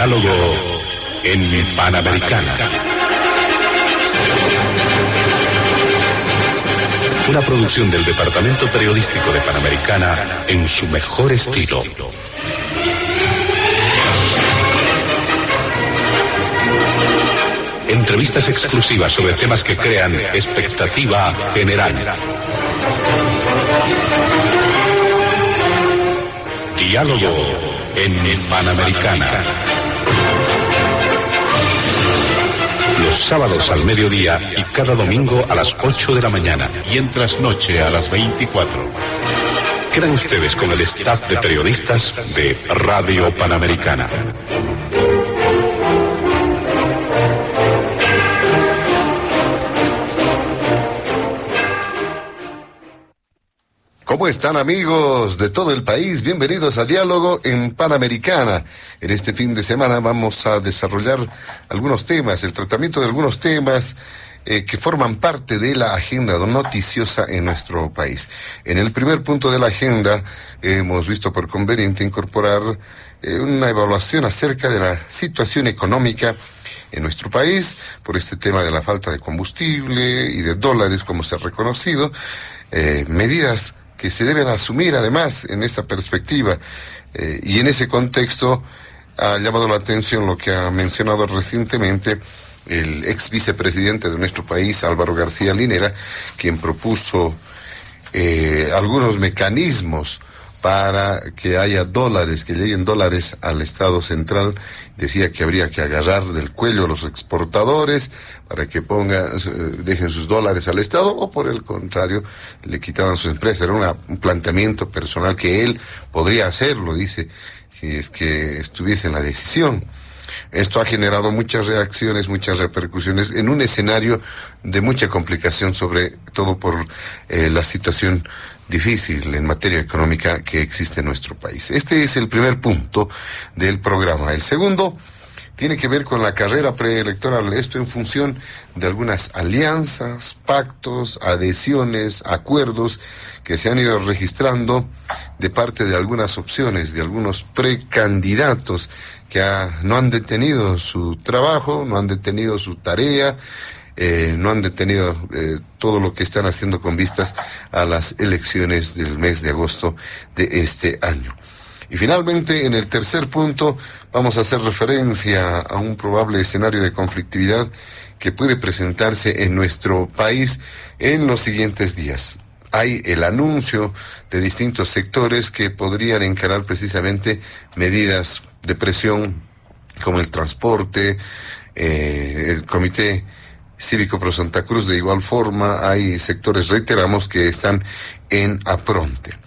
Diálogo en Panamericana. Una producción del Departamento Periodístico de Panamericana en su mejor estilo. Entrevistas exclusivas sobre temas que crean expectativa general. Diálogo en Panamericana. Los sábados al mediodía y cada domingo a las 8 de la mañana. Y en trasnoche a las 24. Quedan ustedes con el staff de periodistas de Radio Panamericana. ¿Cómo están, amigos de todo el país? Bienvenidos a Diálogo en Panamericana. En este fin de semana vamos a desarrollar algunos temas, el tratamiento de algunos temas que forman parte de la agenda noticiosa en nuestro país. En el primer punto de la agenda hemos visto por conveniente incorporar una evaluación acerca de la situación económica en nuestro país, por este tema de la falta de combustible y de dólares, como se ha reconocido, medidas que se deben asumir además en esta perspectiva, y en ese contexto ha llamado la atención lo que ha mencionado recientemente el ex vicepresidente de nuestro país, Álvaro García Linera, quien propuso algunos mecanismos para que haya dólares, que lleguen dólares al Estado central. Decía que habría que agarrar del cuello a los exportadores para que dejen sus dólares al Estado, o por el contrario, le quitaban sus empresas. Era un planteamiento personal que él podría hacerlo, dice, si es que estuviese en la decisión. Esto ha generado muchas reacciones, muchas repercusiones en un escenario de mucha complicación, sobre todo por la situación difícil en materia económica que existe en nuestro país. Este es el primer punto del programa. El segundo tiene que ver con la carrera preelectoral, esto en función de algunas alianzas, pactos, adhesiones, acuerdos que se han ido registrando de parte de algunas opciones, de algunos precandidatos que no han detenido su trabajo, no han detenido su tarea, no han detenido todo lo que están haciendo con vistas a las elecciones del mes de agosto de este año. Y finalmente, en el tercer punto, vamos a hacer referencia a un probable escenario de conflictividad que puede presentarse en nuestro país en los siguientes días. Hay el anuncio de distintos sectores que podrían encarar precisamente medidas de presión como el transporte, el Comité Cívico Pro Santa Cruz. De igual forma, hay sectores, reiteramos, que están en apronte.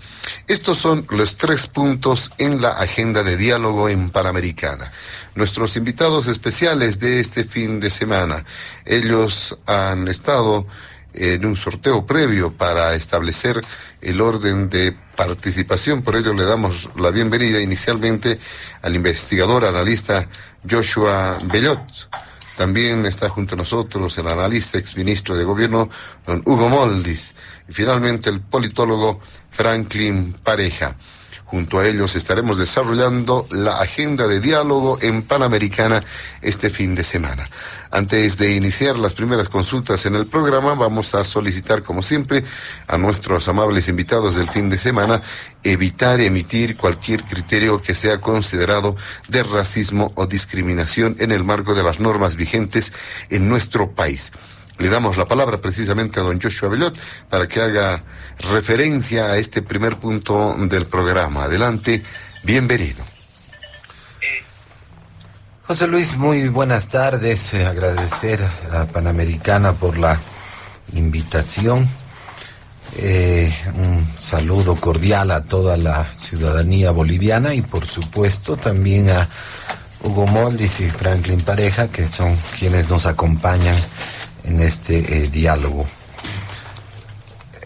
Estos son los 3 puntos en la agenda de Diálogo en Panamericana. Nuestros invitados especiales de este fin de semana, ellos han estado en un sorteo previo para establecer el orden de participación. Por ello le damos la bienvenida inicialmente al investigador, analista Joshua Bellot. También está junto a nosotros el analista, exministro de Gobierno, don Hugo Moldis, y finalmente el politólogo Franklin Pareja. Junto a ellos estaremos desarrollando la agenda de Diálogo en Panamericana este fin de semana. Antes de iniciar las primeras consultas en el programa, vamos a solicitar, como siempre, a nuestros amables invitados del fin de semana evitar emitir cualquier criterio que sea considerado de racismo o discriminación en el marco de las normas vigentes en nuestro país. Le damos la palabra precisamente a don Joshua Bellot para que haga referencia a este primer punto del programa. Adelante, bienvenido. José Luis, muy buenas tardes. Agradecer a Panamericana por la invitación. Un saludo cordial a toda la ciudadanía boliviana y por supuesto también a Hugo Moldis y Franklin Pareja, que son quienes nos acompañan en este diálogo.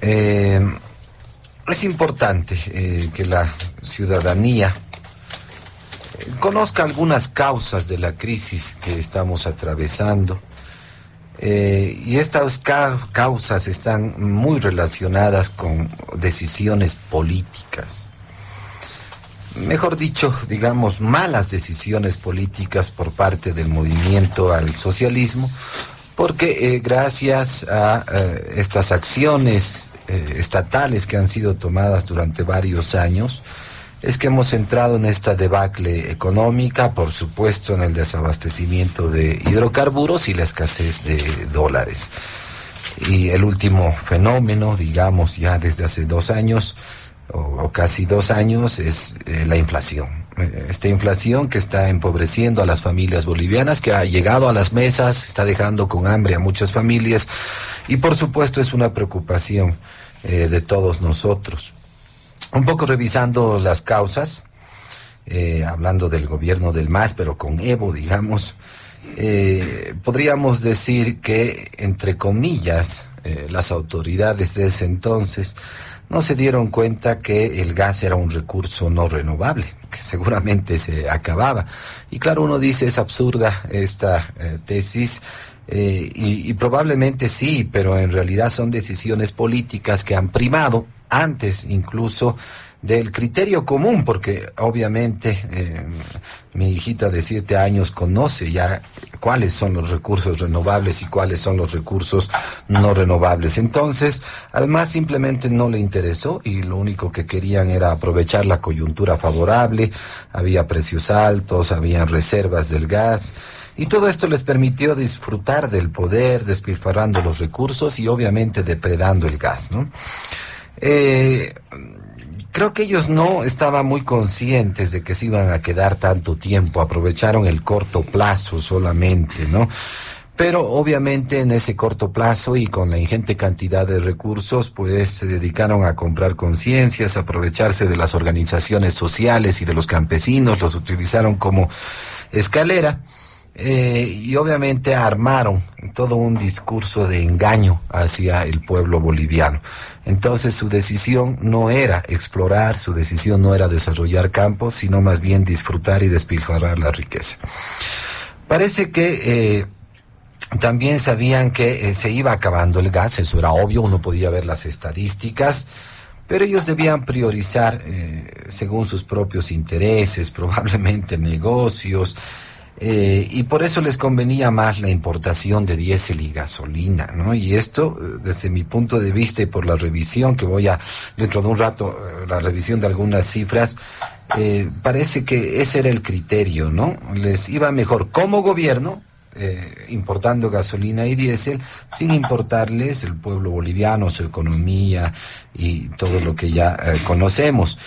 Es importante que la ciudadanía conozca algunas causas de la crisis que estamos atravesando, y estas causas están muy relacionadas con decisiones políticas. mejor dicho, digamos, malas decisiones políticas por parte del movimiento al socialismo, porque gracias a estas acciones estatales que han sido tomadas durante varios años, es que hemos entrado en esta debacle económica, por supuesto en el desabastecimiento de hidrocarburos y la escasez de dólares. Y el último fenómeno, digamos ya desde hace 2 años, o casi 2 años, es la inflación. Esta inflación que está empobreciendo a las familias bolivianas, que ha llegado a las mesas, está dejando con hambre a muchas familias, y por supuesto es una preocupación de todos nosotros. Un poco revisando las causas, hablando del gobierno del MAS, pero con Evo, digamos, podríamos decir que, entre comillas, las autoridades de ese entonces no se dieron cuenta que el gas era un recurso no renovable, que seguramente se acababa. Y claro, uno dice, es absurda esta tesis, y probablemente sí, pero en realidad son decisiones políticas que han primado antes incluso del criterio común, porque obviamente mi hijita de 7 años conoce ya cuáles son los recursos renovables y cuáles son los recursos no renovables. Entonces, al MAS simplemente no le interesó y lo único que querían era aprovechar la coyuntura favorable. Había precios altos, había reservas del gas, y todo esto les permitió disfrutar del poder, despilfarrando los recursos y obviamente depredando el gas, ¿no? Creo que ellos no estaban muy conscientes de que se iban a quedar tanto tiempo, aprovecharon el corto plazo solamente, ¿no? Pero obviamente en ese corto plazo y con la ingente cantidad de recursos, pues se dedicaron a comprar conciencias, a aprovecharse de las organizaciones sociales y de los campesinos, los utilizaron como escalera. Y obviamente armaron todo un discurso de engaño hacia el pueblo boliviano. Entonces su decisión no era explorar, su decisión no era desarrollar campos, sino más bien disfrutar y despilfarrar la riqueza. Parece que también sabían que se iba acabando el gas, eso era obvio, uno podía ver las estadísticas, pero ellos debían priorizar según sus propios intereses, probablemente negocios, y por eso les convenía más la importación de diésel y gasolina, ¿no? Y esto, desde mi punto de vista y por la revisión, que voy a, dentro de un rato, la revisión de algunas cifras, parece que ese era el criterio, ¿no? Les iba mejor como gobierno, importando gasolina y diésel, sin importarles el pueblo boliviano, su economía y todo lo que ya conocemos.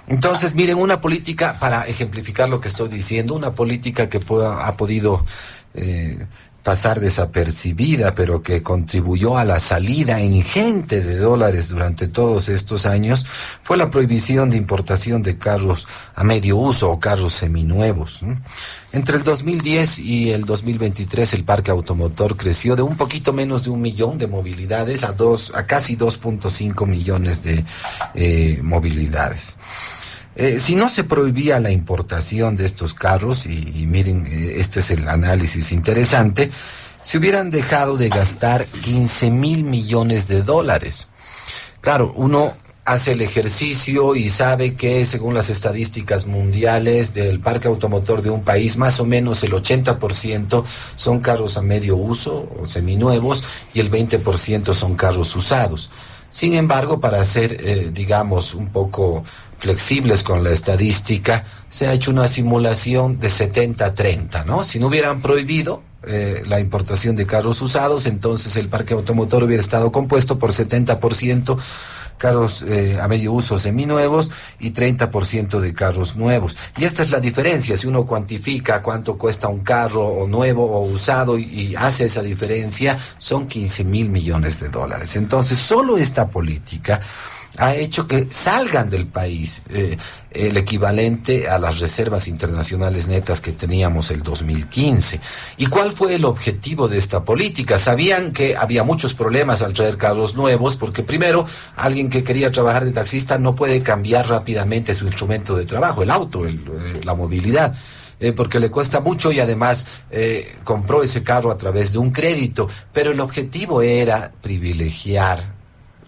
Entonces, miren, una política, para ejemplificar lo que estoy diciendo, una política que ha podido pasar desapercibida, pero que contribuyó a la salida ingente de dólares durante todos estos años, fue la prohibición de importación de carros a medio uso o carros seminuevos, ¿no? Entre el 2010 y el 2023 el parque automotor creció de un poquito menos de 1 millón de movilidades a casi 2.5 millones de movilidades. Si no se prohibía la importación de estos carros, y miren, este es el análisis interesante, se hubieran dejado de gastar 15,000 millones de dólares. Claro, uno hace el ejercicio y sabe que según las estadísticas mundiales del parque automotor de un país, más o menos el 80% son carros a medio uso o seminuevos y el 20% son carros usados. Sin embargo, para ser, digamos, un poco flexibles con la estadística, se ha hecho una simulación de 70-30, ¿no? Si no hubieran prohibido la importación de carros usados, entonces el parque automotor hubiera estado compuesto por 70% carros a medio uso seminuevos y 30% de carros nuevos. Y esta es la diferencia. Si uno cuantifica cuánto cuesta un carro o nuevo o usado y hace esa diferencia, son 15,000 millones de dólares. Entonces, solo esta política ha hecho que salgan del país el equivalente a las reservas internacionales netas que teníamos el 2015. ¿Y cuál fue el objetivo de esta política? Sabían que había muchos problemas al traer carros nuevos, porque primero, alguien que quería trabajar de taxista no puede cambiar rápidamente su instrumento de trabajo, el auto, la movilidad. Porque le cuesta mucho y además compró ese carro a través de un crédito. Pero el objetivo era privilegiar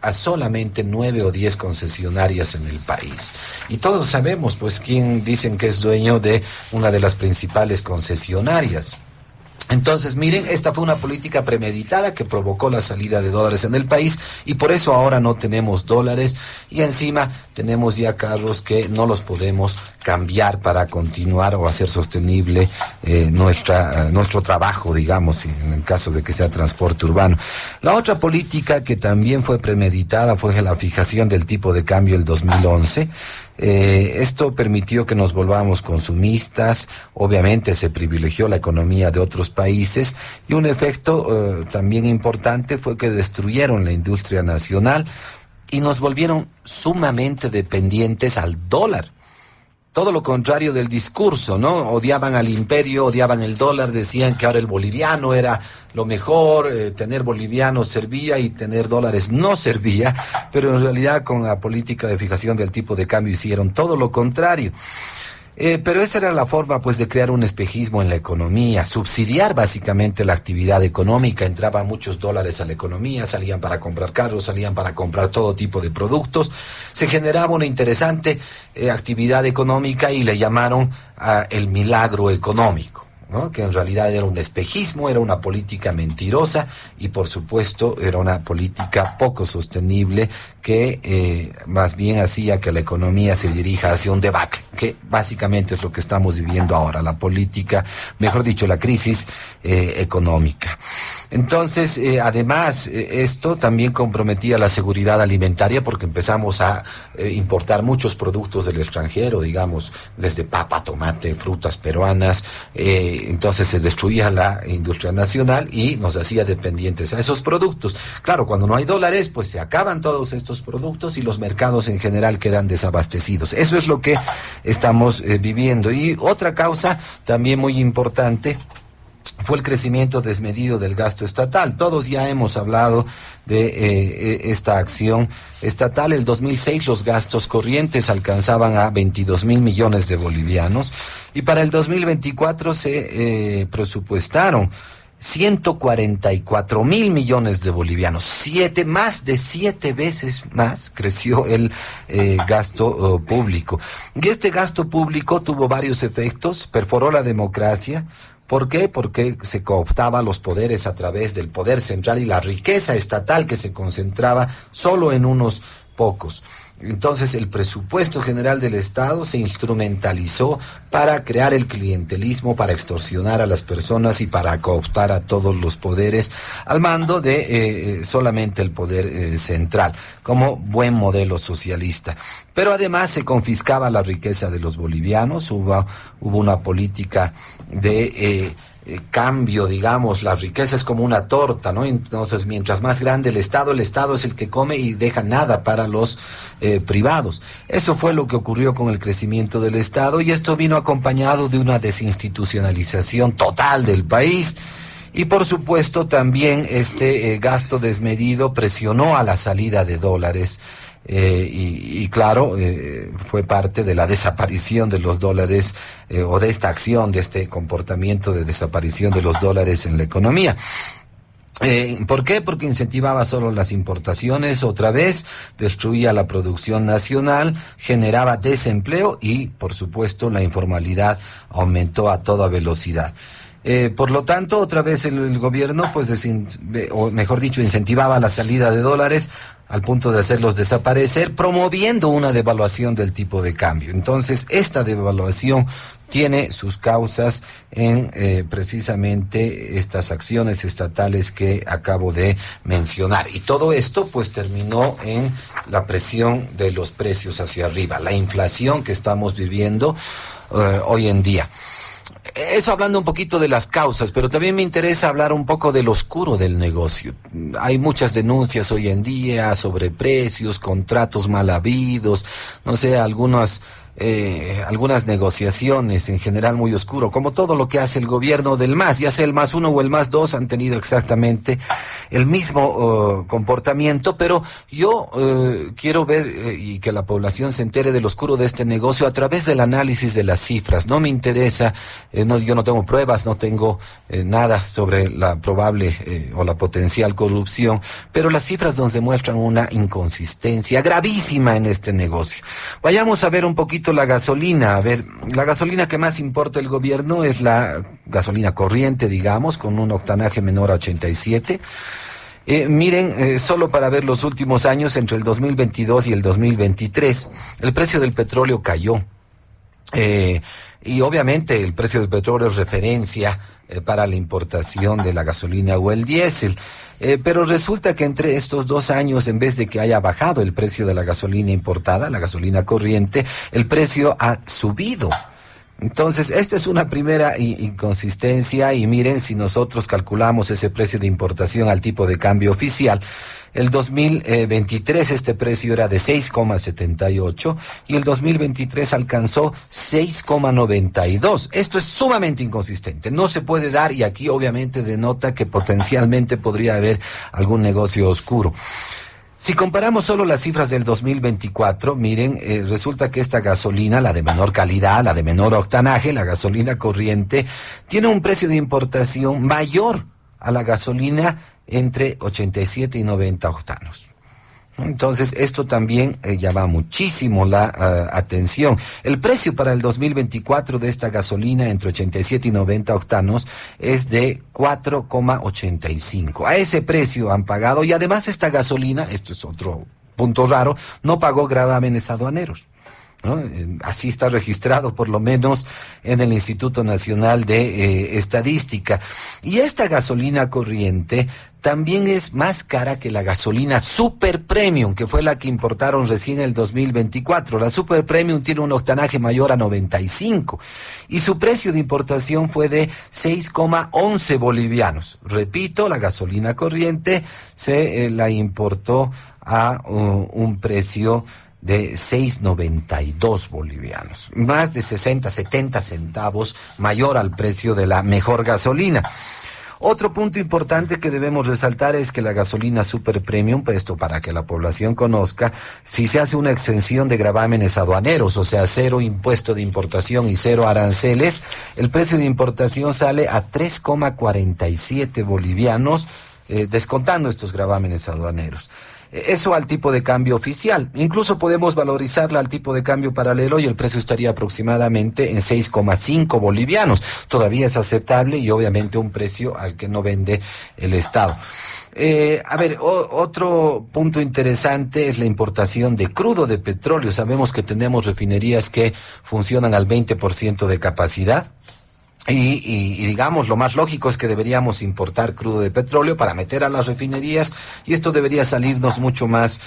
a solamente 9 o 10 concesionarias en el país. Y todos sabemos, pues, quién dicen que es dueño de una de las principales concesionarias. Entonces, miren, esta fue una política premeditada que provocó la salida de dólares en el país y por eso ahora no tenemos dólares y encima tenemos ya carros que no los podemos cambiar para continuar o hacer sostenible nuestro trabajo, digamos, en el caso de que sea transporte urbano. La otra política que también fue premeditada fue la fijación del tipo de cambio el 2011. Esto permitió que nos volvamos consumistas, obviamente se privilegió la economía de otros países y un efecto también importante fue que destruyeron la industria nacional y nos volvieron sumamente dependientes al dólar. Todo lo contrario del discurso, ¿no? Odiaban al imperio, odiaban el dólar, decían que ahora el boliviano era lo mejor, tener bolivianos servía y tener dólares no servía, pero en realidad con la política de fijación del tipo de cambio hicieron todo lo contrario. Pero esa era la forma, pues, de crear un espejismo en la economía, subsidiar básicamente la actividad económica. Entraban muchos dólares a la economía, salían para comprar carros, salían para comprar todo tipo de productos. Se generaba una interesante actividad económica y le llamaron el milagro económico, ¿no? Que en realidad era un espejismo, era una política mentirosa y por supuesto era una política poco sostenible que más bien hacía que la economía se dirija hacia un debacle, que básicamente es lo que estamos viviendo ahora, la política, mejor dicho, la crisis económica. Entonces, además, esto también comprometía la seguridad alimentaria porque empezamos a importar muchos productos del extranjero, digamos, desde papa, tomate, frutas peruanas, entonces se destruía la industria nacional y nos hacía dependientes a esos productos. Claro, cuando no hay dólares, pues se acaban todos estos productos y los mercados en general quedan desabastecidos. Eso es lo que estamos viviendo. Y otra causa también muy importante fue el crecimiento desmedido del gasto estatal. Todos ya hemos hablado de esta acción estatal. El 2006 los gastos corrientes alcanzaban a 22.000 millones de bolivianos y para el 2024 se presupuestaron 144.000 millones de bolivianos. Más de 7 veces más creció el gasto público. Y este gasto público tuvo varios efectos, perforó la democracia. ¿Por qué? Porque se cooptaba los poderes a través del poder central y la riqueza estatal que se concentraba solo en unos pocos. Entonces el presupuesto general del Estado se instrumentalizó para crear el clientelismo, para extorsionar a las personas y para cooptar a todos los poderes al mando de solamente el poder central, como buen modelo socialista. Pero además se confiscaba la riqueza de los bolivianos, hubo una política de cambio, digamos, la riqueza es como una torta, ¿no? Entonces, mientras más grande el Estado es el que come y deja nada para los privados. Eso fue lo que ocurrió con el crecimiento del Estado y esto vino acompañado de una desinstitucionalización total del país. Y por supuesto también este gasto desmedido presionó a la salida de dólares. Y claro, fue parte de la desaparición de los dólares o de esta acción, de este comportamiento de desaparición de los dólares en la economía. ¿Por qué? Porque incentivaba solo las importaciones, otra vez destruía la producción nacional, generaba desempleo y, por supuesto, la informalidad aumentó a toda velocidad. Por lo tanto, otra vez el gobierno, pues, o mejor dicho, incentivaba la salida de dólares al punto de hacerlos desaparecer, promoviendo una devaluación del tipo de cambio. Entonces, esta devaluación tiene sus causas en precisamente estas acciones estatales que acabo de mencionar. Y todo esto, pues, terminó en la presión de los precios hacia arriba, la inflación que estamos viviendo hoy en día. Eso hablando un poquito de las causas, pero también me interesa hablar un poco del oscuro del negocio. Hay muchas denuncias hoy en día sobre precios, contratos mal habidos, no sé, algunas algunas negociaciones, en general muy oscuro, como todo lo que hace el gobierno del MAS, ya sea el MAS 1 o el MAS 2, han tenido exactamente el mismo comportamiento, pero yo quiero ver y que la población se entere de lo oscuro de este negocio a través del análisis de las cifras. No me interesa, yo no tengo pruebas, no tengo nada sobre la probable o la potencial corrupción, pero las cifras nos demuestran una inconsistencia gravísima en este negocio. Vayamos a ver un poquito la gasolina. A ver, la gasolina que más importa el gobierno es la gasolina corriente, digamos, con un octanaje menor a 87. Miren, solo para ver los últimos años, entre el 2022 y el 2023, el precio del petróleo cayó. Y obviamente el precio del petróleo es referencia para la importación de la gasolina o el diésel. Pero resulta que entre estos 2 años, en vez de que haya bajado el precio de la gasolina importada, la gasolina corriente, el precio ha subido. Entonces, esta es una primera inconsistencia, y miren, si nosotros calculamos ese precio de importación al tipo de cambio oficial, el 2023 este precio era de 6,78 y el 2023 alcanzó 6,92. Esto es sumamente inconsistente, no se puede dar, y aquí obviamente denota que potencialmente podría haber algún negocio oscuro. Si comparamos solo las cifras del 2024, miren, resulta que esta gasolina, la de menor calidad, la de menor octanaje, la gasolina corriente, tiene un precio de importación mayor a la gasolina entre 87 y 90 octanos. Entonces, esto también llama muchísimo la atención. El precio para el 2024 de esta gasolina entre 87 y 90 octanos es de 4,85. A ese precio han pagado, y además esta gasolina, esto es otro punto raro, no pagó gravámenes aduaneros, ¿no? Así está registrado, por lo menos en el Instituto Nacional de Estadística. Y esta gasolina corriente también es más cara que la gasolina Super Premium, que fue la que importaron recién en el 2024. La Super Premium tiene un octanaje mayor a 95 y su precio de importación fue de 6,11 bolivianos. Repito, la gasolina corriente se la importó a un precio de 6,92 bolivianos, más de 60, 70 centavos mayor al precio de la mejor gasolina. Otro punto importante que debemos resaltar es que la gasolina Super Premium, pues esto para que la población conozca, si se hace una exención de gravámenes aduaneros, o sea, 0 impuesto de importación y 0 aranceles, el precio de importación sale a 3,47 bolivianos, descontando estos gravámenes aduaneros. Eso al tipo de cambio oficial. Incluso podemos valorizarla al tipo de cambio paralelo y el precio estaría aproximadamente en 6,5 bolivianos. Todavía es aceptable y obviamente un precio al que no vende el Estado. A ver, otro punto interesante es la importación de crudo de petróleo. Sabemos que tenemos refinerías que funcionan al 20% de capacidad. Y digamos, lo más lógico es que deberíamos importar crudo de petróleo para meter a las refinerías, y esto debería salirnos mucho más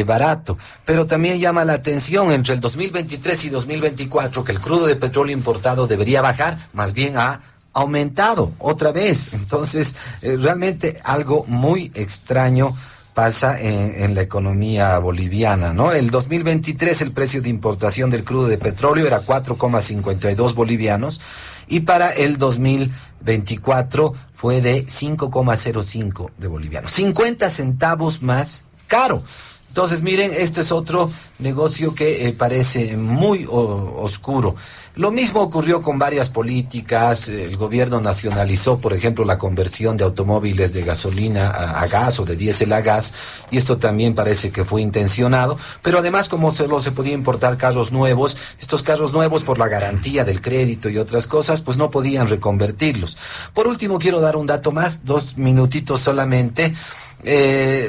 barato. Pero también llama la atención, entre el 2023 y 2024, que el crudo de petróleo importado debería bajar, más bien ha aumentado otra vez. Entonces, realmente algo muy extraño pasa en la economía boliviana, ¿no? El 2023 el precio de importación del crudo de petróleo era 4,52 bolivianos y para el 2024 fue de 5,05 de bolivianos, 50 centavos más caro. Entonces, miren, esto es otro negocio que parece muy oscuro. Lo mismo ocurrió con varias políticas. El gobierno nacionalizó, por ejemplo, la conversión de automóviles de gasolina a gas o de diésel a gas, y esto también parece que fue intencionado. Pero además, como solo se podía importar carros nuevos, estos carros nuevos, por la garantía del crédito y otras cosas, pues no podían reconvertirlos. Por último, quiero dar un dato más, 2 minutitos solamente.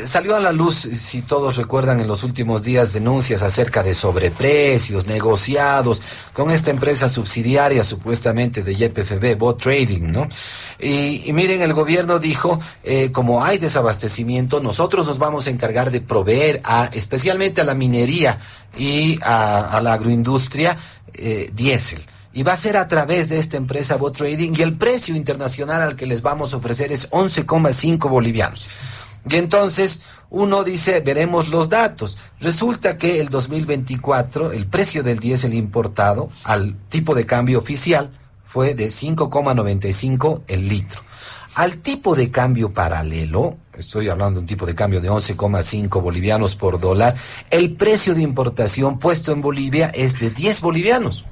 Salió a la luz, si todos recuerdan, en los últimos días denuncias acerca de sobreprecios negociados con esta empresa subsidiaria supuestamente de YPFB, Bot Trading, ¿no? Y miren, el gobierno dijo, como hay desabastecimiento, nosotros nos vamos a encargar de proveer especialmente a la minería y a la agroindustria diésel. Y va a ser a través de esta empresa Bot Trading, y el precio internacional al que les vamos a ofrecer es 11,5 bolivianos. Y entonces uno dice, veremos los datos. Resulta que el 2024 el precio del diésel importado al tipo de cambio oficial fue de 5,95 el litro. Al tipo de cambio paralelo, estoy hablando de un tipo de cambio de 11,5 bolivianos por dólar, el precio de importación puesto en Bolivia es de 10 bolivianos.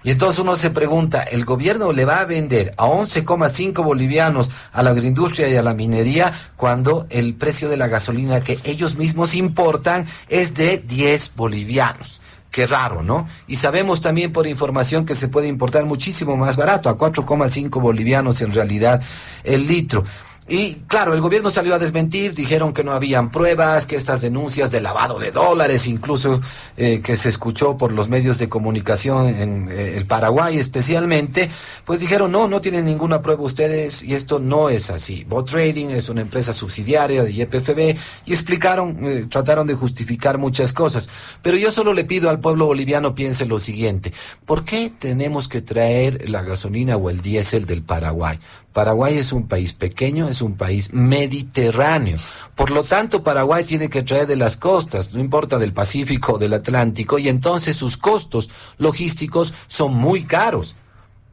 Y entonces uno se pregunta, ¿el gobierno le va a vender a 11,5 bolivianos a la agroindustria y a la minería cuando el precio de la gasolina que ellos mismos importan es de 10 bolivianos? Qué raro, ¿no? Y sabemos también por información que se puede importar muchísimo más barato, a 4,5 bolivianos en realidad el litro. Y claro, el gobierno salió a desmentir, dijeron que no habían pruebas, que estas denuncias de lavado de dólares, incluso que se escuchó por los medios de comunicación en el Paraguay especialmente, pues dijeron, no tienen ninguna prueba ustedes y esto no es así. Bot Trading es una empresa subsidiaria de YPFB y explicaron, trataron de justificar muchas cosas. Pero yo solo le pido al pueblo boliviano piense lo siguiente, ¿por qué tenemos que traer la gasolina o el diésel del Paraguay? Paraguay es un país pequeño, es un país mediterráneo. Por lo tanto, Paraguay tiene que traer de las costas, no importa del Pacífico o del Atlántico, y entonces sus costos logísticos son muy caros.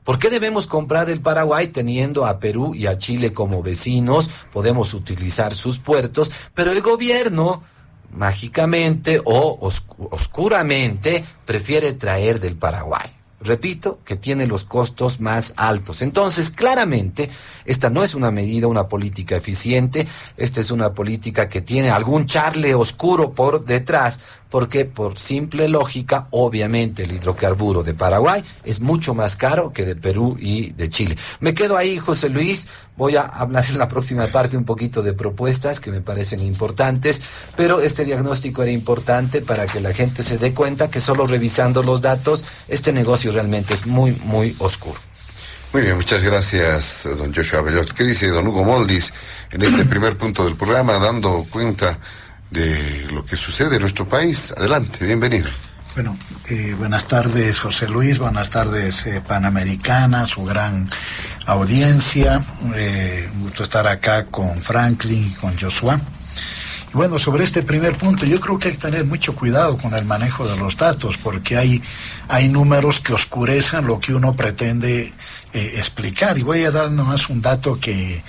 ¿Por qué debemos comprar del Paraguay teniendo a Perú y a Chile como vecinos? Podemos utilizar sus puertos, pero el gobierno mágicamente o oscuramente prefiere traer del Paraguay. Repito, que tiene los costos más altos. Entonces, claramente, esta no es una medida, una política eficiente. Esta es una política que tiene algún charle oscuro por detrás, porque por simple lógica, obviamente, el hidrocarburo de Paraguay es mucho más caro que de Perú y de Chile. Me quedo ahí, José Luis. Voy a hablar en la próxima parte un poquito de propuestas que me parecen importantes, pero este diagnóstico era importante para que la gente se dé cuenta que solo revisando los datos, este negocio realmente es muy, muy oscuro. Muy bien, muchas gracias, don Joshua Bellot. ¿Qué dice don Hugo Moldis en este primer punto del programa, dando cuenta de lo que sucede en nuestro país? Adelante, bienvenido. Bueno, buenas tardes, José Luis, buenas tardes, Panamericana, su gran audiencia. Un gusto estar acá con Franklin y con Joshua. Y bueno, sobre este primer punto, yo creo que hay que tener mucho cuidado con el manejo de los datos, porque hay números que oscurecen lo que uno pretende explicar. Y voy a dar nomás un dato que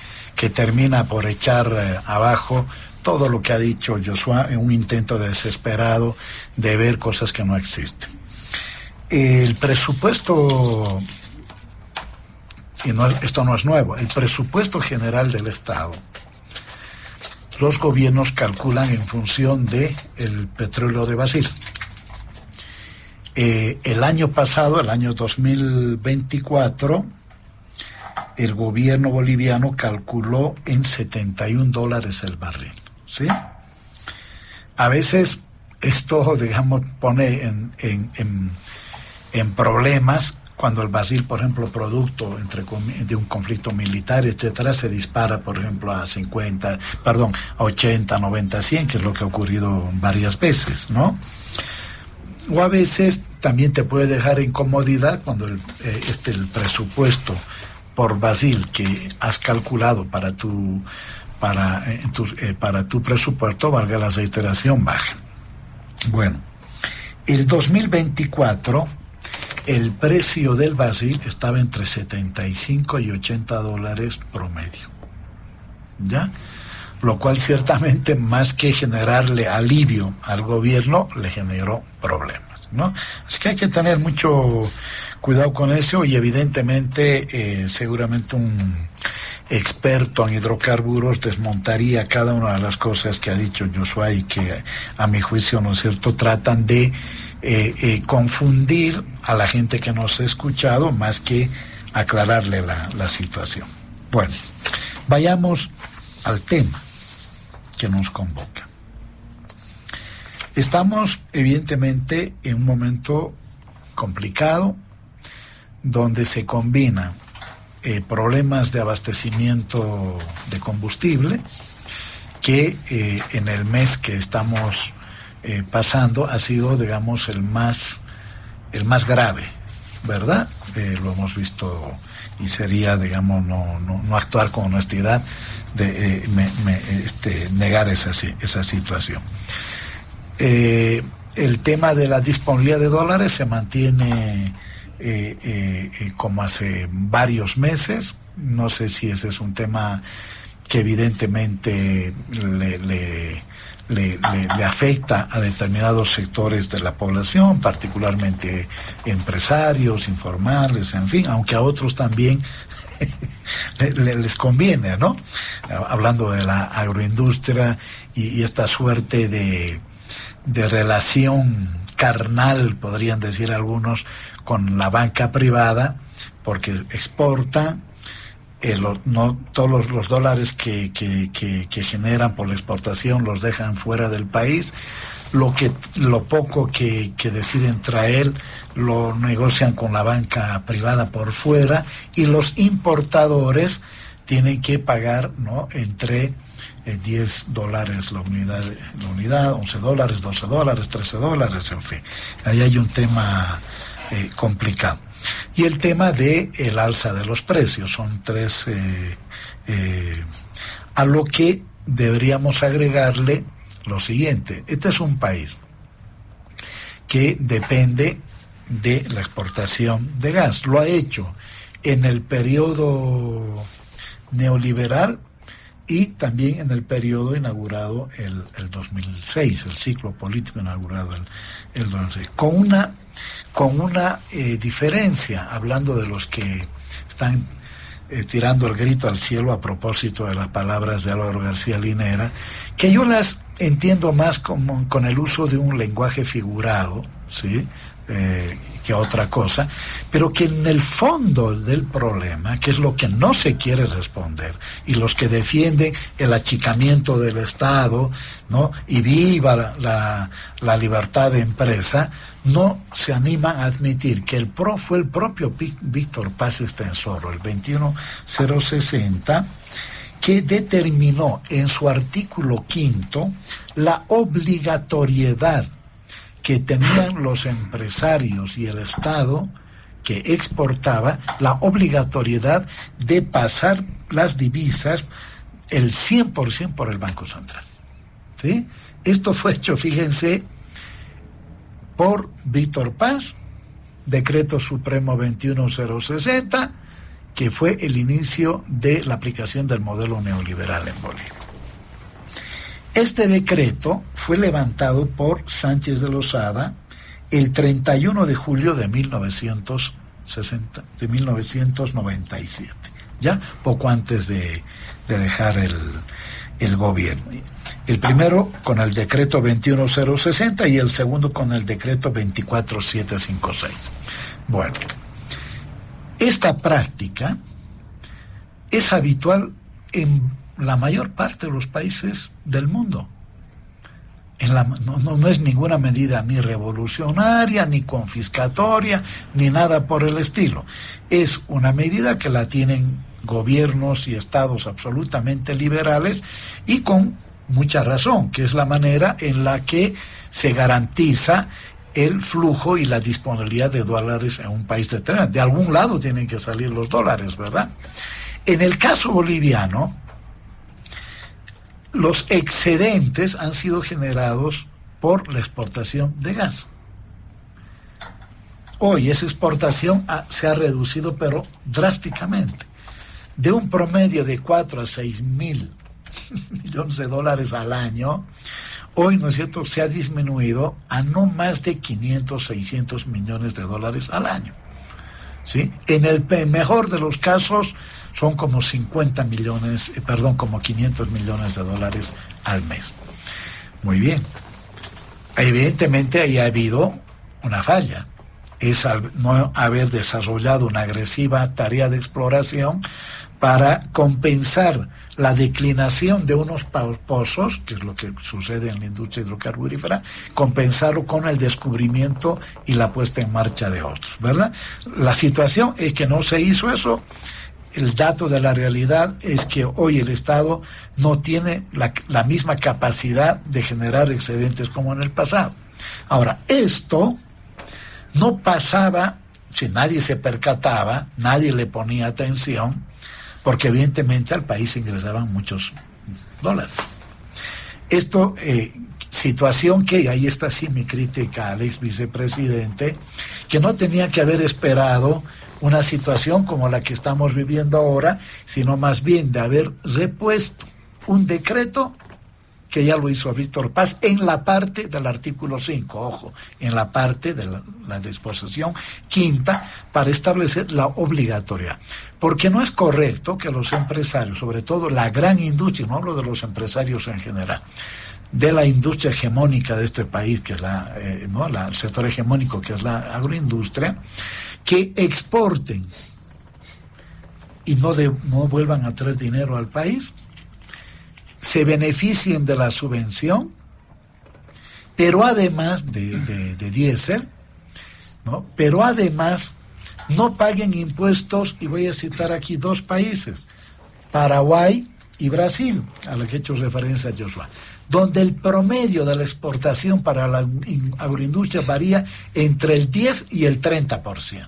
termina por echar abajo todo lo que ha dicho Joshua en un intento desesperado de ver cosas que no existen. El presupuesto, y esto no es nuevo, el presupuesto general del Estado, los gobiernos calculan en función de el petróleo de Brasil. El año pasado, el año 2024, el gobierno boliviano calculó en $71 el barril, ¿sí? A veces esto, digamos, pone en problemas cuando el Brasil, por ejemplo, producto de un conflicto militar, etcétera, se dispara, por ejemplo, a 80, 90, 100, que es lo que ha ocurrido varias veces, ¿no? O a veces también te puede dejar incomodidad cuando el presupuesto por Brasil que has calculado para tu presupuesto, valga la reiteración, baja. Bueno, el 2024 el precio del Brasil estaba entre 75 y $80 promedio, ¿ya? Lo cual ciertamente, más que generarle alivio al gobierno, le generó problemas, ¿no? Así que hay que tener mucho cuidado con eso, y evidentemente seguramente un experto en hidrocarburos desmontaría cada una de las cosas que ha dicho Joshua y que, a mi juicio, ¿no es cierto?, tratan de confundir a la gente que nos ha escuchado más que aclararle la situación. Bueno, vayamos al tema que nos convoca. Estamos evidentemente en un momento complicado donde se combinan problemas de abastecimiento de combustible, que en el mes que estamos pasando ha sido, digamos, el más grave, ¿verdad? Lo hemos visto, y sería, digamos, no actuar con honestidad de negar esa situación. El tema de la disponibilidad de dólares se mantiene como hace varios meses. No sé si ese es un tema que evidentemente le afecta a determinados sectores de la población, particularmente empresarios, informales, en fin, aunque a otros también les conviene, ¿no? Hablando de la agroindustria y esta suerte de relación carnal, podrían decir algunos, con la banca privada, porque exporta. No todos los dólares que generan por la exportación los dejan fuera del país. Lo poco que deciden traer lo negocian con la banca privada por fuera, y los importadores tienen que pagar, ¿no?, entre $10 la unidad, $11, $12, $13, en fin. Ahí hay un tema complicado. Y el tema de el alza de los precios, son tres, a lo que deberíamos agregarle lo siguiente: este es un país que depende de la exportación de gas. Lo ha hecho en el periodo neoliberal y también en el periodo inaugurado el 2006, el ciclo político inaugurado el 2006, con una diferencia, hablando de los que están tirando el grito al cielo a propósito de las palabras de Álvaro García Linera, que yo las entiendo más como con el uso de un lenguaje figurado, ¿sí?, que otra cosa, pero que en el fondo del problema, que es lo que no se quiere responder, y los que defienden el achicamiento del Estado, ¿no?, y viva la libertad de empresa, no se animan a admitir que fue el propio Víctor Paz Estenssoro, el 21060, que determinó en su artículo 5 la obligatoriedad que tenían los empresarios y el Estado que exportaba, la obligatoriedad de pasar las divisas el 100% por el Banco Central, ¿sí? Esto fue hecho, fíjense, por Víctor Paz, Decreto Supremo 21060, que fue el inicio de la aplicación del modelo neoliberal en Bolivia. Este decreto fue levantado por Sánchez de Lozada el 31 de julio de 1997, ya poco antes de dejar el gobierno. El primero con el decreto 21060 y el segundo con el decreto 24756. Bueno, esta práctica es habitual en la mayor parte de los países del mundo. No es ninguna medida ni revolucionaria, ni confiscatoria, ni nada por el estilo. Es una medida que la tienen gobiernos y estados absolutamente liberales, y con mucha razón, que es la manera en la que se garantiza el flujo y la disponibilidad de dólares en un país determinado. De algún lado tienen que salir los dólares, ¿verdad? En el caso boliviano, los excedentes han sido generados por la exportación de gas. Hoy esa exportación se ha reducido, pero drásticamente. De un promedio de 4 a 6 mil millones de dólares al año, hoy, ¿no es cierto?, se ha disminuido a no más de 500, 600 millones de dólares al año, ¿sí? En el mejor de los casos son como 500 millones de dólares al mes. Muy bien. Evidentemente ahí ha habido una falla. Es no haber desarrollado una agresiva tarea de exploración para compensar la declinación de unos pozos, que es lo que sucede en la industria hidrocarburífera, compensarlo con el descubrimiento y la puesta en marcha de otros, ¿verdad? La situación es que no se hizo eso. El dato de la realidad es que hoy el Estado no tiene la misma capacidad de generar excedentes como en el pasado. Ahora, esto no pasaba si nadie se percataba, nadie le ponía atención, porque evidentemente al país ingresaban muchos dólares. Esto, situación que, ahí está sí mi crítica al ex vicepresidente, que no tenía que haber esperado una situación como la que estamos viviendo ahora, sino más bien de haber repuesto un decreto que ya lo hizo Víctor Paz en la parte del artículo 5, ojo, en la parte de la disposición quinta, para establecer la obligatoriedad. Porque no es correcto que los empresarios, sobre todo la gran industria, no hablo de los empresarios en general, de la industria hegemónica de este país, que es el sector hegemónico, que es la agroindustria, que exporten y no vuelvan a traer dinero al país, se beneficien de la subvención, pero además de diésel, ¿no? Pero además no paguen impuestos, y voy a citar aquí 2 países, Paraguay y Brasil, a lo que he hecho referencia a Joshua, donde el promedio de la exportación para la agroindustria varía entre el 10 y el 30%.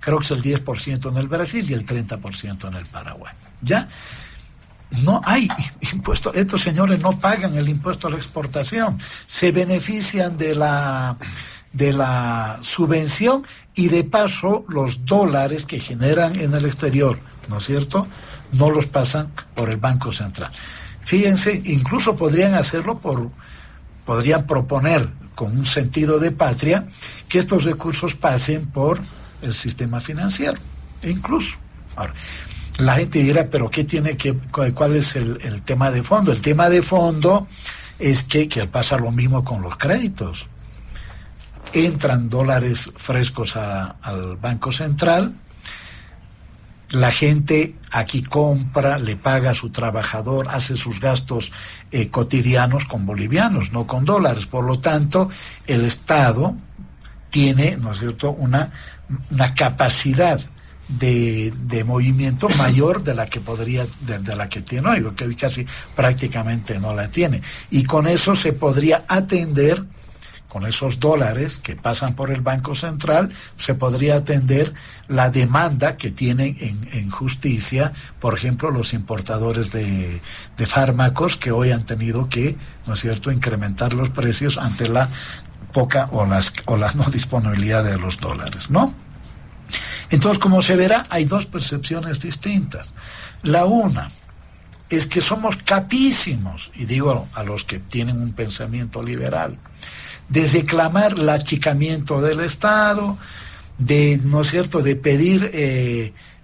Creo que es el 10% en el Brasil y el 30% en el Paraguay. ¿Ya? No hay impuesto, estos señores no pagan el impuesto a la exportación, se benefician de la subvención, y de paso los dólares que generan en el exterior, ¿no es cierto?, no los pasan por el Banco Central. Fíjense, incluso podrían proponer con un sentido de patria que estos recursos pasen por el sistema financiero, incluso. Ahora, la gente dirá, pero ¿cuál es el tema de fondo? El tema de fondo es que pasa lo mismo con los créditos. Entran dólares frescos al Banco Central, la gente aquí compra, le paga a su trabajador, hace sus gastos cotidianos con bolivianos, no con dólares. Por lo tanto, el Estado tiene, ¿no es cierto?, una capacidad de movimiento mayor de la que tiene hoy, que casi prácticamente no la tiene. Y con eso se podría atender, con esos dólares que pasan por el Banco Central, se podría atender la demanda que tienen en justicia, por ejemplo, los importadores de fármacos, que hoy han tenido que, ¿no es cierto?, incrementar los precios ante la poca o la no disponibilidad de los dólares, ¿no? Entonces, como se verá, hay 2 percepciones distintas. La una es que somos capísimos, y digo a los que tienen un pensamiento liberal, de reclamar el achicamiento del Estado, ¿no es cierto?, de pedir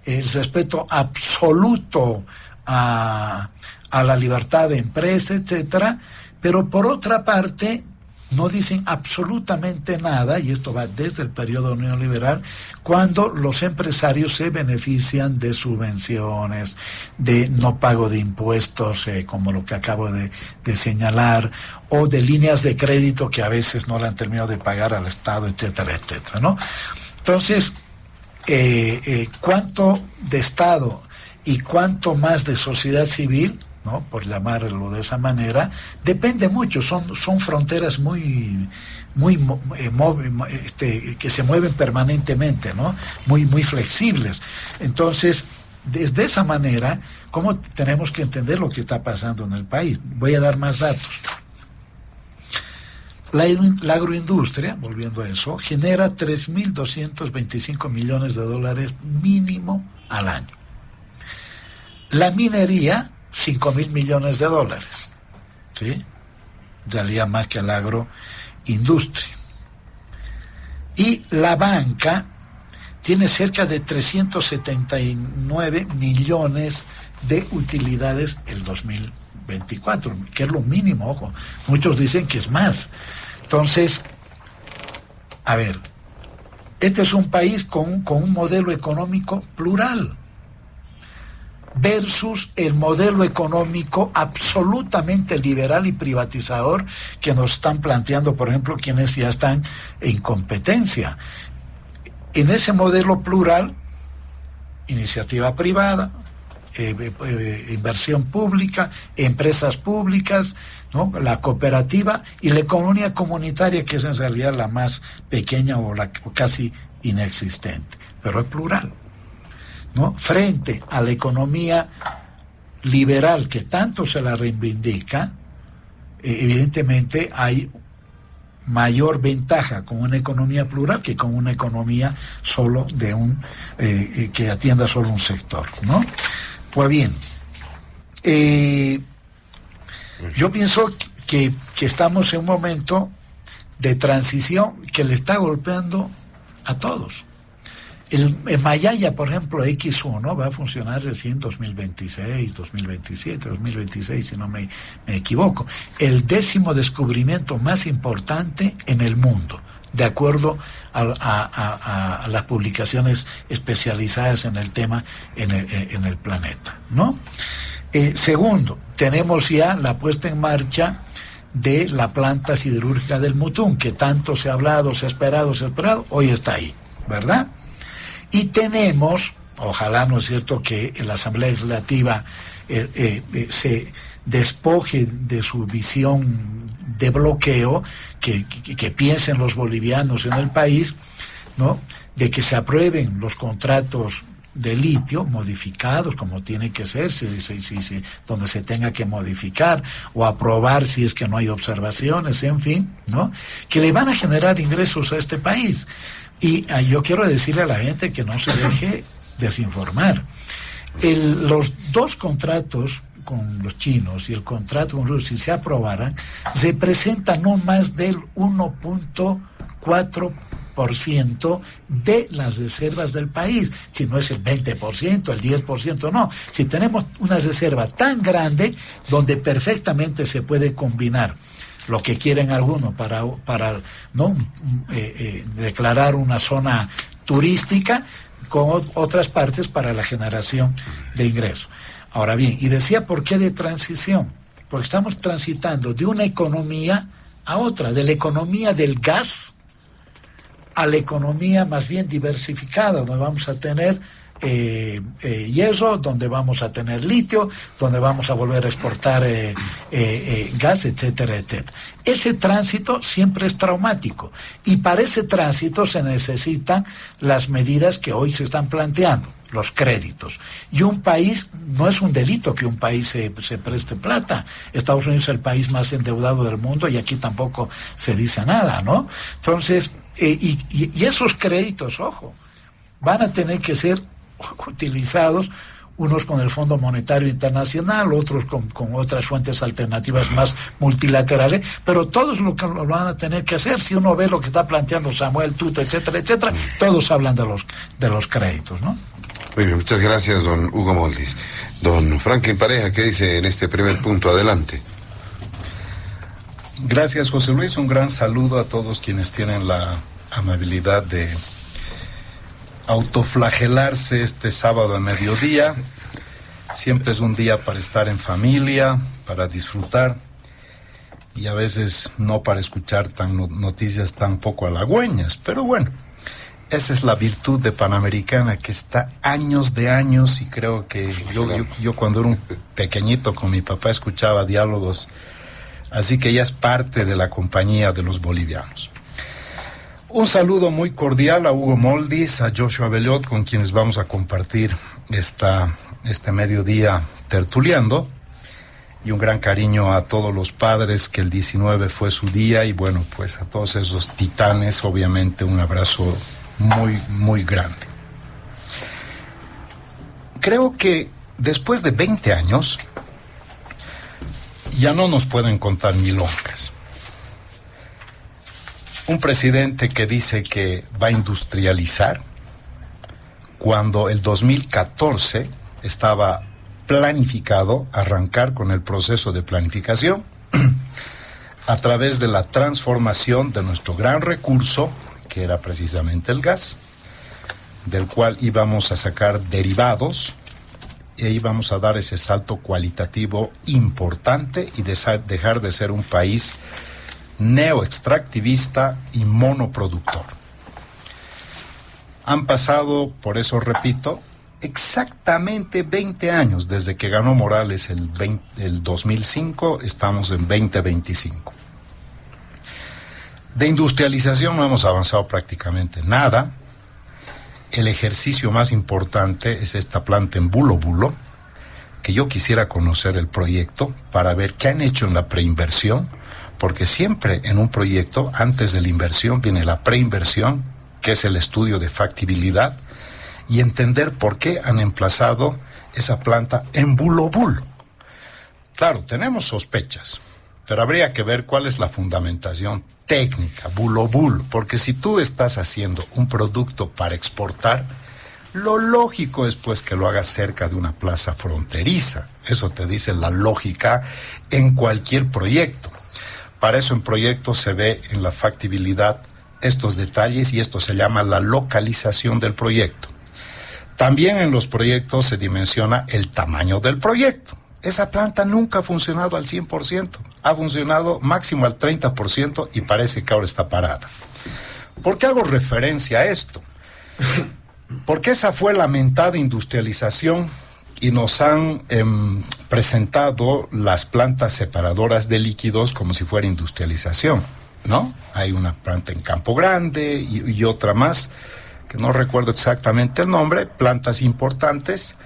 el respeto absoluto a la libertad de empresa, etcétera, pero por otra parte no dicen absolutamente nada, y esto va desde el periodo neoliberal, cuando los empresarios se benefician de subvenciones, de no pago de impuestos, como lo que acabo de señalar, o de líneas de crédito que a veces no le han terminado de pagar al Estado, etcétera, etcétera, ¿no? Entonces, cuánto de Estado y cuánto más de sociedad civil, ¿no?, por llamarlo de esa manera, depende mucho, son fronteras muy que se mueven permanentemente, ¿no?, muy flexibles. Entonces, desde esa manera, ¿cómo tenemos que entender lo que está pasando en el país? Voy a dar más datos. La agroindustria, volviendo a eso, genera 3.225 millones de dólares mínimo al año. La minería, 5.000 millones de dólares, ¿sí? Daría más que la agroindustria. Y la banca tiene cerca de 379 millones de utilidades el 2024, que es lo mínimo, ojo. Muchos dicen que es más. Entonces, a ver, este es un país con un modelo económico plural, versus el modelo económico absolutamente liberal y privatizador que nos están planteando, por ejemplo, quienes ya están en competencia. En ese modelo plural, iniciativa privada, inversión pública, empresas públicas, ¿no?, la cooperativa y la economía comunitaria, que es en realidad la más pequeña o casi inexistente, pero es plural, ¿no? Frente a la economía liberal que tanto se la reivindica, evidentemente hay mayor ventaja con una economía plural que con una economía solo de que atienda solo un sector, ¿no? Pues bien, yo pienso que estamos en un momento de transición que le está golpeando a todos. El Mayaya, por ejemplo, X1 va a funcionar recién 2026, 2027, 2026, si no me equivoco. El 10º descubrimiento más importante en el mundo, de acuerdo a las publicaciones especializadas en el tema en el planeta, ¿no? Segundo, tenemos ya la puesta en marcha de la planta siderúrgica del Mutún, que tanto se ha hablado, se ha esperado, hoy está ahí, ¿verdad? Y tenemos, ojalá, ¿no es cierto?, que la Asamblea Legislativa se despoje de su visión de bloqueo, que piensen los bolivianos en el país, ¿no?, de que se aprueben los contratos de litio modificados como tiene que ser, donde se tenga que modificar o aprobar si es que no hay observaciones, en fin, ¿no?, que le van a generar ingresos a este país. Y yo quiero decirle a la gente que no se deje desinformar. Los dos contratos con los chinos y el contrato con Rusia, si se aprobaran, representan no más del 1.4% de las reservas del país. Si no es el 20%, el 10%, no. Si tenemos una reserva tan grande donde perfectamente se puede combinar lo que quieren algunos para ¿no?, declarar una zona turística con otras partes para la generación de ingresos. Ahora bien, y decía, ¿por qué de transición? Porque estamos transitando de una economía a otra, de la economía del gas a la economía más bien diversificada, donde vamos a tener hierro, donde vamos a tener litio, donde vamos a volver a exportar gas, etcétera, etcétera. Ese tránsito siempre es traumático y para ese tránsito se necesitan las medidas que hoy se están planteando, los créditos. Y un país, no es un delito que un país se preste plata. Estados Unidos es el país más endeudado del mundo y aquí tampoco se dice nada, ¿no? Entonces, y esos créditos, ojo, van a tener que ser utilizados, unos con el Fondo Monetario Internacional, otros con otras fuentes alternativas más multilaterales, pero todos lo van a tener que hacer. Si uno ve lo que está planteando Samuel Tuto, etcétera, etcétera, todos hablan de los créditos, ¿no? Muy bien, muchas gracias, don Hugo Moldis. Don Franklin Pareja, ¿qué dice en este primer punto? Adelante. Gracias, José Luis. Un gran saludo a todos quienes tienen la amabilidad de autoflagelarse este sábado a mediodía. Siempre es un día para estar en familia, para disfrutar y a veces no para escuchar noticias tan poco halagüeñas, pero bueno, esa es la virtud de Panamericana, que está años de años, y creo que yo cuando era un pequeñito con mi papá escuchaba diálogos, así que ya es parte de la compañía de los bolivianos. Un saludo muy cordial a Hugo Moldis, a Joshua Bellot, con quienes vamos a compartir este mediodía tertuleando, y un gran cariño a todos los padres, que el 19 fue su día, y bueno, pues a todos esos titanes, obviamente un abrazo muy, muy grande. Creo que después de 20 años ya no nos pueden contar milongas. Un presidente que dice que va a industrializar, cuando el 2014 estaba planificado arrancar con el proceso de planificación a través de la transformación de nuestro gran recurso, que era precisamente el gas, del cual íbamos a sacar derivados e íbamos a dar ese salto cualitativo importante y dejar de ser un país neoextractivista y monoproductor. Han pasado, por eso repito, exactamente 20 años desde que ganó Morales el 2005, estamos en 2025. De industrialización no hemos avanzado prácticamente nada. el ejercicio más importante es esta planta en Bulo Bulo, que yo quisiera conocer el proyecto para ver qué han hecho en la preinversión, porque siempre en un proyecto, antes de la inversión, viene la preinversión, que es el estudio de factibilidad, y entender por qué han emplazado esa planta en Bulo Bulo. Claro, tenemos sospechas, pero habría que ver cuál es la fundamentación técnica, Bulo Bulo, porque si tú estás haciendo un producto para exportar, lo lógico es pues que lo hagas cerca de una plaza fronteriza. Eso te dice la lógica en cualquier proyecto. Para eso en proyectos se ve en la factibilidad estos detalles y esto se llama la localización del proyecto. También en los proyectos se dimensiona el tamaño del proyecto. Esa planta nunca ha funcionado al 100%, ha funcionado máximo al 30% y parece que ahora está parada. ¿Por qué hago referencia a esto? Porque esa fue la mentada industrialización y nos han presentado las plantas separadoras de líquidos como si fuera industrialización, ¿no? Hay una planta en Campo Grande y otra más, que no recuerdo exactamente el nombre, plantas importantes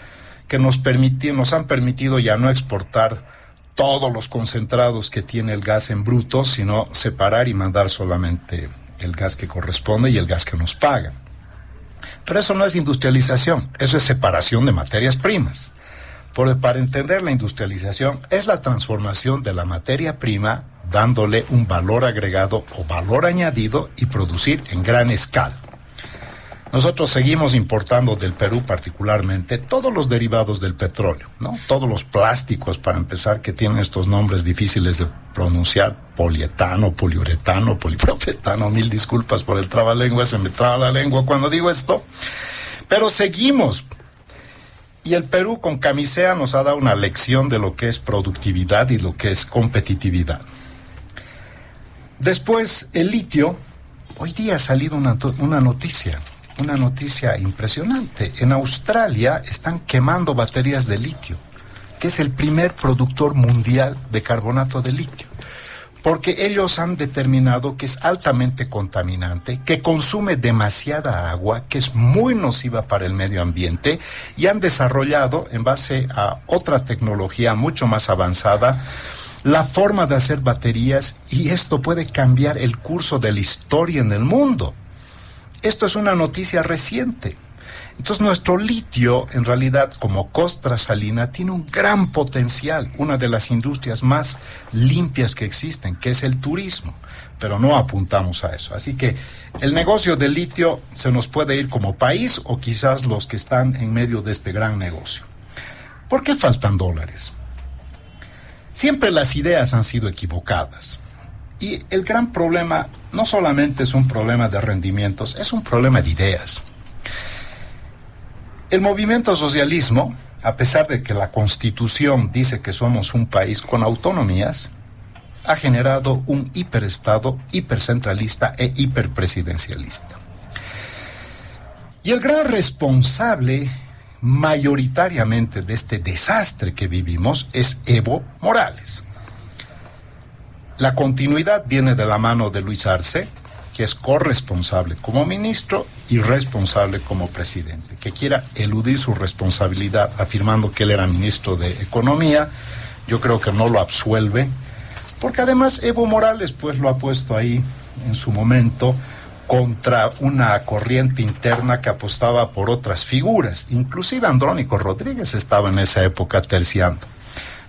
que nos han permitido ya no exportar todos los concentrados que tiene el gas en bruto, sino separar y mandar solamente el gas que corresponde y el gas que nos paga. Pero eso no es industrialización, eso es separación de materias primas. Para entender la industrialización es la transformación de la materia prima dándole un valor agregado o valor añadido y producir en gran escala. Nosotros seguimos importando del Perú particularmente todos los derivados del petróleo, ¿no? Todos los plásticos, para empezar, que tienen estos nombres difíciles de pronunciar: polietano, poliuretano, polipropetano. Mil disculpas por el trabalengua, se me traba la lengua cuando digo esto. Pero seguimos. Y el Perú con Camisea nos ha dado una lección de lo que es productividad y lo que es competitividad. Después, el litio. Hoy día ha salido una noticia impresionante. En Australia están quemando baterías de litio, que es el primer productor mundial de carbonato de litio, porque ellos han determinado que es altamente contaminante, que consume demasiada agua, que es muy nociva para el medio ambiente, y han desarrollado, en base a otra tecnología mucho más avanzada, la forma de hacer baterías, y esto puede cambiar el curso de la historia en el mundo. Esto es una noticia reciente. Entonces nuestro litio, en realidad, como costra salina, tiene un gran potencial, una de las industrias más limpias que existen, que es el turismo, pero no apuntamos a eso. Así que el negocio del litio se nos puede ir como país, o quizás los que están en medio de este gran negocio. ¿Por qué faltan dólares? Siempre las ideas han sido equivocadas. Y el gran problema no solamente es un problema de rendimientos, es un problema de ideas. El movimiento socialismo, a pesar de que la Constitución dice que somos un país con autonomías, ha generado un hiperestado, hipercentralista e hiperpresidencialista. Y el gran responsable mayoritariamente de este desastre que vivimos es Evo Morales. La continuidad viene de la mano de Luis Arce, que es corresponsable como ministro y responsable como presidente, que quiera eludir su responsabilidad afirmando que él era ministro de Economía. Yo creo que no lo absuelve, porque además Evo Morales pues lo ha puesto ahí en su momento contra una corriente interna que apostaba por otras figuras. Inclusive Andrónico Rodríguez estaba en esa época terciando,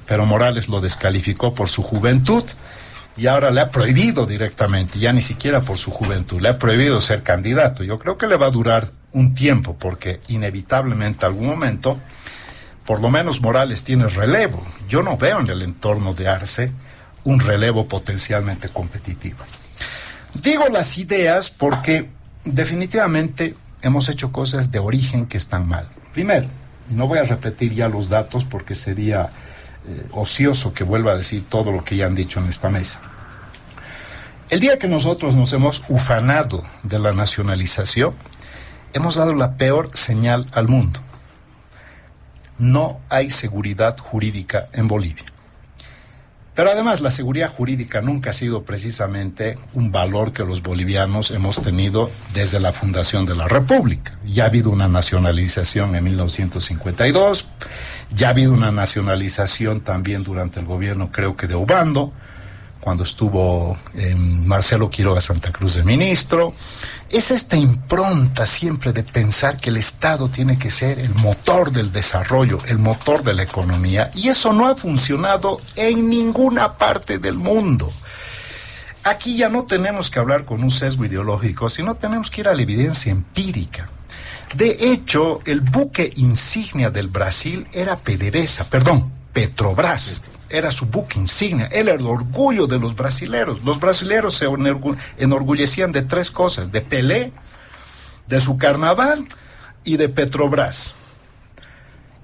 pero Morales lo descalificó por su juventud. Y ahora le ha prohibido directamente, ya ni siquiera por su juventud, le ha prohibido ser candidato. Yo creo que le va a durar un tiempo, porque inevitablemente algún momento, por lo menos Morales tiene relevo. Yo no veo en el entorno de Arce un relevo potencialmente competitivo. Digo las ideas porque definitivamente hemos hecho cosas de origen que están mal. Primero, no voy a repetir ya los datos porque sería ocioso que vuelva a decir todo lo que ya han dicho en esta mesa. El día que nosotros nos hemos ufanado de la nacionalización, hemos dado la peor señal al mundo. No hay seguridad jurídica en Bolivia. Pero además la seguridad jurídica nunca ha sido precisamente un valor que los bolivianos hemos tenido desde la fundación de la República. Ya ha habido una nacionalización en 1952, ya ha habido una nacionalización también durante el gobierno, creo que de Obando, cuando estuvo Marcelo Quiroga Santa Cruz de ministro. Es esta impronta siempre de pensar que el Estado tiene que ser el motor del desarrollo, el motor de la economía, y eso no ha funcionado en ninguna parte del mundo. Aquí ya no tenemos que hablar con un sesgo ideológico, sino tenemos que ir a la evidencia empírica. De hecho, el buque insignia del Brasil era Petrobras. Era su buque insignia, era el orgullo de los brasileros. Los brasileros se enorgullecían de tres cosas: de Pelé, de su carnaval y de Petrobras.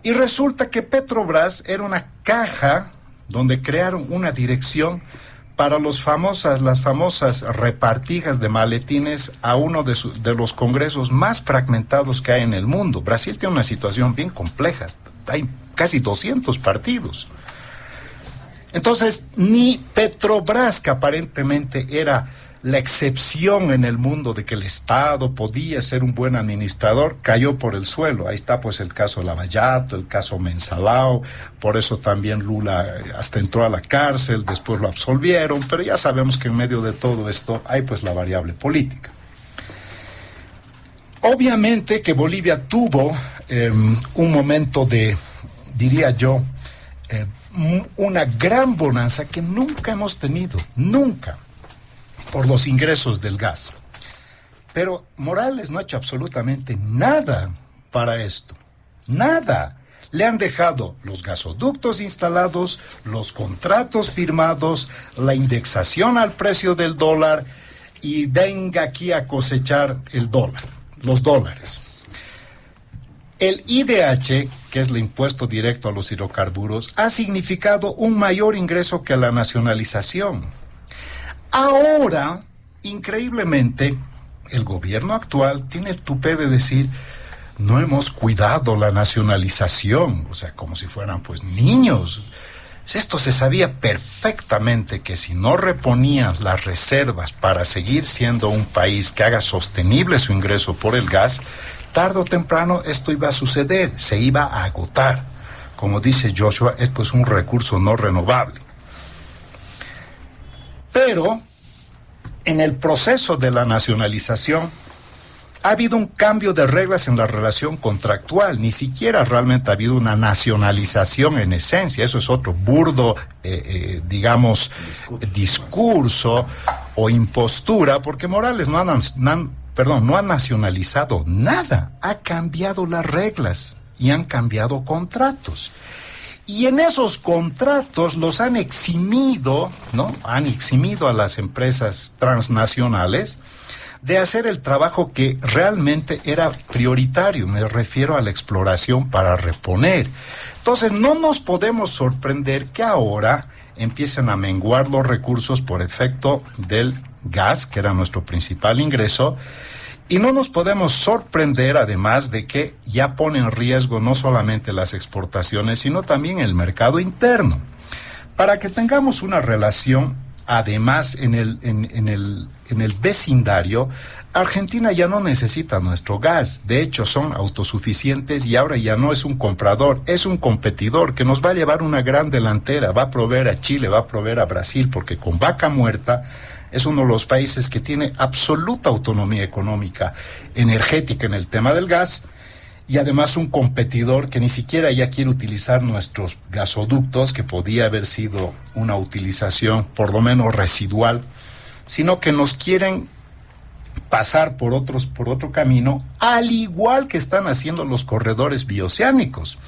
Y resulta que Petrobras era una caja donde crearon una dirección para las famosas repartijas de maletines a uno de los congresos más fragmentados que hay en el mundo. Brasil tiene una situación bien compleja, hay casi 200 partidos. Entonces, ni Petrobras, que aparentemente era la excepción en el mundo de que el Estado podía ser un buen administrador, cayó por el suelo. Ahí está pues el caso Lavallato, el caso Mensalao, por eso también Lula hasta entró a la cárcel, después lo absolvieron, pero ya sabemos que en medio de todo esto hay pues la variable política. Obviamente que Bolivia tuvo un momento de, diría yo, una gran bonanza que nunca hemos tenido, nunca, por los ingresos del gas. Pero Morales no ha hecho absolutamente nada para esto, nada. Le han dejado los gasoductos instalados, los contratos firmados, la indexación al precio del dólar, y venga aquí a cosechar el dólar, los dólares. El IDH, que es el impuesto directo a los hidrocarburos, ha significado un mayor ingreso que la nacionalización. Ahora, increíblemente, el gobierno actual tiene el tupé de decir: no hemos cuidado la nacionalización, o sea, como si fueran pues niños. Esto se sabía perfectamente, que si no reponías las reservas para seguir siendo un país que haga sostenible su ingreso por el gas, tarde o temprano esto iba a suceder, se iba a agotar. Como dice Joshua, es pues un recurso no renovable. Pero en el proceso de la nacionalización ha habido un cambio de reglas en la relación contractual. Ni siquiera realmente ha habido una nacionalización en esencia. Eso es otro burdo, discurso o impostura, porque Morales no ha nacionalizado nada, ha cambiado las reglas y han cambiado contratos. Y en esos contratos los han eximido, ¿no? Han eximido a las empresas transnacionales de hacer el trabajo que realmente era prioritario. Me refiero a la exploración para reponer. Entonces no nos podemos sorprender que ahora empiecen a menguar los recursos por efecto del gas, que era nuestro principal ingreso, y no nos podemos sorprender además de que ya pone en riesgo no solamente las exportaciones, sino también el mercado interno. Para que tengamos una relación, además en el vecindario, Argentina ya no necesita nuestro gas. De hecho, son autosuficientes y ahora ya no es un comprador, es un competidor que nos va a llevar una gran delantera. Va a proveer a Chile, va a proveer a Brasil, porque con Vaca Muerta es uno de los países que tiene absoluta autonomía económica, energética en el tema del gas, y además un competidor que ni siquiera ya quiere utilizar nuestros gasoductos, que podía haber sido una utilización por lo menos residual, sino que nos quieren pasar por otro camino, al igual que están haciendo los corredores bioceánicos.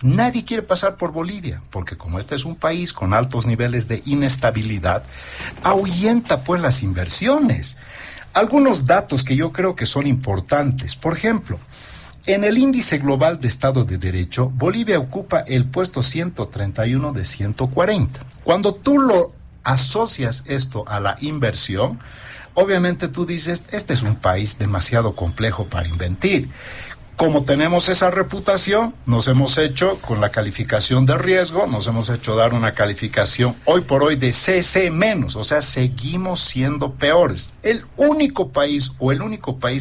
Nadie quiere pasar por Bolivia, porque como este es un país con altos niveles de inestabilidad, ahuyenta pues las inversiones. Algunos datos que yo creo que son importantes. Por ejemplo, en el índice global de Estado de Derecho, Bolivia ocupa el puesto 131 de 140. Cuando tú lo asocias esto a la inversión, obviamente tú dices, este es un país demasiado complejo para invertir. Como tenemos esa reputación, nos hemos hecho con la calificación de riesgo, nos hemos hecho dar una calificación hoy por hoy de CC-, o sea, seguimos siendo peores. El único país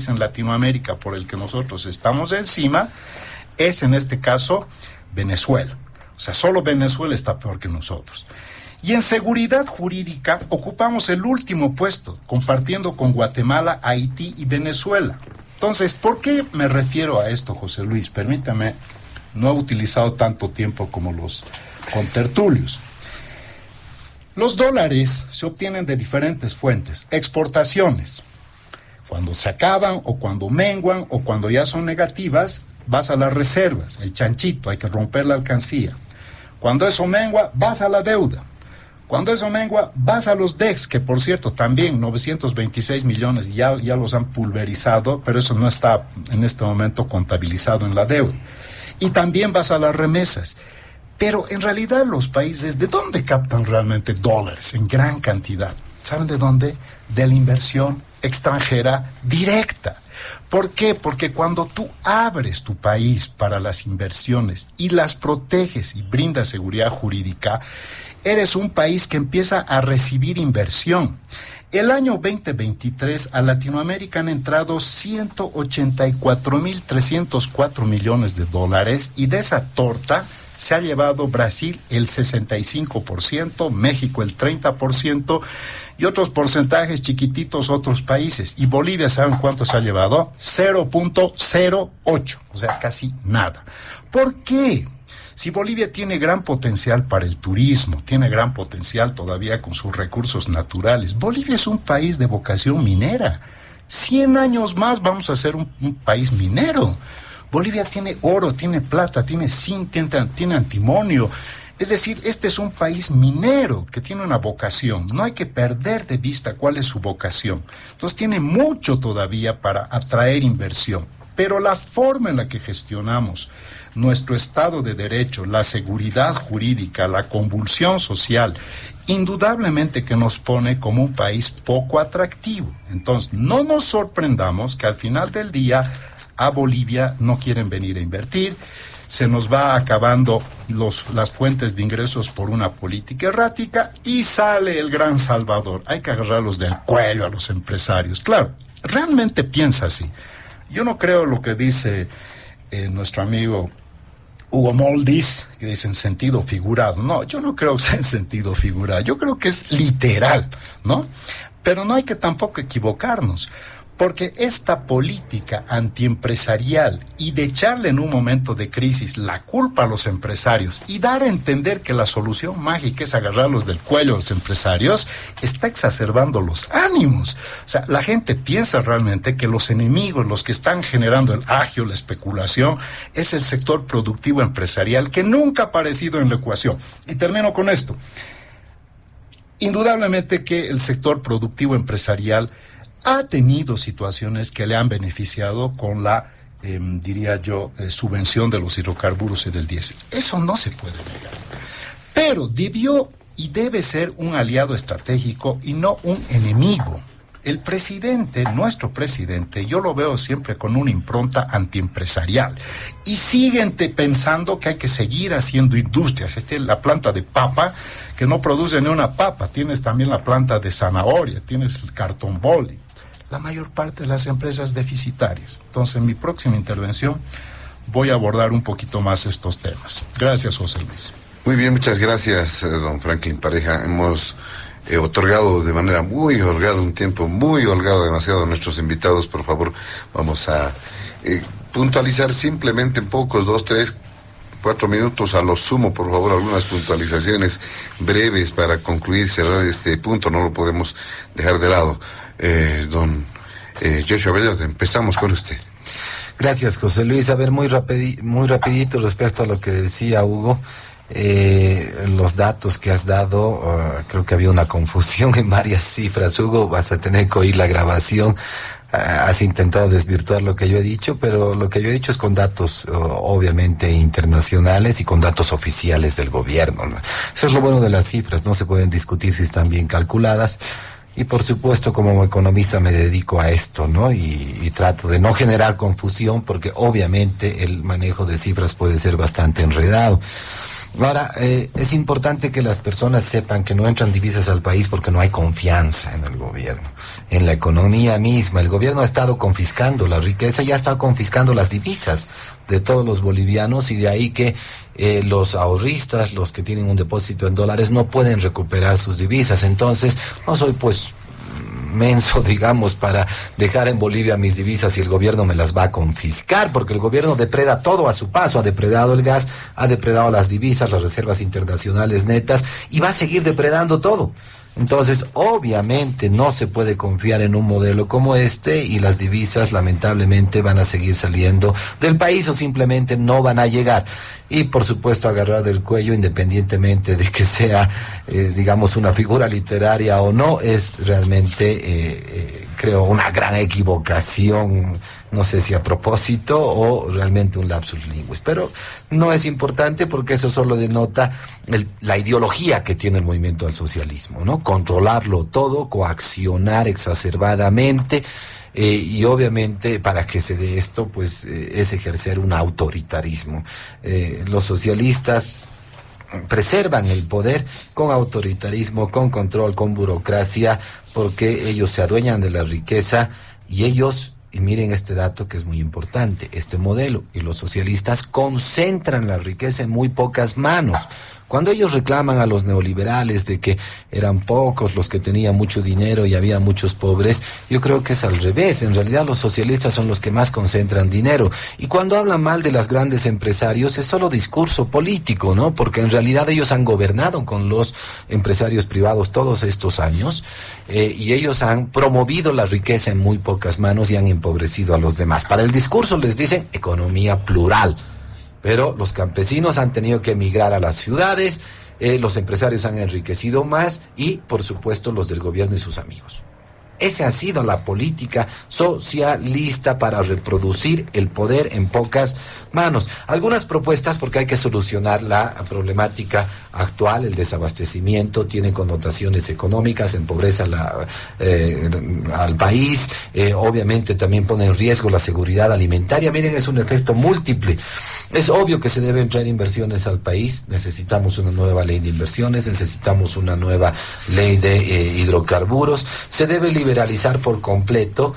en Latinoamérica por el que nosotros estamos encima es, en este caso, Venezuela. O sea, solo Venezuela está peor que nosotros. Y en seguridad jurídica ocupamos el último puesto, compartiendo con Guatemala, Haití y Venezuela. Entonces, ¿por qué me refiero a esto, José Luis? Permítame, no he utilizado tanto tiempo como los contertulios. Los dólares se obtienen de diferentes fuentes. Exportaciones. Cuando se acaban o cuando menguan o cuando ya son negativas, vas a las reservas, el chanchito, hay que romper la alcancía. Cuando eso mengua, vas a la deuda. Cuando eso mengua, vas a los DEX, que por cierto también 926 millones ya los han pulverizado, pero eso no está en este momento contabilizado en la deuda. Y también vas a las remesas. Pero en realidad los países, ¿de dónde captan realmente dólares en gran cantidad? ¿Saben de dónde? De la inversión extranjera directa. ¿Por qué? Porque cuando tú abres tu país para las inversiones y las proteges y brindas seguridad jurídica, eres un país que empieza a recibir inversión. El año 2023 a Latinoamérica han entrado 184.304 millones de dólares y de esa torta se ha llevado Brasil el 65%, México el 30% y otros porcentajes chiquititos otros países. Y Bolivia, ¿saben cuánto se ha llevado? 0.08, o sea, casi nada. ¿Por qué? Si Bolivia tiene gran potencial para el turismo, tiene gran potencial todavía con sus recursos naturales. Bolivia es un país de vocación minera. 100 años más vamos a ser un país minero. Bolivia tiene oro, tiene plata, tiene zinc, tiene antimonio. Es decir, este es un país minero que tiene una vocación. No hay que perder de vista cuál es su vocación. Entonces tiene mucho todavía para atraer inversión. Pero la forma en la que gestionamos nuestro Estado de Derecho, la seguridad jurídica, la convulsión social, indudablemente que nos pone como un país poco atractivo. Entonces, no nos sorprendamos que al final del día a Bolivia no quieren venir a invertir, se nos va acabando las fuentes de ingresos por una política errática y sale el gran salvador. Hay que agarrarlos del cuello a los empresarios. Claro, realmente piensa así. Yo no creo lo que dice nuestro amigo Hugo Moldis, que dice en sentido figurado. No, yo no creo que sea en sentido figurado. Yo creo que es literal, ¿no? Pero no hay que tampoco equivocarnos. Porque esta política antiempresarial y de echarle en un momento de crisis la culpa a los empresarios y dar a entender que la solución mágica es agarrarlos del cuello a los empresarios, está exacerbando los ánimos. O sea, la gente piensa realmente que los enemigos, los que están generando el agio, la especulación, es el sector productivo empresarial que nunca ha aparecido en la ecuación. Y termino con esto. Indudablemente que el sector productivo empresarial ha tenido situaciones que le han beneficiado con la, diría yo, subvención de los hidrocarburos y del diésel. Eso no se puede negar. Pero debió y debe ser un aliado estratégico y no un enemigo. El presidente, nuestro presidente, yo lo veo siempre con una impronta antiempresarial. Y siguen pensando que hay que seguir haciendo industrias. Esta es la planta de papa, que no produce ni una papa. Tienes también la planta de zanahoria, tienes el cartón boli. La mayor parte de las empresas deficitarias. Entonces, en mi próxima intervención voy a abordar un poquito más estos temas. Gracias, José Luis. Muy bien, muchas gracias, don Franklin Pareja. Hemos otorgado de manera muy holgada, un tiempo muy holgado demasiado a nuestros invitados. Por favor, vamos a puntualizar simplemente en pocos, 2, 3, 4 minutos a lo sumo, por favor, algunas puntualizaciones breves para concluir, cerrar este punto, no lo podemos dejar de lado. Don Joshua Bellot, empezamos con usted. Gracias, José Luis. A ver, muy rapidito respecto a lo que decía Hugo. Los datos que has dado, creo que había una confusión en varias cifras. Hugo, vas a tener que oír la grabación. Has intentado desvirtuar lo que yo he dicho, pero lo que yo he dicho es con datos obviamente internacionales y con datos oficiales del gobierno, ¿no? Eso es lo bueno de las cifras, no se pueden discutir si están bien calculadas. Y por supuesto, como economista me dedico a esto, ¿no? Y trato de no generar confusión, porque obviamente el manejo de cifras puede ser bastante enredado. Ahora, es importante que las personas sepan que no entran divisas al país porque no hay confianza en el gobierno, en la economía misma. El gobierno ha estado confiscando la riqueza y ha estado confiscando las divisas de todos los bolivianos, y de ahí que los ahorristas, los que tienen un depósito en dólares, no pueden recuperar sus divisas. Entonces, no soy pues menso, digamos, para dejar en Bolivia mis divisas y el gobierno me las va a confiscar, porque el gobierno depreda todo a su paso. Ha depredado el gas, ha depredado las divisas, las reservas internacionales netas, y va a seguir depredando todo. Entonces, obviamente no se puede confiar en un modelo como este, y las divisas lamentablemente van a seguir saliendo del país o simplemente no van a llegar. Y por supuesto agarrar del cuello, independientemente de que sea, digamos, una figura literaria o no, es realmente, creo, una gran equivocación. No sé si a propósito o realmente un lapsus linguis, pero no es importante porque eso solo denota la ideología que tiene el movimiento al socialismo, ¿no? Controlarlo todo, coaccionar exacerbadamente, y obviamente para que se dé esto, pues es ejercer un autoritarismo. Los socialistas preservan el poder con autoritarismo, con control, con burocracia, porque ellos se adueñan de la riqueza y ellos... Y miren este dato que es muy importante, este modelo, y los socialistas concentran la riqueza en muy pocas manos. Cuando ellos reclaman a los neoliberales de que eran pocos los que tenían mucho dinero y había muchos pobres, yo creo que es al revés. En realidad los socialistas son los que más concentran dinero. Y cuando hablan mal de los grandes empresarios es solo discurso político, ¿no? Porque en realidad ellos han gobernado con los empresarios privados todos estos años, y ellos han promovido la riqueza en muy pocas manos y han empobrecido a los demás. Para el discurso les dicen economía plural. Pero los campesinos han tenido que emigrar a las ciudades, los empresarios han enriquecido más y, por supuesto, los del gobierno y sus amigos. Esa ha sido la política socialista para reproducir el poder en pocas manos. Algunas propuestas, porque hay que solucionar la problemática actual, el desabastecimiento tiene connotaciones económicas, empobrece al país, obviamente también pone en riesgo la seguridad alimentaria. Miren, es un efecto múltiple. Es obvio que se deben traer inversiones al país, necesitamos una nueva ley de inversiones, necesitamos una nueva ley de hidrocarburos, se debe liberalizar por completo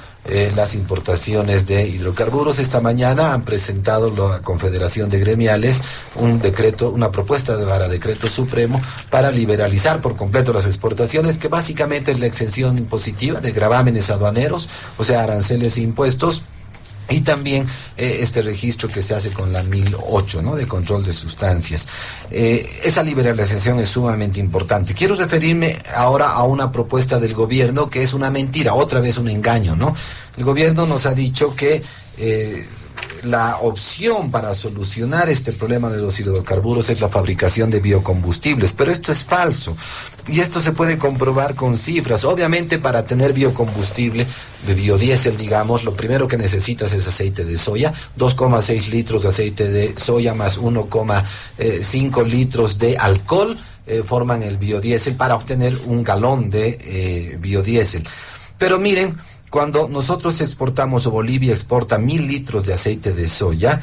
las importaciones de hidrocarburos. Esta mañana han presentado la Confederación de Gremiales un decreto, una propuesta para decreto supremo para liberalizar por completo las exportaciones, que básicamente es la exención impositiva de gravámenes aduaneros, o sea, aranceles e impuestos. Y también este registro que se hace con la 1008, ¿no?, de control de sustancias. Esa liberalización es sumamente importante. Quiero referirme ahora a una propuesta del gobierno que es una mentira, otra vez un engaño, ¿no? El gobierno nos ha dicho que la opción para solucionar este problema de los hidrocarburos es la fabricación de biocombustibles, pero esto es falso. Y esto se puede comprobar con cifras. Obviamente, para tener biocombustible de biodiesel, digamos, lo primero que necesitas es aceite de soya, 2,6 litros de aceite de soya más 1,5 litros de alcohol forman el biodiesel para obtener un galón de biodiesel. Pero miren, cuando nosotros exportamos, o Bolivia exporta 1,000 litros de aceite de soya,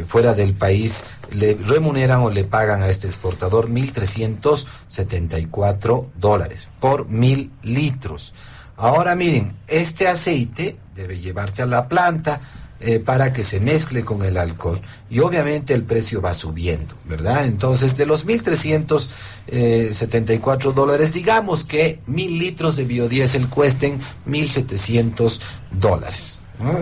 fuera del país le remuneran o le pagan a este exportador $1,374 por 1,000 litros. Ahora miren, este aceite debe llevarse a la planta para que se mezcle con el alcohol, y obviamente el precio va subiendo, ¿verdad? Entonces, de los $1,374, digamos que 1,000 litros de biodiesel cuesten $1,700, ¿no?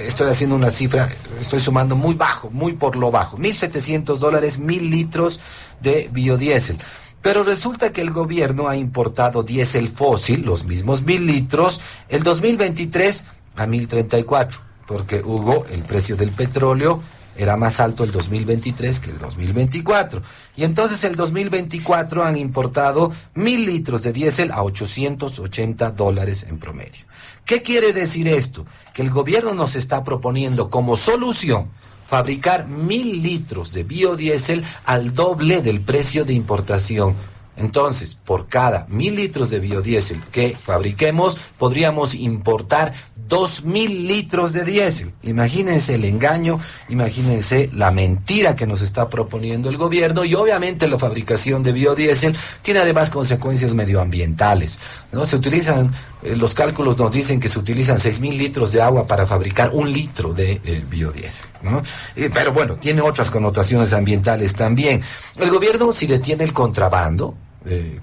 Estoy haciendo una cifra, estoy sumando muy bajo, muy por lo bajo, $1,700, 1,000 litros de biodiesel. Pero resulta que el gobierno ha importado diésel fósil, los mismos 1,000 litros, el 2023 a 1,034. Porque Hugo, el precio del petróleo era más alto el 2023 que el 2024. Y entonces el 2024 han importado 1,000 litros de diésel a $880 en promedio. ¿Qué quiere decir esto? Que el gobierno nos está proponiendo como solución fabricar 1,000 litros de biodiesel al doble del precio de importación. Entonces, por cada 1.000 litros de biodiesel que fabriquemos, podríamos importar 2.000 litros de diésel. Imagínense el engaño, imagínense la mentira que nos está proponiendo el gobierno, y obviamente la fabricación de biodiesel tiene además consecuencias medioambientales, ¿no? Se utilizan, los cálculos nos dicen que se utilizan 6.000 litros de agua para fabricar 1 litro de biodiesel, ¿no? Pero bueno, tiene otras connotaciones ambientales también. El gobierno, si detiene el contrabando,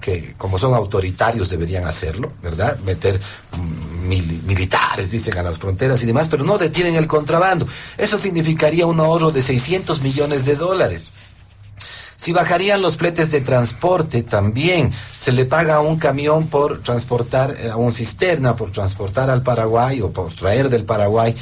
que como son autoritarios deberían hacerlo, ¿verdad? Meter militares, dicen, a las fronteras y demás, pero no detienen el contrabando. Eso significaría un ahorro de $600 millones. Si bajarían los fletes de transporte, también se le paga a un camión por transportar, a un cisterna por transportar al Paraguay o por traer del Paraguay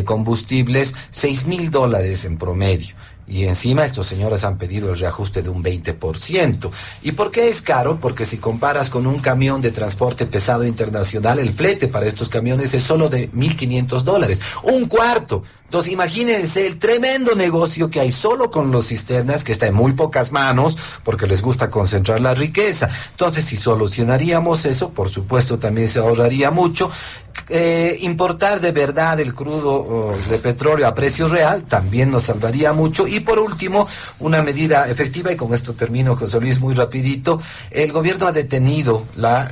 combustibles, $6.000 en promedio. Y encima estos señores han pedido el reajuste de un 20%. ¿Y por qué es caro? Porque si comparas con un camión de transporte pesado internacional, el flete para estos camiones es solo de $1.500, un cuarto. Entonces imagínense el tremendo negocio que hay solo con los cisternas, que está en muy pocas manos, porque les gusta concentrar la riqueza. Entonces, si solucionaríamos eso, por supuesto también se ahorraría mucho. Importar de verdad el crudo de petróleo a precio real también nos salvaría mucho. Y por último, una medida efectiva, y con esto termino, José Luis, muy rapidito. El gobierno ha detenido la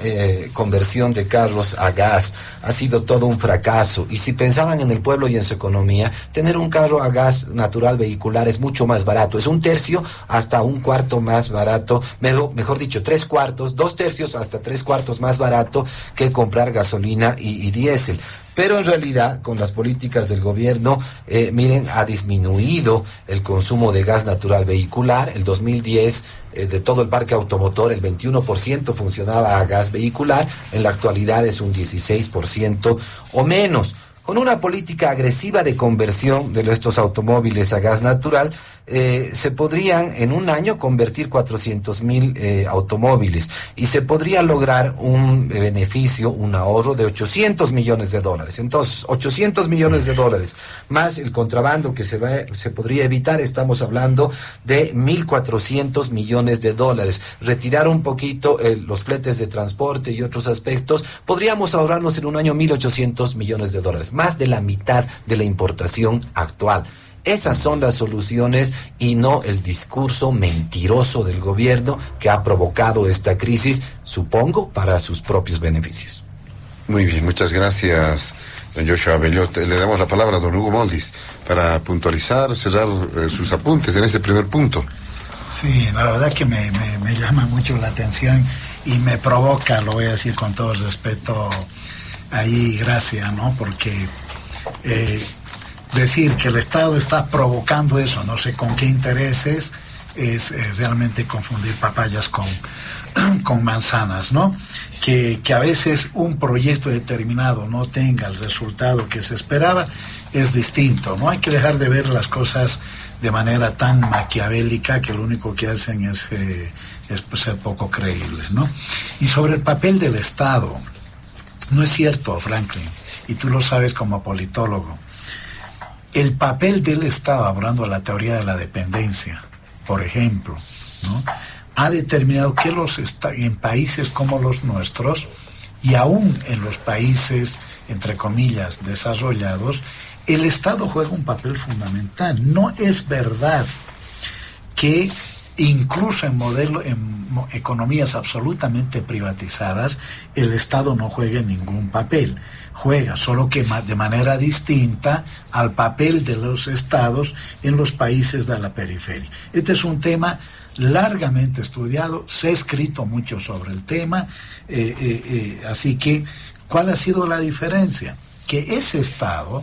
conversión de carros a gas. Ha sido todo un fracaso, y si pensaban en el pueblo y en su economía, tener un carro a gas natural vehicular es mucho más barato, es 1/3 hasta 1/4 más barato, mejor dicho, 3/4, 2/3 hasta 3/4 más barato que comprar gasolina y diésel. Pero en realidad, con las políticas del gobierno, miren, ha disminuido el consumo de gas natural vehicular. El 2010, de todo el parque automotor, el 21% funcionaba a gas vehicular. En la actualidad es un 16% o menos. Con una política agresiva de conversión de estos automóviles a gas natural, se podrían en un año convertir 400,000 automóviles, y se podría lograr un beneficio, un ahorro de $800 millones. Entonces, $800 millones más el contrabando que se podría evitar, estamos hablando de $1.400 millones. Retirar un poquito los fletes de transporte y otros aspectos, podríamos ahorrarnos en un año $1.800 millones, más de la mitad de la importación actual. Esas son las soluciones, y no el discurso mentiroso del gobierno que ha provocado esta crisis, supongo, para sus propios beneficios. Muy bien, muchas gracias, don Joshua Bellot. Le damos la palabra a don Hugo Moldis para puntualizar, cerrar sus apuntes en ese primer punto. Sí, la verdad que me llama mucho la atención y me provoca, lo voy a decir con todo el respeto, ahí gracia, ¿no? Porque decir que el Estado está provocando eso, no sé con qué intereses, es realmente confundir papayas con manzanas, ¿no? Que a veces un proyecto determinado no tenga el resultado que se esperaba es distinto, ¿no? Hay que dejar de ver las cosas de manera tan maquiavélica, que lo único que hacen es ser poco creíbles, ¿no? Y sobre el papel del Estado, no es cierto, Franklin, y tú lo sabes como politólogo. El papel del Estado, hablando de la teoría de la dependencia, por ejemplo, ¿no?, ha determinado que en países como los nuestros, y aún en los países, entre comillas, desarrollados, el Estado juega un papel fundamental. No es verdad que incluso en economías absolutamente privatizadas, el Estado no juegue ningún papel. Juega, solo que de manera distinta al papel de los Estados en los países de la periferia. Este es un tema largamente estudiado, se ha escrito mucho sobre el tema, así que, ¿cuál ha sido la diferencia? Que ese Estado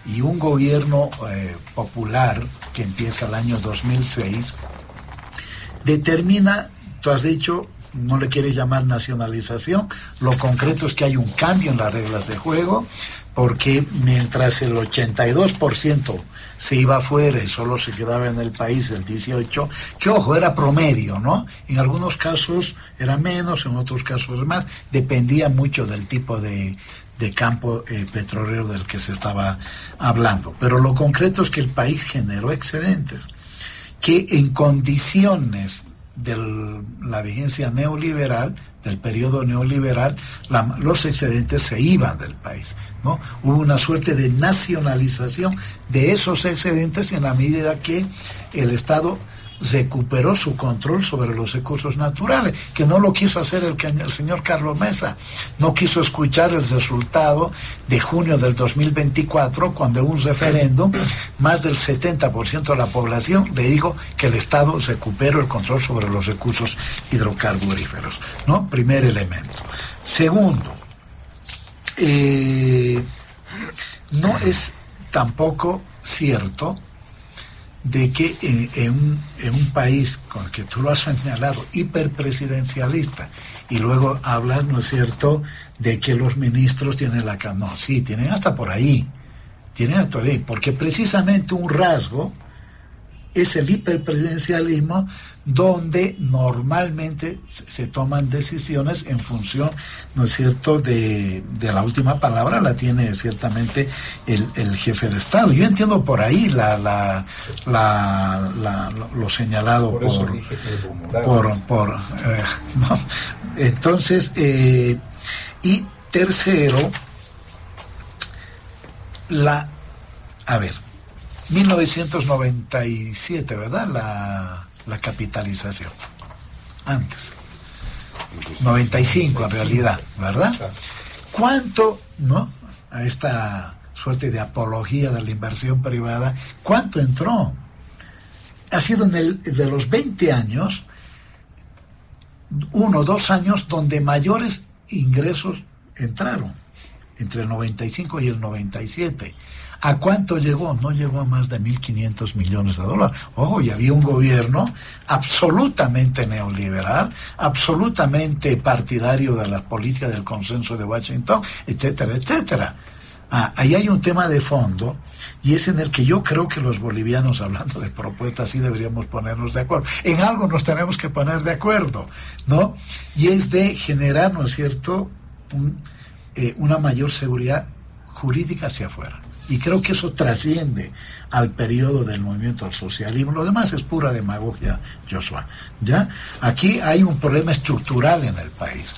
y un gobierno popular que empieza el año 2006 determina, tú has dicho, no le quieres llamar nacionalización, lo concreto es que hay un cambio en las reglas de juego, porque mientras el 82% se iba afuera y solo se quedaba en el país el 18%, que ojo, era promedio, ¿no? En algunos casos era menos, en otros casos más, dependía mucho del tipo de campo petrolero del que se estaba hablando. Pero lo concreto es que el país generó excedentes, que en condiciones de la vigencia neoliberal, del periodo neoliberal, los excedentes se iban del país, ¿no? Hubo una suerte de nacionalización de esos excedentes en la medida que el Estado recuperó su control sobre los recursos naturales, que no lo quiso hacer el señor Carlos Mesa. No quiso escuchar el resultado de junio del 2024, cuando en un referéndum más del 70% de la población le dijo que el Estado recuperó el control sobre los recursos hidrocarburíferos, ¿no? Primer elemento. Segundo, no es tampoco cierto de que en un país con el que tú lo has señalado, hiperpresidencialista, y luego hablas, ¿no es cierto?, de que los ministros tienen no, sí, tienen hasta por ahí, porque precisamente un rasgo es el hiperpresidencialismo, donde normalmente se toman decisiones en función, ¿no es cierto?, de la última palabra la tiene ciertamente el jefe de Estado. Yo entiendo por ahí lo señalado ¿no? Entonces, y tercero, 1997, ¿verdad? La capitalización. Antes. 95 en realidad, ¿verdad? ¿Cuánto, no? A esta suerte de apología de la inversión privada, ¿cuánto entró? Ha sido de los 20 años, 1 o 2 años donde mayores ingresos entraron, entre el 95 y el 97. ¿A cuánto llegó? No llegó a más de 1.500 millones de dólares. Ojo, y había un gobierno absolutamente neoliberal, absolutamente partidario de las políticas del consenso de Washington, etcétera, etcétera. Ahí hay un tema de fondo, y es en el que yo creo que los bolivianos, hablando de propuestas, sí deberíamos ponernos de acuerdo. En algo nos tenemos que poner de acuerdo, ¿no? Y es de generar, ¿no es cierto?, una mayor seguridad jurídica hacia afuera. Y creo que eso trasciende al periodo del movimiento al socialismo. Lo demás es pura demagogia, Joshua, ¿ya? Aquí hay un problema estructural en el país.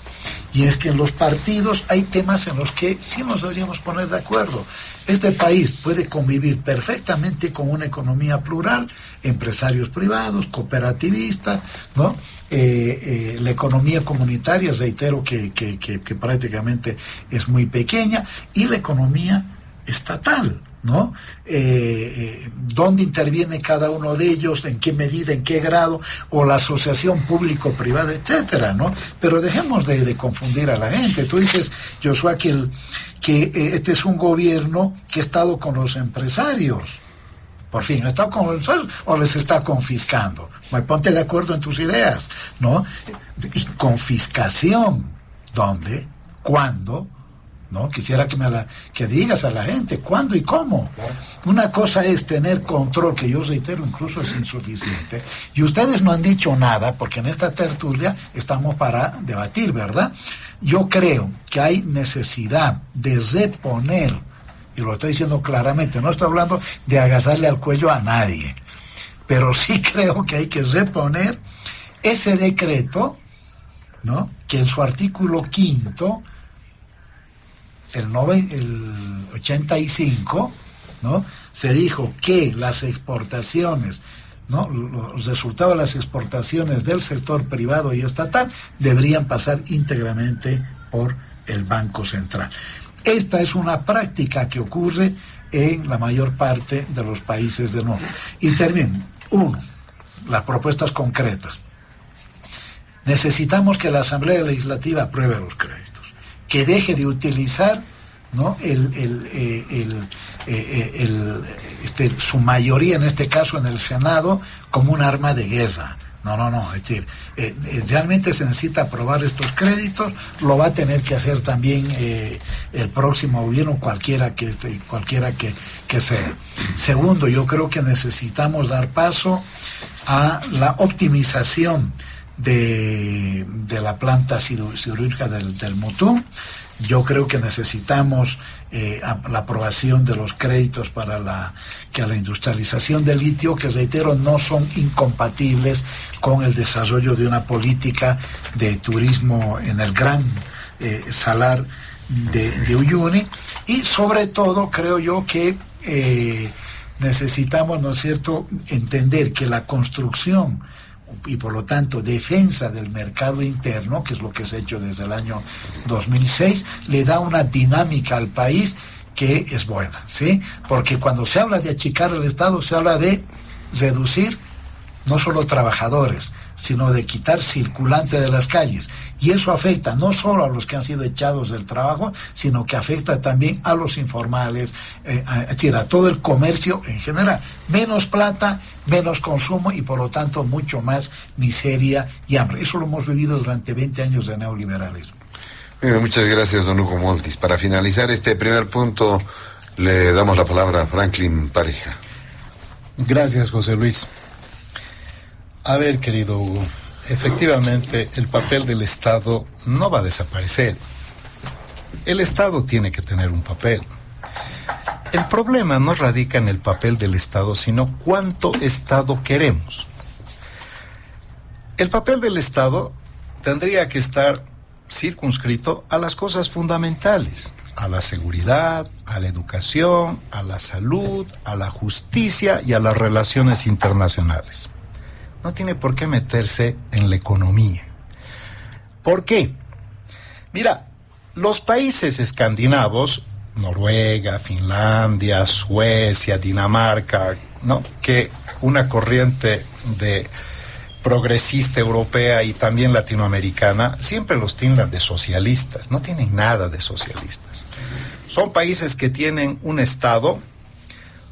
Y es que en los partidos hay temas en los que sí nos deberíamos poner de acuerdo. Este país puede convivir perfectamente con una economía plural, empresarios privados, cooperativistas, ¿no? La economía comunitaria, reitero que prácticamente es muy pequeña, y la economía estatal, ¿no? ¿Dónde interviene cada uno de ellos? ¿En qué medida? ¿En qué grado? O la asociación público-privada, etcétera, ¿no? Pero dejemos de confundir a la gente. Tú dices, Joshua, que este es un gobierno que ha estado con los empresarios. Por fin, ¿ha estado con los empresarios o les está confiscando? Bueno, ponte de acuerdo en tus ideas, ¿no? Y confiscación, ¿dónde? ¿Cuándo? ¿No? Quisiera que digas a la gente cuándo y cómo. Una cosa es tener control, que yo reitero incluso es insuficiente, y ustedes no han dicho nada, porque en esta tertulia estamos para debatir, ¿verdad? Yo creo que hay necesidad de reponer, y lo estoy diciendo claramente, no estoy hablando de agasarle al cuello a nadie, pero sí creo que hay que reponer ese decreto, ¿no?, que en su artículo 5, el 85, ¿no?, se dijo que las exportaciones, ¿no?, los resultados de las exportaciones del sector privado y estatal deberían pasar íntegramente por el Banco Central. Esta es una práctica que ocurre en la mayor parte de los países del mundo. Y termino. 1. Las propuestas concretas. Necesitamos que la Asamblea Legislativa apruebe los créditos, que deje de utilizar, ¿no?, su mayoría, en este caso en el Senado, como un arma de guerra. No, es decir, realmente se necesita aprobar estos créditos, lo va a tener que hacer también el próximo gobierno, cualquiera que sea. Segundo, yo creo que necesitamos dar paso a la optimización de la planta cirúrgica del Mutum. Yo creo que necesitamos la aprobación de los créditos para la industrialización del litio, que reitero, no son incompatibles con el desarrollo de una política de turismo en el gran salar de Uyuni. Y sobre todo creo yo que necesitamos, ¿no es cierto?, entender que la construcción y por lo tanto defensa del mercado interno, que es lo que se ha hecho desde el año 2006, le da una dinámica al país que es buena, ¿sí? Porque cuando se habla de achicar el Estado, se habla de reducir no solo trabajadores, sino de quitar circulante de las calles. Y eso afecta no solo a los que han sido echados del trabajo, sino que afecta también a los informales, es decir, a todo el comercio en general. Menos plata, menos consumo y por lo tanto mucho más miseria y hambre. Eso lo hemos vivido durante 20 años de neoliberalismo. Bien, muchas gracias, don Hugo Moldis. Para finalizar este primer punto, le damos la palabra a Franklin Pareja. Gracias, José Luis. A ver, querido Hugo, efectivamente el papel del Estado no va a desaparecer. El Estado tiene que tener un papel. El problema no radica en el papel del Estado, sino cuánto Estado queremos. El papel del Estado tendría que estar circunscrito a las cosas fundamentales, a la seguridad, a la educación, a la salud, a la justicia y a las relaciones internacionales. No tiene por qué meterse en la economía. ¿Por qué? Mira, los países escandinavos, Noruega, Finlandia, Suecia, Dinamarca, ¿no?, que una corriente de progresista europea y también latinoamericana, siempre los tildan de socialistas. No tienen nada de socialistas. Son países que tienen un Estado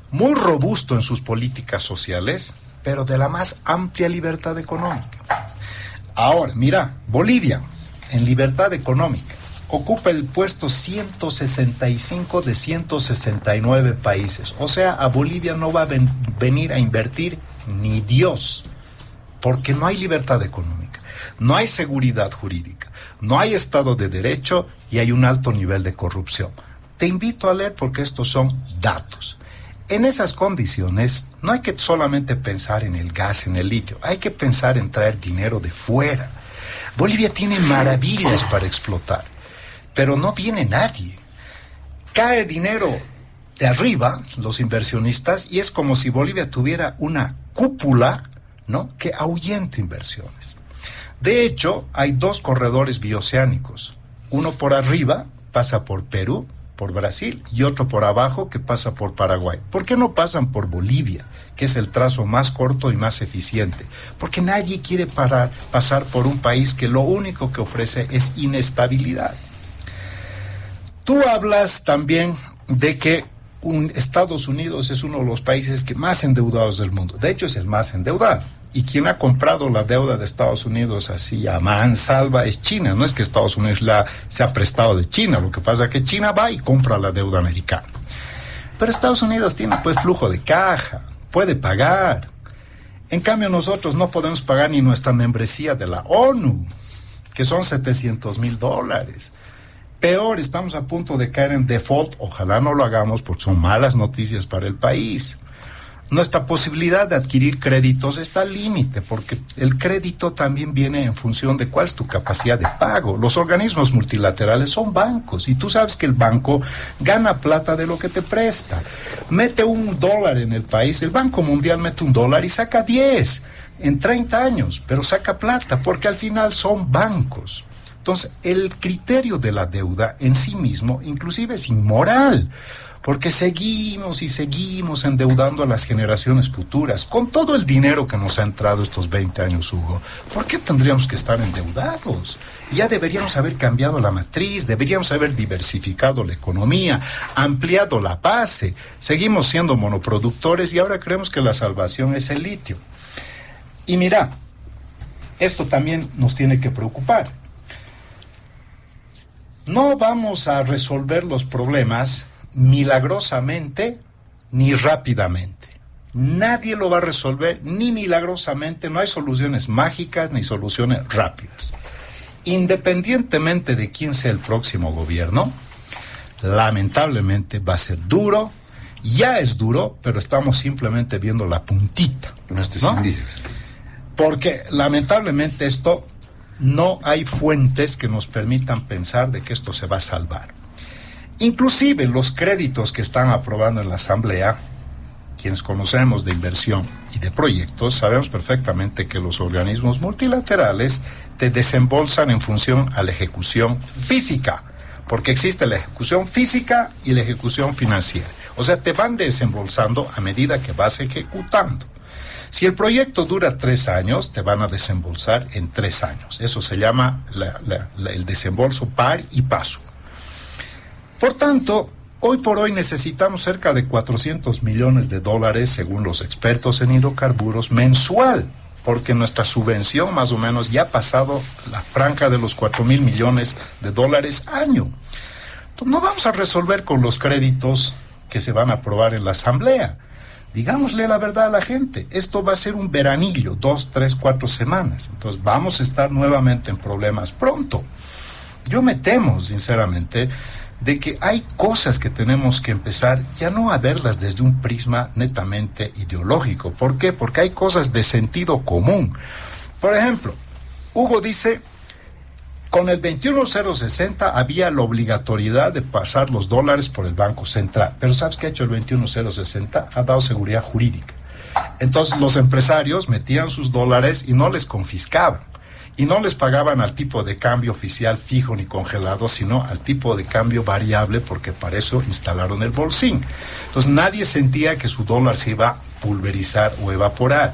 muy robusto en sus políticas sociales, pero de la más amplia libertad económica. Ahora, mira, Bolivia, en libertad económica, ocupa el puesto 165 de 169 países. O sea, a Bolivia no va a venir a invertir ni Dios, porque no hay libertad económica, no hay seguridad jurídica, no hay Estado de Derecho y hay un alto nivel de corrupción. Te invito a leer porque estos son datos. En esas condiciones no hay que solamente pensar en el gas, en el litio, hay que pensar en traer dinero de fuera. Bolivia tiene maravillas para explotar, pero no viene nadie. Cae dinero de arriba, los inversionistas, y es como si Bolivia tuviera una cúpula, ¿no?, que ahuyenta inversiones. De hecho, hay dos corredores bioceánicos. Uno por arriba, pasa por Perú, por Brasil, y otro por abajo que pasa por Paraguay. ¿Por qué no pasan por Bolivia, que es el trazo más corto y más eficiente? Porque nadie quiere pasar por un país que lo único que ofrece es inestabilidad. Tú hablas también de que Estados Unidos es uno de los países que más endeudados del mundo. De hecho, es el más endeudado. Y quien ha comprado la deuda de Estados Unidos así a mansalva es China. No es que Estados Unidos se ha prestado de China. Lo que pasa es que China va y compra la deuda americana. Pero Estados Unidos tiene pues flujo de caja, puede pagar. En cambio nosotros no podemos pagar ni nuestra membresía de la ONU, que son $700,000. Peor, estamos a punto de caer en default. Ojalá no lo hagamos porque son malas noticias para el país. Nuestra posibilidad de adquirir créditos está al límite, porque el crédito también viene en función de cuál es tu capacidad de pago. Los organismos multilaterales son bancos, y tú sabes que el banco gana plata de lo que te presta. Mete $1 en el país, el Banco Mundial mete $1 y saca 10 en 30 años, pero saca plata, porque al final son bancos. Entonces, el criterio de la deuda en sí mismo, inclusive, es inmoral, porque seguimos y seguimos endeudando a las generaciones futuras con todo el dinero que nos ha entrado estos 20 años, Hugo. ¿Por qué tendríamos que estar endeudados? Ya deberíamos haber cambiado la matriz, deberíamos haber diversificado la economía, ampliado la base. Seguimos siendo monoproductores y ahora creemos que la salvación es el litio. Y mira, esto también nos tiene que preocupar. No vamos a resolver los problemas milagrosamente ni rápidamente. Nadie lo va a resolver ni milagrosamente. No hay soluciones mágicas ni soluciones rápidas. Independientemente de quién sea el próximo gobierno, lamentablemente va a ser duro, ya es duro, pero estamos simplemente viendo la puntita, Más de ¿no? 100 días. Porque lamentablemente esto no hay fuentes que nos permitan pensar de que esto se va a salvar. Inclusive los créditos que están aprobando en la Asamblea, quienes conocemos de inversión y de proyectos, sabemos perfectamente que los organismos multilaterales te desembolsan en función a la ejecución física, porque existe la ejecución física y la ejecución financiera. O sea, te van desembolsando a medida que vas ejecutando. Si el proyecto dura 3 años, te van a desembolsar en 3 años. Eso se llama el desembolso par y paso. Por tanto, hoy por hoy necesitamos cerca de $400 millones, según los expertos en hidrocarburos, mensual, porque nuestra subvención más o menos ya ha pasado la franja de los $4,000 millones año. Entonces, no vamos a resolver con los créditos que se van a aprobar en la Asamblea. Digámosle la verdad a la gente, esto va a ser un veranillo, 2, 3, 4 semanas. Entonces vamos a estar nuevamente en problemas pronto. Yo me temo, sinceramente, de que hay cosas que tenemos que empezar ya no a verlas desde un prisma netamente ideológico. ¿Por qué? Porque hay cosas de sentido común. Por ejemplo, Hugo dice, con el 21060 había la obligatoriedad de pasar los dólares por el Banco Central. Pero ¿sabes qué ha hecho el 21060? Ha dado seguridad jurídica. Entonces los empresarios metían sus dólares y no les confiscaban. Y no les pagaban al tipo de cambio oficial fijo ni congelado, sino al tipo de cambio variable, porque para eso instalaron el bolsín. Entonces nadie sentía que su dólar se iba a pulverizar o evaporar.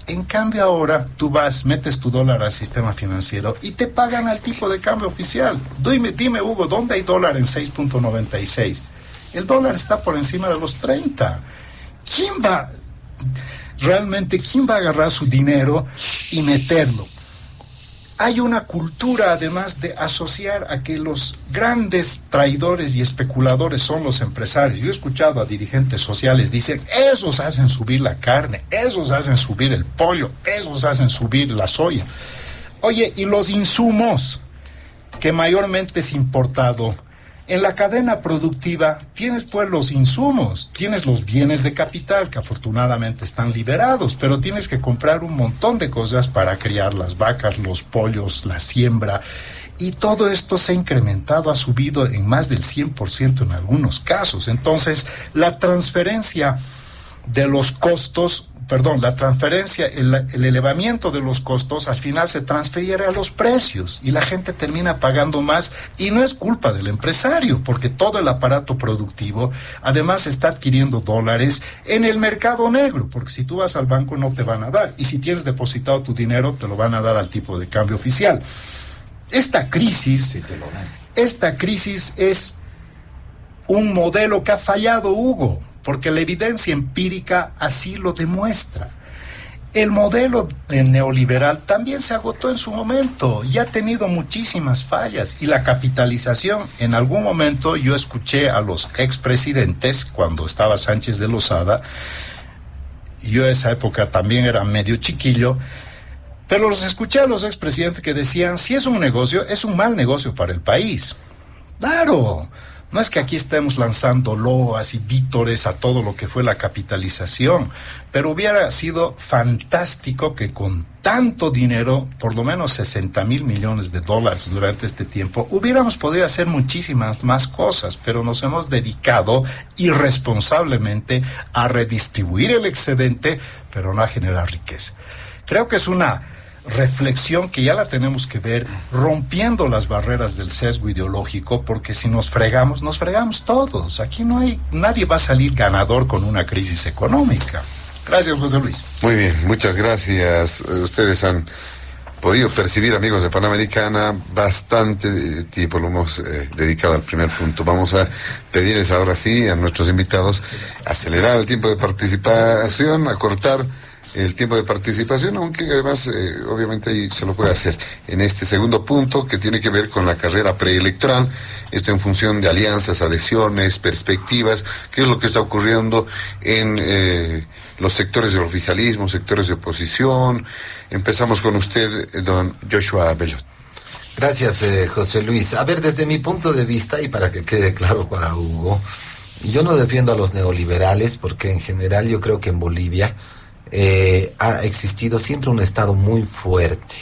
En cambio ahora tú vas, metes tu dólar al sistema financiero y te pagan al tipo de cambio oficial. Dime Hugo, ¿dónde hay dólar en 6.96? El dólar está por encima de los 30. ¿Quién va a agarrar su dinero y meterlo? Hay una cultura, además, de asociar a que los grandes traidores y especuladores son los empresarios. Yo he escuchado a dirigentes sociales, dicen, esos hacen subir la carne, esos hacen subir el pollo, esos hacen subir la soya. Oye, y los insumos, que mayormente es importado, en la cadena productiva tienes pues los insumos, tienes los bienes de capital que afortunadamente están liberados, pero tienes que comprar un montón de cosas para criar las vacas, los pollos, la siembra, y todo esto se ha incrementado, ha subido en más del 100% en algunos casos. Entonces, la transferencia de los costos, el elevamiento de los costos al final se transfiere a los precios y la gente termina pagando más, y no es culpa del empresario, porque todo el aparato productivo además está adquiriendo dólares en el mercado negro, porque si tú vas al banco no te van a dar, y si tienes depositado tu dinero te lo van a dar al tipo de cambio oficial. Esta crisis es un modelo que ha fallado, Hugo, porque la evidencia empírica así lo demuestra. El modelo neoliberal también se agotó en su momento y ha tenido muchísimas fallas. Y la capitalización, en algún momento yo escuché a los expresidentes, cuando estaba Sánchez de Lozada, yo en esa época también era medio chiquillo, pero los escuché a los expresidentes que decían, si es un negocio, es un mal negocio para el país. ¡Claro! No es que aquí estemos lanzando loas y vítores a todo lo que fue la capitalización, pero hubiera sido fantástico que con tanto dinero, por lo menos $60,000 millones durante este tiempo, hubiéramos podido hacer muchísimas más cosas, pero nos hemos dedicado irresponsablemente a redistribuir el excedente, pero no a generar riqueza. Creo que es una reflexión que ya la tenemos que ver rompiendo las barreras del sesgo ideológico, porque si nos fregamos todos. Aquí nadie va a salir ganador con una crisis económica. Gracias, José Luis. Muy bien, muchas gracias. Ustedes han podido percibir, amigos de Panamericana, bastante tiempo lo hemos dedicado al primer punto. Vamos a pedirles ahora sí a nuestros invitados acelerar el tiempo de participación, acortar el tiempo de participación, aunque además obviamente ahí se lo puede hacer en este segundo punto, que tiene que ver con la carrera preelectoral, esto en función de alianzas, adhesiones, perspectivas, qué es lo que está ocurriendo en los sectores del oficialismo, sectores de oposición. Empezamos con usted, don Joshua Bellot. Gracias, José Luis. A ver, desde mi punto de vista, y para que quede claro para Hugo, yo no defiendo a los neoliberales porque en general yo creo que en Bolivia ha existido siempre un Estado muy fuerte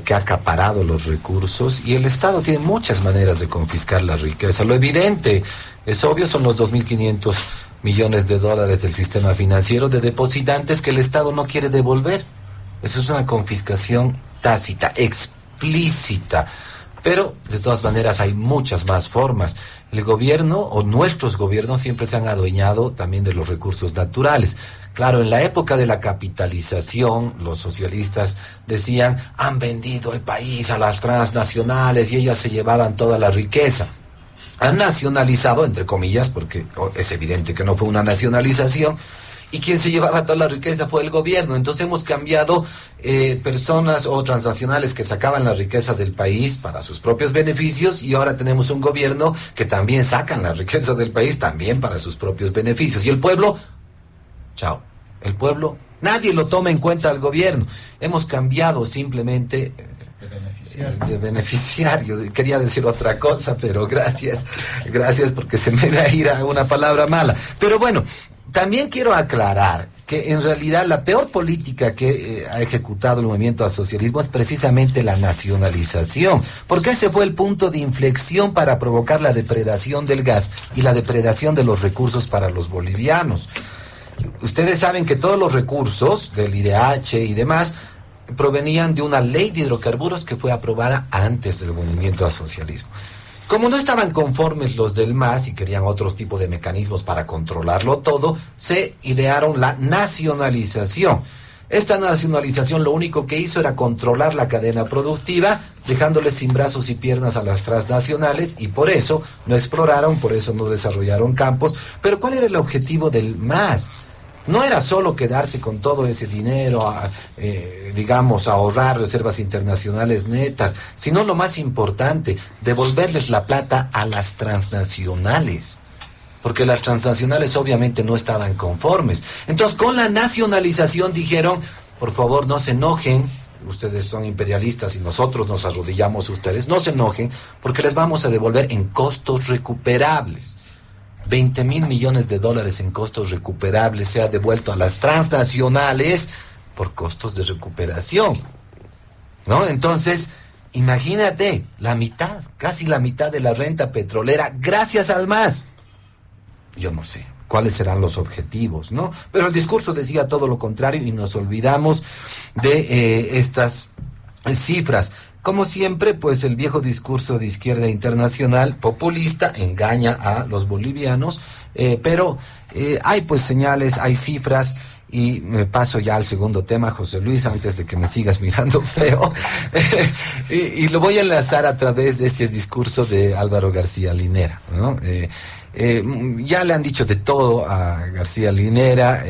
que ha acaparado los recursos, y el Estado tiene muchas maneras de confiscar la riqueza. Lo evidente, es obvio, son los 2.500 millones de dólares del sistema financiero de depositantes que el Estado no quiere devolver. Eso es una confiscación tácita, explícita. Pero, de todas maneras, hay muchas más formas. El gobierno, o nuestros gobiernos, siempre se han adueñado también de los recursos naturales. Claro, en la época de la capitalización, los socialistas decían, han vendido el país a las transnacionales y ellas se llevaban toda la riqueza. Han nacionalizado, entre comillas, porque es evidente que no fue una nacionalización, y quien se llevaba toda la riqueza fue el gobierno. Entonces hemos cambiado personas o transnacionales que sacaban la riqueza del país para sus propios beneficios, y ahora tenemos un gobierno que también sacan la riqueza del país también para sus propios beneficios. Y el pueblo, chao, el pueblo, nadie lo toma en cuenta al gobierno. Hemos cambiado simplemente de beneficiario. Quería decir otra cosa, pero gracias porque se me va a ir a una palabra mala. Pero bueno, también quiero aclarar que en realidad la peor política que ha ejecutado el movimiento al socialismo es precisamente la nacionalización, porque ese fue el punto de inflexión para provocar la depredación del gas y la depredación de los recursos para los bolivianos. Ustedes saben que todos los recursos del IDH y demás provenían de una ley de hidrocarburos que fue aprobada antes del movimiento al socialismo. Como no estaban conformes los del MAS y querían otros tipos de mecanismos para controlarlo todo, se idearon la nacionalización. Esta nacionalización lo único que hizo era controlar la cadena productiva, dejándoles sin brazos y piernas a las transnacionales, y por eso no exploraron, por eso no desarrollaron campos. Pero ¿cuál era el objetivo del MAS? No era solo quedarse con todo ese dinero, ahorrar reservas internacionales netas, sino lo más importante, devolverles la plata a las transnacionales. Porque las transnacionales obviamente no estaban conformes. Entonces, con la nacionalización dijeron, por favor, no se enojen, ustedes son imperialistas y nosotros nos arrodillamos a ustedes, no se enojen, porque les vamos a devolver en costos recuperables. 20.000 millones de dólares en costos recuperables se ha devuelto a las transnacionales por costos de recuperación, ¿no? Entonces, imagínate, la mitad, casi la mitad de la renta petrolera, gracias al MAS. Yo no sé cuáles serán los objetivos, ¿no? Pero el discurso decía todo lo contrario y nos olvidamos de estas cifras. Como siempre, pues el viejo discurso de izquierda internacional populista engaña a los bolivianos, pero hay pues señales, hay cifras, y me paso ya al segundo tema, José Luis, antes de que me sigas mirando feo, y lo voy a enlazar a través de este discurso de Álvaro García Linera, ¿no? Ya le han dicho de todo a García Linera,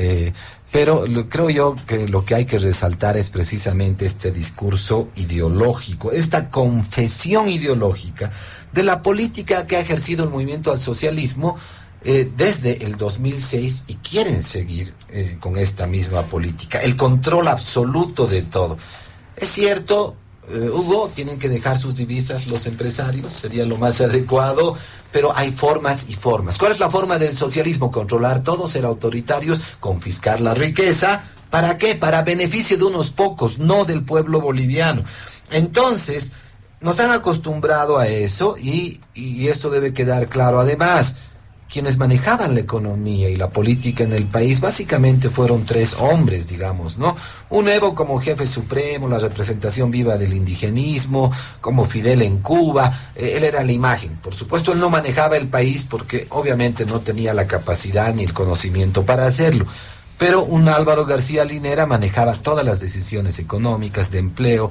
pero creo yo que lo que hay que resaltar es precisamente este discurso ideológico, esta confesión ideológica de la política que ha ejercido el movimiento al socialismo desde el 2006, y quieren seguir con esta misma política, el control absoluto de todo. Es cierto, Hugo, tienen que dejar sus divisas los empresarios, sería lo más adecuado, pero hay formas y formas. ¿Cuál es la forma del socialismo? Controlar todo, ser autoritarios, confiscar la riqueza. ¿Para qué? Para beneficio de unos pocos, no del pueblo boliviano. Entonces, nos han acostumbrado a eso, y esto debe quedar claro. Además, quienes manejaban la economía y la política en el país básicamente fueron tres hombres, digamos, ¿no? Un Evo como jefe supremo, la representación viva del indigenismo, como Fidel en Cuba. Él era la imagen. Por supuesto, él no manejaba el país porque obviamente no tenía la capacidad ni el conocimiento para hacerlo. Pero un Álvaro García Linera manejaba todas las decisiones económicas, de empleo,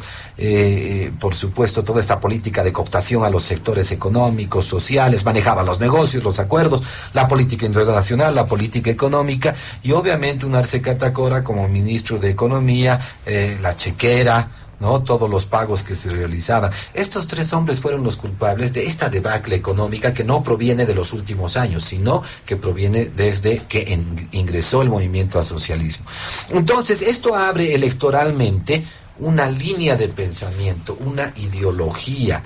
por supuesto toda esta política de cooptación a los sectores económicos, sociales, manejaba los negocios, los acuerdos, la política internacional, la política económica, y obviamente un Arce Catacora como ministro de Economía, la chequera, ¿no? Todos los pagos que se realizaban. Estos tres hombres fueron los culpables de esta debacle económica que no proviene de los últimos años, sino que proviene desde que ingresó el movimiento al socialismo. Entonces, esto abre electoralmente una línea de pensamiento, una ideología.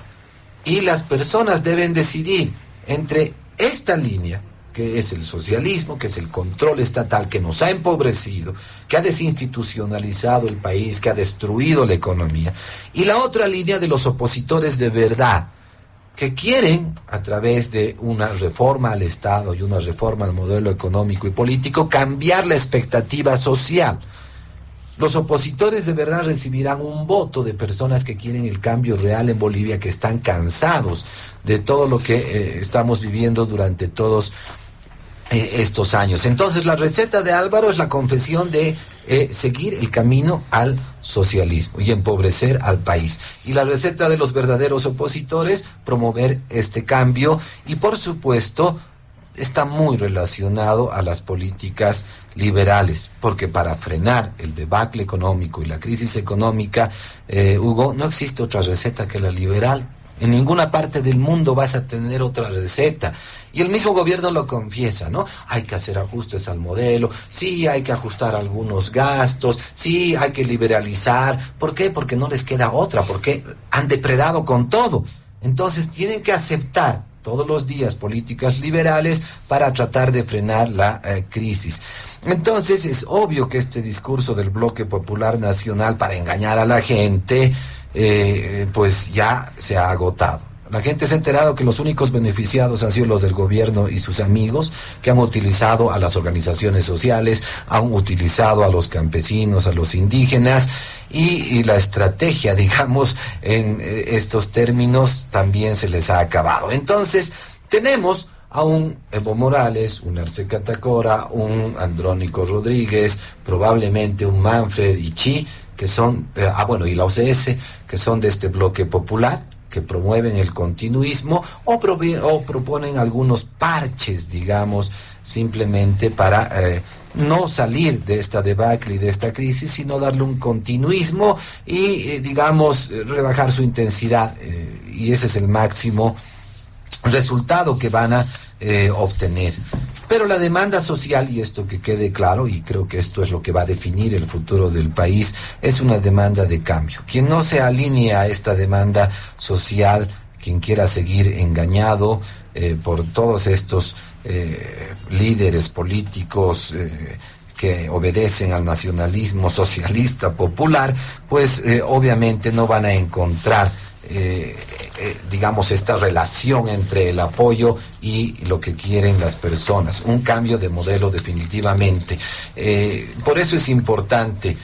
Y las personas deben decidir entre esta línea, que es el socialismo, que es el control estatal, que nos ha empobrecido, que ha desinstitucionalizado el país, que ha destruido la economía, y la otra línea de los opositores de verdad, que quieren, a través de una reforma al Estado y una reforma al modelo económico y político, cambiar la expectativa social. Los opositores de verdad recibirán un voto de personas que quieren el cambio real en Bolivia, que están cansados de todo lo que estamos viviendo durante todos estos años. Entonces, la receta de Álvaro es la confesión de seguir el camino al socialismo y empobrecer al país. Y la receta de los verdaderos opositores, promover este cambio, y por supuesto está muy relacionado a las políticas liberales, porque para frenar el debacle económico y la crisis económica, Hugo, no existe otra receta que la liberal. En ninguna parte del mundo vas a tener otra receta. Y el mismo gobierno lo confiesa, ¿no? Hay que hacer ajustes al modelo, sí, hay que ajustar algunos gastos, sí, hay que liberalizar. ¿Por qué? Porque no les queda otra, porque han depredado con todo. Entonces tienen que aceptar todos los días políticas liberales para tratar de frenar la crisis. Entonces es obvio que este discurso del Bloque Popular Nacional para engañar a la gente, pues ya se ha agotado. La gente se ha enterado que los únicos beneficiados han sido los del gobierno y sus amigos, que han utilizado a las organizaciones sociales, han utilizado a los campesinos, a los indígenas, y la estrategia, digamos, en estos términos también se les ha acabado. Entonces, tenemos a un Evo Morales, un Arce Catacora, un Andrónico Rodríguez, probablemente un Manfred Ichi, que son, y la OCS, que son de este bloque popular, que promueven el continuismo o proponen algunos parches, digamos, simplemente para no salir de esta debacle y de esta crisis, sino darle un continuismo y, digamos, rebajar su intensidad. Y ese es el máximo resultado que van a obtener. Pero la demanda social, y esto que quede claro, y creo que esto es lo que va a definir el futuro del país, es una demanda de cambio. Quien no se alinee a esta demanda social, quien quiera seguir engañado por todos estos líderes políticos que obedecen al nacionalismo socialista popular, pues obviamente no van a encontrar digamos, esta relación entre el apoyo y lo que quieren las personas, un cambio de modelo definitivamente. Por eso es importante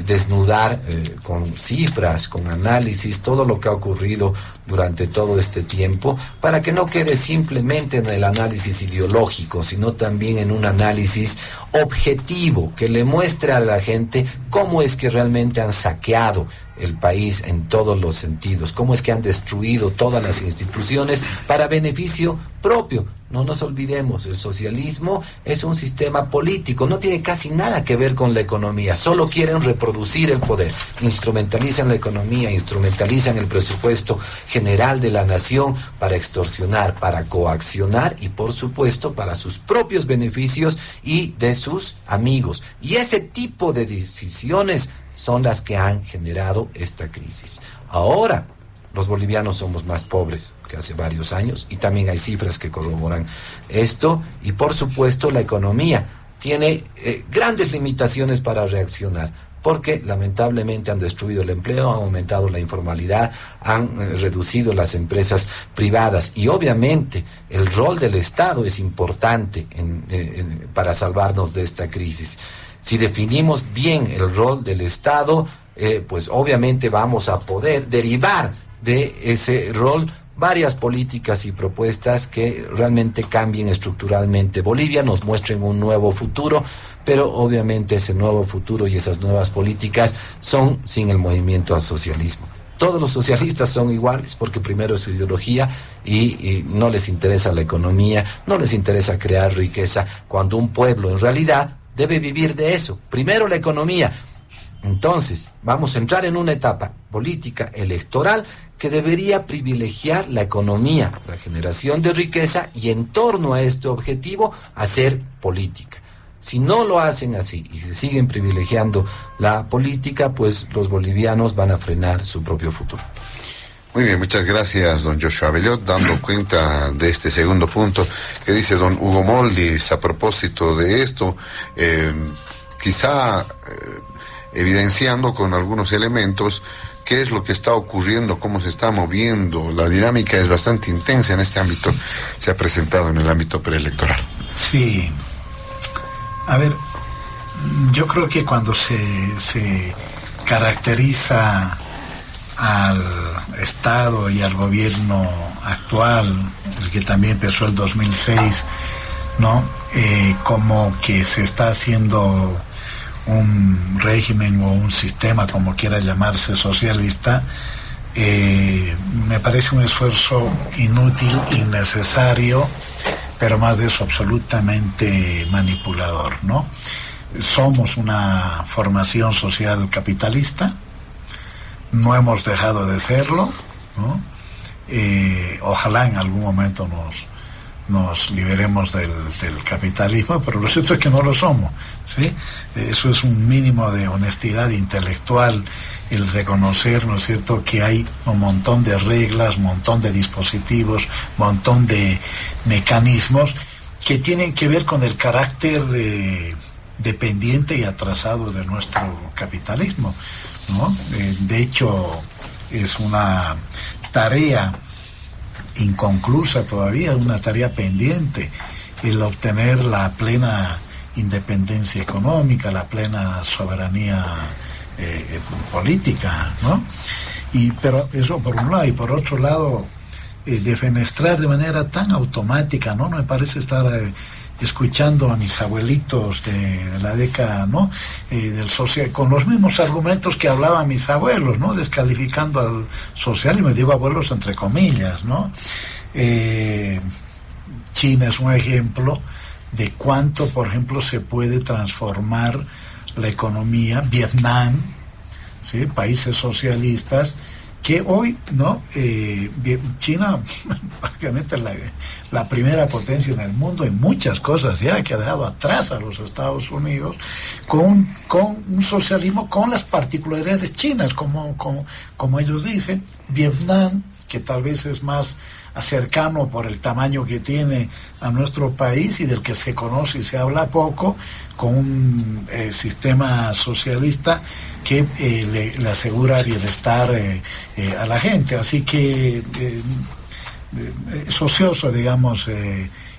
desnudar con cifras, con análisis, todo lo que ha ocurrido durante todo este tiempo, para que no quede simplemente en el análisis ideológico, sino también en un análisis objetivo que le muestre a la gente cómo es que realmente han saqueado el país en todos los sentidos, cómo es que han destruido todas las instituciones para beneficio propio. No nos olvidemos, el socialismo es un sistema político, no tiene casi nada que ver con la economía, solo quieren reproducir el poder, instrumentalizan la economía, instrumentalizan el presupuesto general de la nación para extorsionar, para coaccionar y por supuesto para sus propios beneficios y de sus amigos. Y ese tipo de decisiones son las que han generado esta crisis. Ahora, los bolivianos somos más pobres que hace varios años y también hay cifras que corroboran esto, y por supuesto la economía tiene grandes limitaciones para reaccionar, porque lamentablemente han destruido el empleo, han aumentado la informalidad, han reducido las empresas privadas, y obviamente el rol del Estado es importante para salvarnos de esta crisis. Si definimos bien el rol del Estado, pues obviamente vamos a poder derivar de ese rol varias políticas y propuestas que realmente cambien estructuralmente Bolivia, nos muestren un nuevo futuro, pero obviamente ese nuevo futuro y esas nuevas políticas son sin el movimiento al socialismo. Todos los socialistas son iguales porque primero es su ideología y no les interesa la economía, no les interesa crear riqueza, cuando un pueblo en realidad debe vivir de eso. Primero la economía. Entonces, vamos a entrar en una etapa política electoral que debería privilegiar la economía, la generación de riqueza, y en torno a este objetivo hacer política. Si no lo hacen así y se siguen privilegiando la política, pues los bolivianos van a frenar su propio futuro. Muy bien, muchas gracias, don Joshua Bellot, dando cuenta de este segundo punto que dice don Hugo Moldis a propósito de esto, quizá evidenciando con algunos elementos qué es lo que está ocurriendo, cómo se está moviendo. La dinámica es bastante intensa en este ámbito, se ha presentado en el ámbito preelectoral. Sí. A ver, yo creo que cuando se caracteriza al Estado y al gobierno actual, el que también empezó el 2006, ¿no? Como que se está haciendo un régimen o un sistema, como quiera llamarse, socialista, me parece un esfuerzo inútil, innecesario, pero más de eso absolutamente manipulador, ¿no? Somos una formación social capitalista, no hemos dejado de serlo, ¿no? Ojalá en algún momento nos liberemos del capitalismo, pero lo cierto es que no lo somos, ¿sí? Eso es un mínimo de honestidad intelectual, el reconocer, ¿no es cierto?, que hay un montón de reglas, un montón de dispositivos, un montón de mecanismos que tienen que ver con el carácter dependiente y atrasado de nuestro capitalismo, ¿no? De hecho, es una tarea inconclusa todavía, una tarea pendiente, el obtener la plena independencia económica, la plena soberanía política, ¿no? Pero eso por un lado, y por otro lado, defenestrar de manera tan automática, ¿no? Me parece estar escuchando a mis abuelitos de la década, ¿no? Del social, con los mismos argumentos que hablaban mis abuelos, ¿no? Descalificando al socialismo, digo abuelos entre comillas, ¿no? China es un ejemplo de cuánto, por ejemplo, se puede transformar la economía. Vietnam, ¿sí? Países socialistas que hoy, ¿no? China prácticamente la primera potencia en el mundo en muchas cosas ya, que ha dejado atrás a los Estados Unidos con un socialismo con las particularidades chinas, como ellos dicen. Vietnam, que tal vez es más cercano por el tamaño que tiene a nuestro país y del que se conoce y se habla poco, con un sistema socialista que le asegura bienestar a la gente. Así que es ocioso, digamos,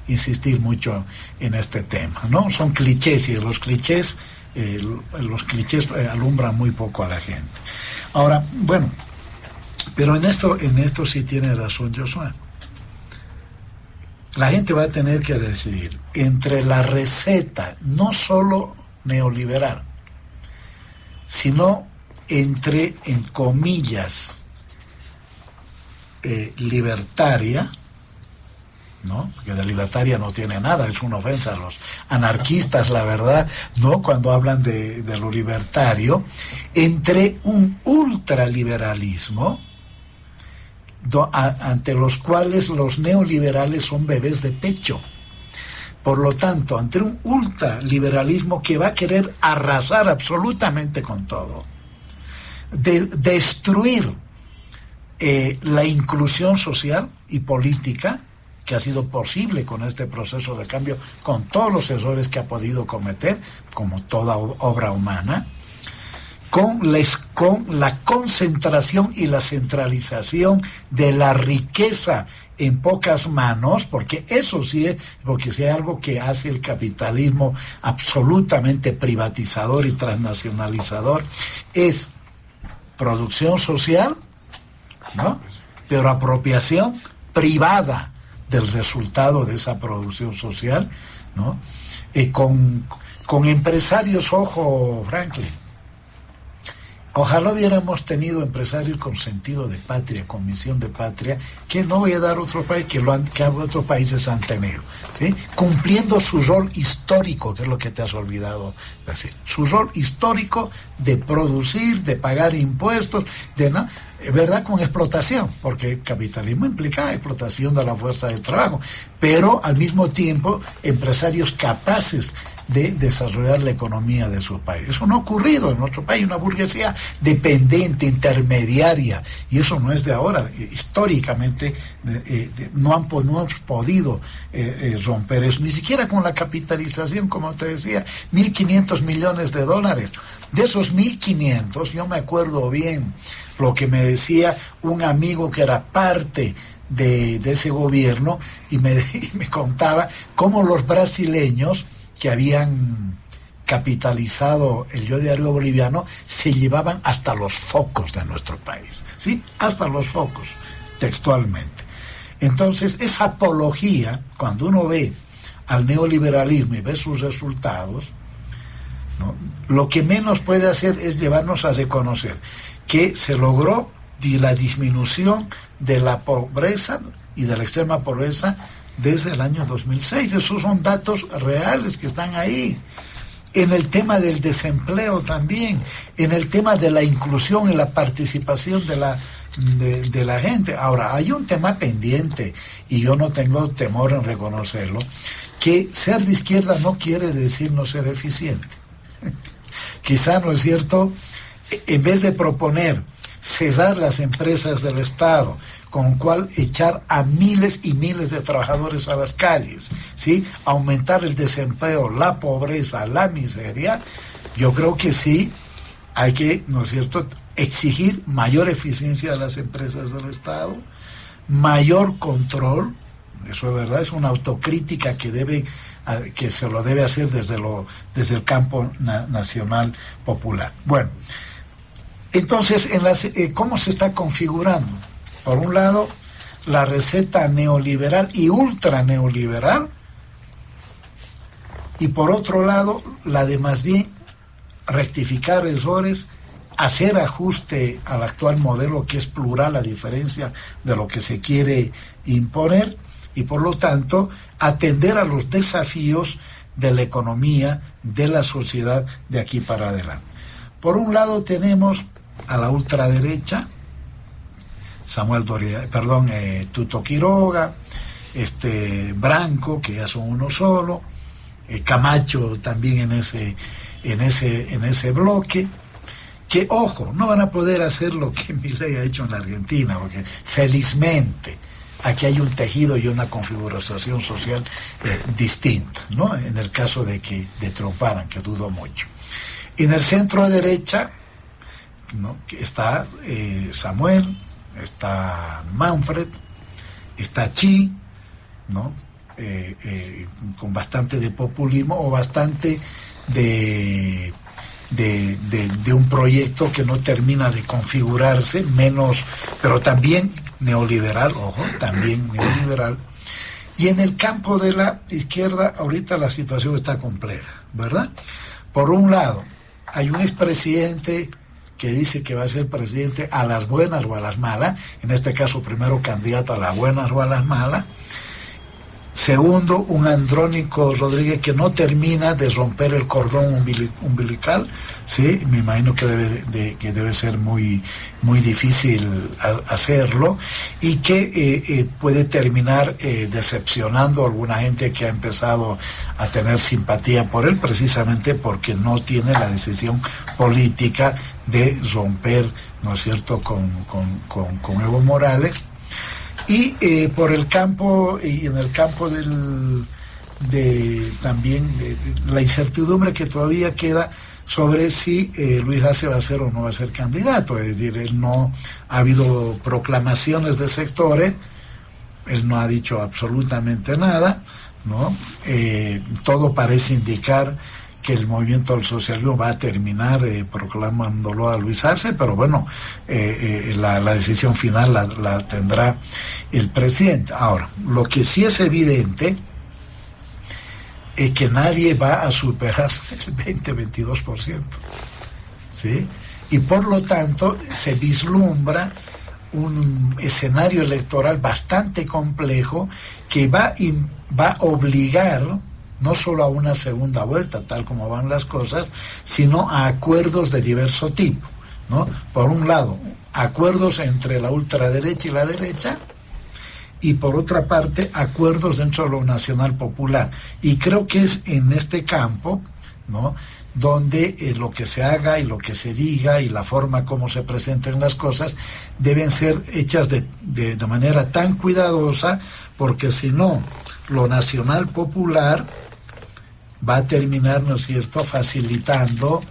insistir mucho en este tema, ¿no? Son clichés y los clichés alumbran muy poco a la gente. Ahora, bueno, pero en esto sí tiene razón Joshua. La gente va a tener que decidir entre la receta no solo neoliberal, sino entre, en comillas, libertaria, ¿no? Porque de libertaria no tiene nada, es una ofensa a los anarquistas, la verdad, ¿no? Cuando hablan de lo libertario, entre un ultraliberalismo, ante los cuales los neoliberales son bebés de pecho. Por lo tanto, ante un ultraliberalismo que va a querer arrasar absolutamente con todo, destruir la inclusión social y política que ha sido posible con este proceso de cambio, con todos los errores que ha podido cometer, como toda obra humana, con la concentración y la centralización de la riqueza en pocas manos, porque eso sí es, porque si hay algo que hace el capitalismo absolutamente privatizador y transnacionalizador, es producción social, ¿no? Pero apropiación privada del resultado de esa producción social, ¿no? Con empresarios, ojo, Franklin, ojalá hubiéramos tenido empresarios con sentido de patria, con misión de patria, que no voy a dar otro país, que otros países han tenido, ¿sí? Cumpliendo su rol histórico, que es lo que te has olvidado de decir, su rol histórico de producir, de pagar impuestos, ¿verdad? Con explotación, porque el capitalismo implica explotación de la fuerza de trabajo, pero al mismo tiempo empresarios capaces de desarrollar la economía de su país. Eso no ha ocurrido en nuestro país, una burguesía dependiente, intermediaria, y eso no es de ahora. Históricamente no hemos podido romper eso, ni siquiera con la capitalización, como te decía, 1.500 millones de dólares. De esos 1.500, yo me acuerdo bien lo que me decía un amigo que era parte de ese gobierno, y me contaba cómo los brasileños que habían capitalizado el Yo Diario Boliviano se llevaban hasta los focos de nuestro país, ¿sí? Hasta los focos, textualmente. Entonces, esa apología, cuando uno ve al neoliberalismo y ve sus resultados, ¿no?, lo que menos puede hacer es llevarnos a reconocer que se logró la disminución de la pobreza y de la extrema pobreza desde el año 2006. Esos son datos reales que están ahí. En el tema del desempleo también, en el tema de la inclusión y la participación de la gente. Ahora, hay un tema pendiente, y yo no tengo temor en reconocerlo, que ser de izquierda no quiere decir no ser eficiente. Quizá, ¿no es cierto?, en vez de proponer cesar las empresas del Estado, con lo cual echar a miles y miles de trabajadores a las calles, ¿sí?, aumentar el desempleo, la pobreza, la miseria, yo creo que sí hay que, ¿no es cierto?, exigir mayor eficiencia de las empresas del Estado, mayor control. Eso es verdad, es una autocrítica que se lo debe hacer desde el campo nacional popular. Bueno, entonces, ¿cómo se está configurando? Por un lado, la receta neoliberal y ultra neoliberal, y por otro lado, la de más bien rectificar errores, hacer ajuste al actual modelo que es plural a diferencia de lo que se quiere imponer, y por lo tanto atender a los desafíos de la economía, de la sociedad de aquí para adelante. Por un lado tenemos a la ultraderecha, Tuto Quiroga, Branco, que ya son uno solo, Camacho también en ese bloque, que, ojo, no van a poder hacer lo que Milei ha hecho en la Argentina, porque felizmente aquí hay un tejido y una configuración social distinta, ¿no?, en el caso de que triunfaran, que dudo mucho. En el centro derecha, ¿no?, está Samuel, está Manfred, está Chi, ¿no?, con bastante de populismo o bastante de un proyecto que no termina de configurarse, menos, pero también neoliberal, ojo, también neoliberal. Y en el campo de la izquierda, ahorita la situación está compleja, ¿verdad? Por un lado, hay un expresidente que dice que va a ser presidente a las buenas o a las malas, en este caso primero candidato a las buenas o a las malas. Segundo, un Andrónico Rodríguez que no termina de romper el cordón umbilical, ¿sí? Me imagino que debe ser muy, muy difícil hacerlo, y que puede terminar decepcionando a alguna gente que ha empezado a tener simpatía por él, precisamente porque no tiene la decisión política de romper, ¿no es cierto?, con Evo Morales. Y por el campo, y en el campo también la incertidumbre que todavía queda sobre si Luis Arce va a ser o no va a ser candidato. Es decir, no ha habido proclamaciones de sectores, él no ha dicho absolutamente nada, ¿no? Todo parece indicar que el movimiento del socialismo va a terminar proclamándolo a Luis Arce, pero bueno, la decisión final la tendrá el presidente. Ahora, lo que sí es evidente es que nadie va a superar el 20-22%, ¿sí? Y por lo tanto se vislumbra un escenario electoral bastante complejo que va a obligar no solo a una segunda vuelta, tal como van las cosas, sino a acuerdos de diverso tipo, ¿no? Por un lado, acuerdos entre la ultraderecha y la derecha, y por otra parte acuerdos dentro de lo nacional popular. Y creo que es en este campo, ¿no?, donde lo que se haga y lo que se diga y la forma como se presenten las cosas deben ser hechas de manera tan cuidadosa, porque si no, lo nacional popular va a terminar, ¿no es cierto?, facilitando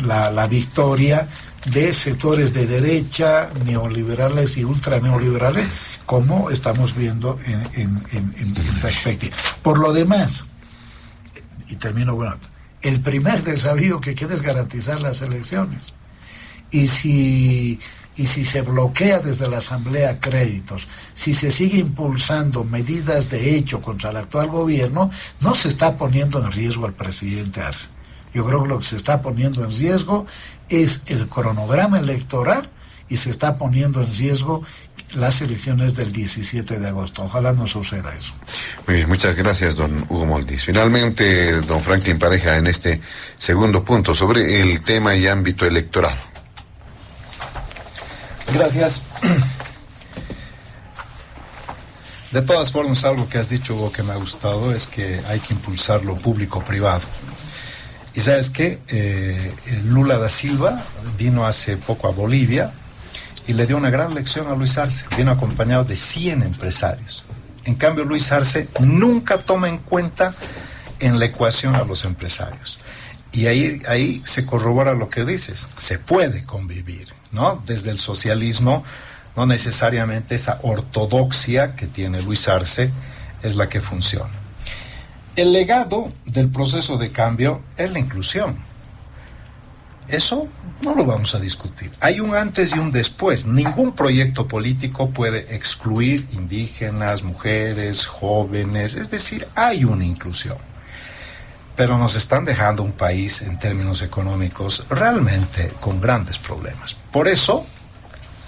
la victoria de sectores de derecha, neoliberales y ultraneoliberales, como estamos viendo en perspectiva. Por lo demás, y termino, bueno, el primer desafío que queda es garantizar las elecciones. Y si se bloquea desde la Asamblea créditos, si se sigue impulsando medidas de hecho contra el actual gobierno, no se está poniendo en riesgo al presidente Arce. Yo creo que lo que se está poniendo en riesgo es el cronograma electoral y se está poniendo en riesgo las elecciones del 17 de agosto. Ojalá no suceda eso. Muy bien, muchas gracias, don Hugo Moldis. Finalmente, don Franklin Pareja, en este segundo punto sobre el tema y ámbito electoral. Gracias. De todas formas, algo que has dicho, Hugo, que me ha gustado es que hay que impulsar lo público-privado. Y sabes qué, Lula da Silva vino hace poco a Bolivia y le dio una gran lección a Luis Arce. Vino acompañado de 100 empresarios. En cambio, Luis Arce nunca toma en cuenta en la ecuación a los empresarios. Y ahí se corrobora lo que dices. Se puede convivir, ¿no? Desde el socialismo, no necesariamente esa ortodoxia que tiene Luis Arce es la que funciona. El legado del proceso de cambio es la inclusión. Eso no lo vamos a discutir. Hay un antes y un después. Ningún proyecto político puede excluir indígenas, mujeres, jóvenes. Es decir, hay una inclusión. Pero nos están dejando un país en términos económicos realmente con grandes problemas. Por eso,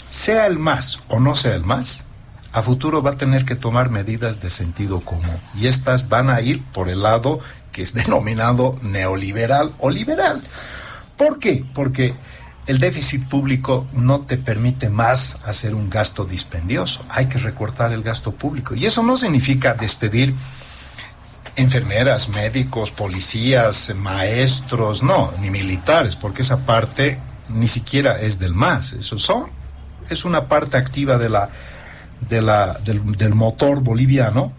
sea el MAS o no sea el MAS, a futuro va a tener que tomar medidas de sentido común. Y estas van a ir por el lado que es denominado neoliberal o liberal. ¿Por qué? Porque el déficit público no te permite más hacer un gasto dispendioso. Hay que recortar el gasto público. Y eso no significa despedir enfermeras, médicos, policías, maestros, no, ni militares, porque esa parte ni siquiera es del MAS. Es una parte activa del motor boliviano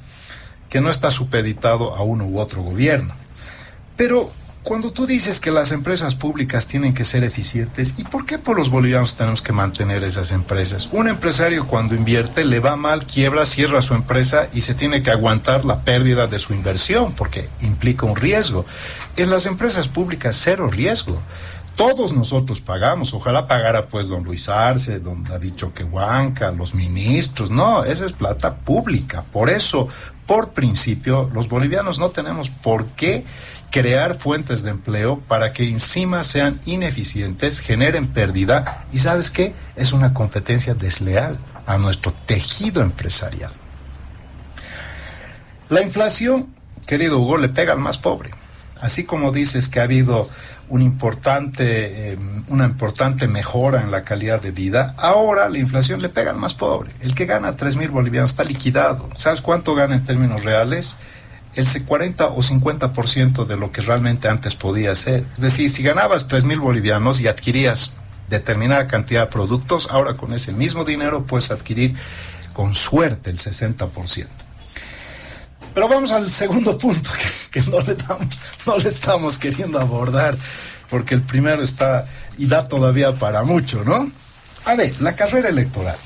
que no está supeditado a uno u otro gobierno. Pero cuando tú dices que las empresas públicas tienen que ser eficientes, ¿y por qué por los bolivianos tenemos que mantener esas empresas? Un empresario cuando invierte le va mal, quiebra, cierra su empresa y se tiene que aguantar la pérdida de su inversión porque implica un riesgo. En las empresas públicas, cero riesgo. Todos nosotros pagamos, ojalá pagara pues don Luis Arce, don David Choquehuanca, los ministros. No, esa es plata pública. Por eso, por principio, los bolivianos no tenemos por qué crear fuentes de empleo para que encima sean ineficientes, generen pérdida y ¿sabes qué? Es una competencia desleal a nuestro tejido empresarial. La inflación, querido Hugo, le pega al más pobre. Así como dices que ha habido una importante mejora en la calidad de vida, ahora la inflación le pega al más pobre. El que gana 3,000 bolivianos está liquidado. ¿Sabes cuánto gana en términos reales? El 40 o 50% de lo que realmente antes podía ser. Es decir, si ganabas 3,000 bolivianos y adquirías determinada cantidad de productos, ahora con ese mismo dinero puedes adquirir con suerte el 60%. Pero vamos al segundo punto que no le estamos queriendo abordar, porque el primero está y da todavía para mucho, ¿no? A ver, la carrera electoral.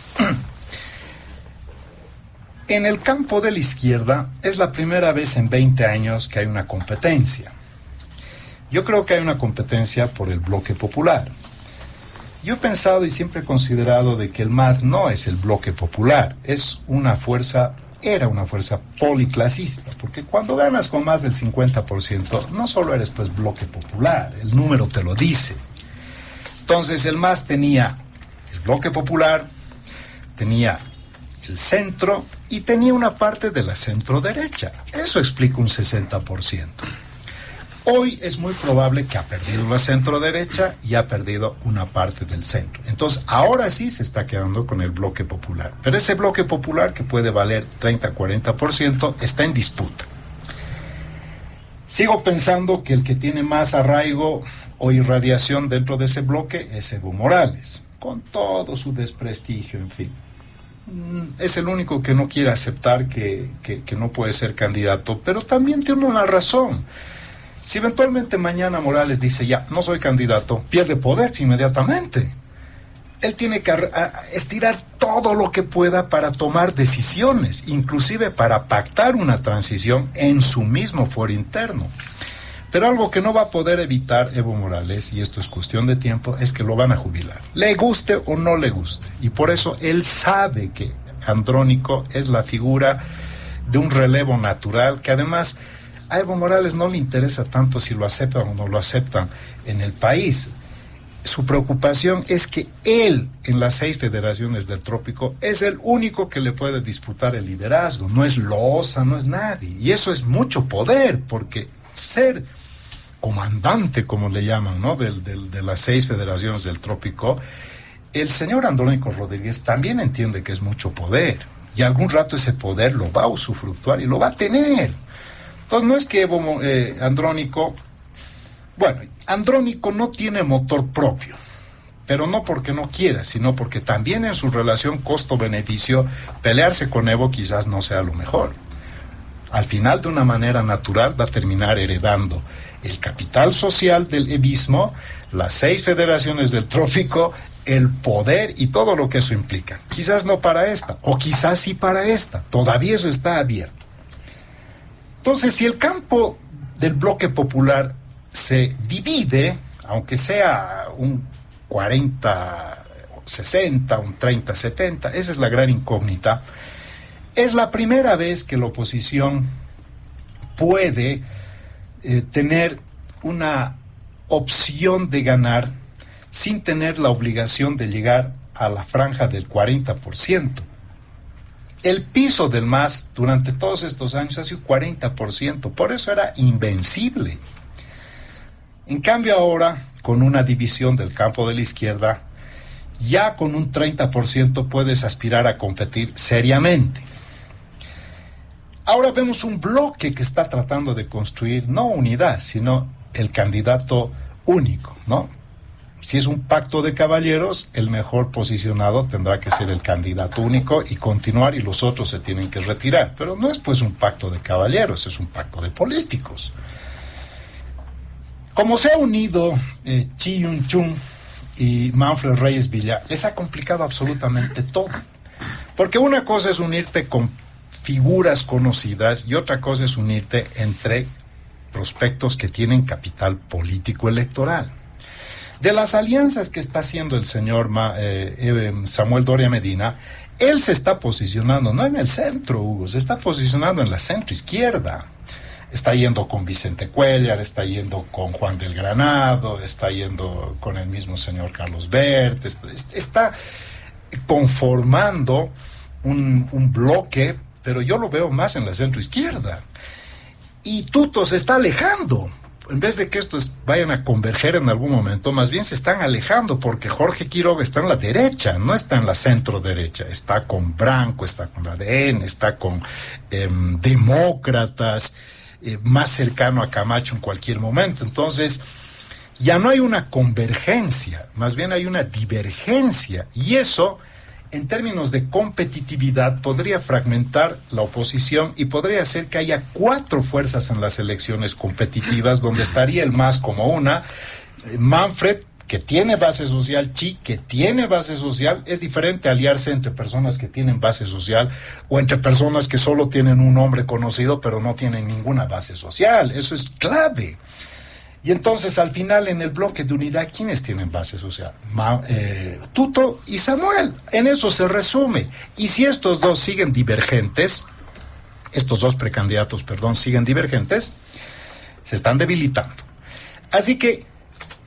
En el campo de la izquierda es la primera vez en 20 años que hay una competencia. Yo creo que hay una competencia por el bloque popular. Yo he pensado y siempre he considerado de que el MAS no es el bloque popular, era una fuerza policlasista, porque cuando ganas con más del 50%, no solo eres pues bloque popular, el número te lo dice. Entonces el MAS tenía el bloque popular, tenía el centro y tenía una parte de la centro derecha. Eso explica un 60%. Hoy es muy probable que ha perdido la centro-derecha y ha perdido una parte del centro. Entonces, ahora sí se está quedando con el bloque popular. Pero ese bloque popular, que puede valer 30-40%, está en disputa. Sigo pensando que el que tiene más arraigo o irradiación dentro de ese bloque es Evo Morales, con todo su desprestigio, en fin. Es el único que no quiere aceptar que no puede ser candidato, pero también tiene una razón. Si eventualmente mañana Morales dice, ya, no soy candidato, pierde poder inmediatamente. Él tiene que estirar todo lo que pueda para tomar decisiones, inclusive para pactar una transición en su mismo foro interno. Pero algo que no va a poder evitar Evo Morales, y esto es cuestión de tiempo, es que lo van a jubilar. Le guste o no le guste. Y por eso él sabe que Andrónico es la figura de un relevo natural, que además a Evo Morales no le interesa tanto si lo aceptan o no lo aceptan en el país. Su preocupación es que él, en las 6 federaciones del trópico, es el único que le puede disputar el liderazgo. No es Loza, no es nadie. Y eso es mucho poder, porque ser comandante, como le llaman, ¿no?, de las 6 federaciones del trópico, el señor Andrónico Rodríguez también entiende que es mucho poder. Y algún rato ese poder lo va a usufructuar y lo va a tener. Entonces no es que Andrónico no tiene motor propio, pero no porque no quiera, sino porque también en su relación costo-beneficio, pelearse con Evo quizás no sea lo mejor. Al final, de una manera natural, va a terminar heredando el capital social del evismo, las 6 federaciones del trópico, el poder y todo lo que eso implica. Quizás no para esta, o quizás sí para esta. Todavía eso está abierto. Entonces, si el campo del bloque popular se divide, aunque sea un 40-60, un 30-70, esa es la gran incógnita. Es la primera vez que la oposición puede tener una opción de ganar sin tener la obligación de llegar a la franja del 40%. El piso del MAS durante todos estos años ha sido 40%, por eso era invencible. En cambio ahora, con una división del campo de la izquierda, ya con un 30% puedes aspirar a competir seriamente. Ahora vemos un bloque que está tratando de construir no unidad, sino el candidato único, ¿no? Si es un pacto de caballeros, el mejor posicionado tendrá que ser el candidato único y continuar, y los otros se tienen que retirar. Pero no es pues un pacto de caballeros, es un pacto de políticos. Como se ha unido Chi Yun-chung y Manfred Reyes Villa, les ha complicado absolutamente todo. Porque una cosa es unirte con figuras conocidas y otra cosa es unirte entre prospectos que tienen capital político electoral. De las alianzas que está haciendo el señor Samuel Doria Medina, él se está posicionando no en el centro, Hugo, se está posicionando en la centro-izquierda. Está yendo con Vicente Cuéllar, está yendo con Juan del Granado, está yendo con el mismo señor Carlos Bert, está conformando un bloque, pero yo lo veo más en la centro-izquierda. Y Tuto se está alejando. En vez de que estos vayan a converger en algún momento, más bien se están alejando, porque Jorge Quiroga está en la derecha, no está en la centro-derecha. Está con Branco, está con la ADN, está con demócratas, más cercano a Camacho en cualquier momento. Entonces, ya no hay una convergencia, más bien hay una divergencia. Y eso, en términos de competitividad, podría fragmentar la oposición y podría hacer que haya 4 fuerzas en las elecciones competitivas, donde estaría el MAS como una, Manfred, que tiene base social, Chi, que tiene base social. Es diferente aliarse entre personas que tienen base social o entre personas que solo tienen un nombre conocido pero no tienen ninguna base social. Eso es clave. Y entonces, al final, en el bloque de unidad, ¿quiénes tienen base social? Tuto y Samuel. En eso se resume. Y si estos dos siguen divergentes, estos dos precandidatos, siguen divergentes, se están debilitando. Así que,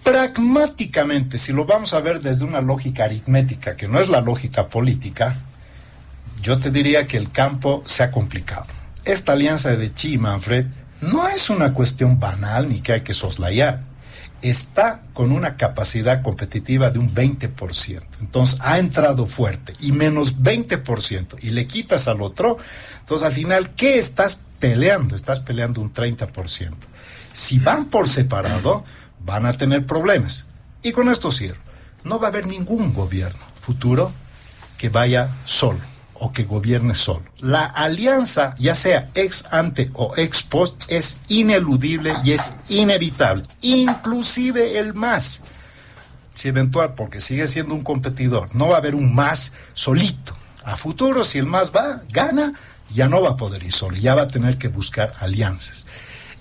pragmáticamente, si lo vamos a ver desde una lógica aritmética, que no es la lógica política, yo te diría que el campo se ha complicado. Esta alianza de Chi y Manfred no es una cuestión banal ni que hay que soslayar. Está con una capacidad competitiva de un 20%. Entonces ha entrado fuerte y menos 20% y le quitas al otro. Entonces al final, ¿qué estás peleando? Estás peleando un 30%. Si van por separado, van a tener problemas. Y con esto cierro. No va a haber ningún gobierno futuro que vaya solo o que gobierne solo. La alianza, ya sea ex ante o ex post, es ineludible y es inevitable. Inclusive el MAS, si eventual, porque sigue siendo un competidor, no va a haber un MAS solito. A futuro, si el MAS gana, ya no va a poder ir solo, ya va a tener que buscar alianzas.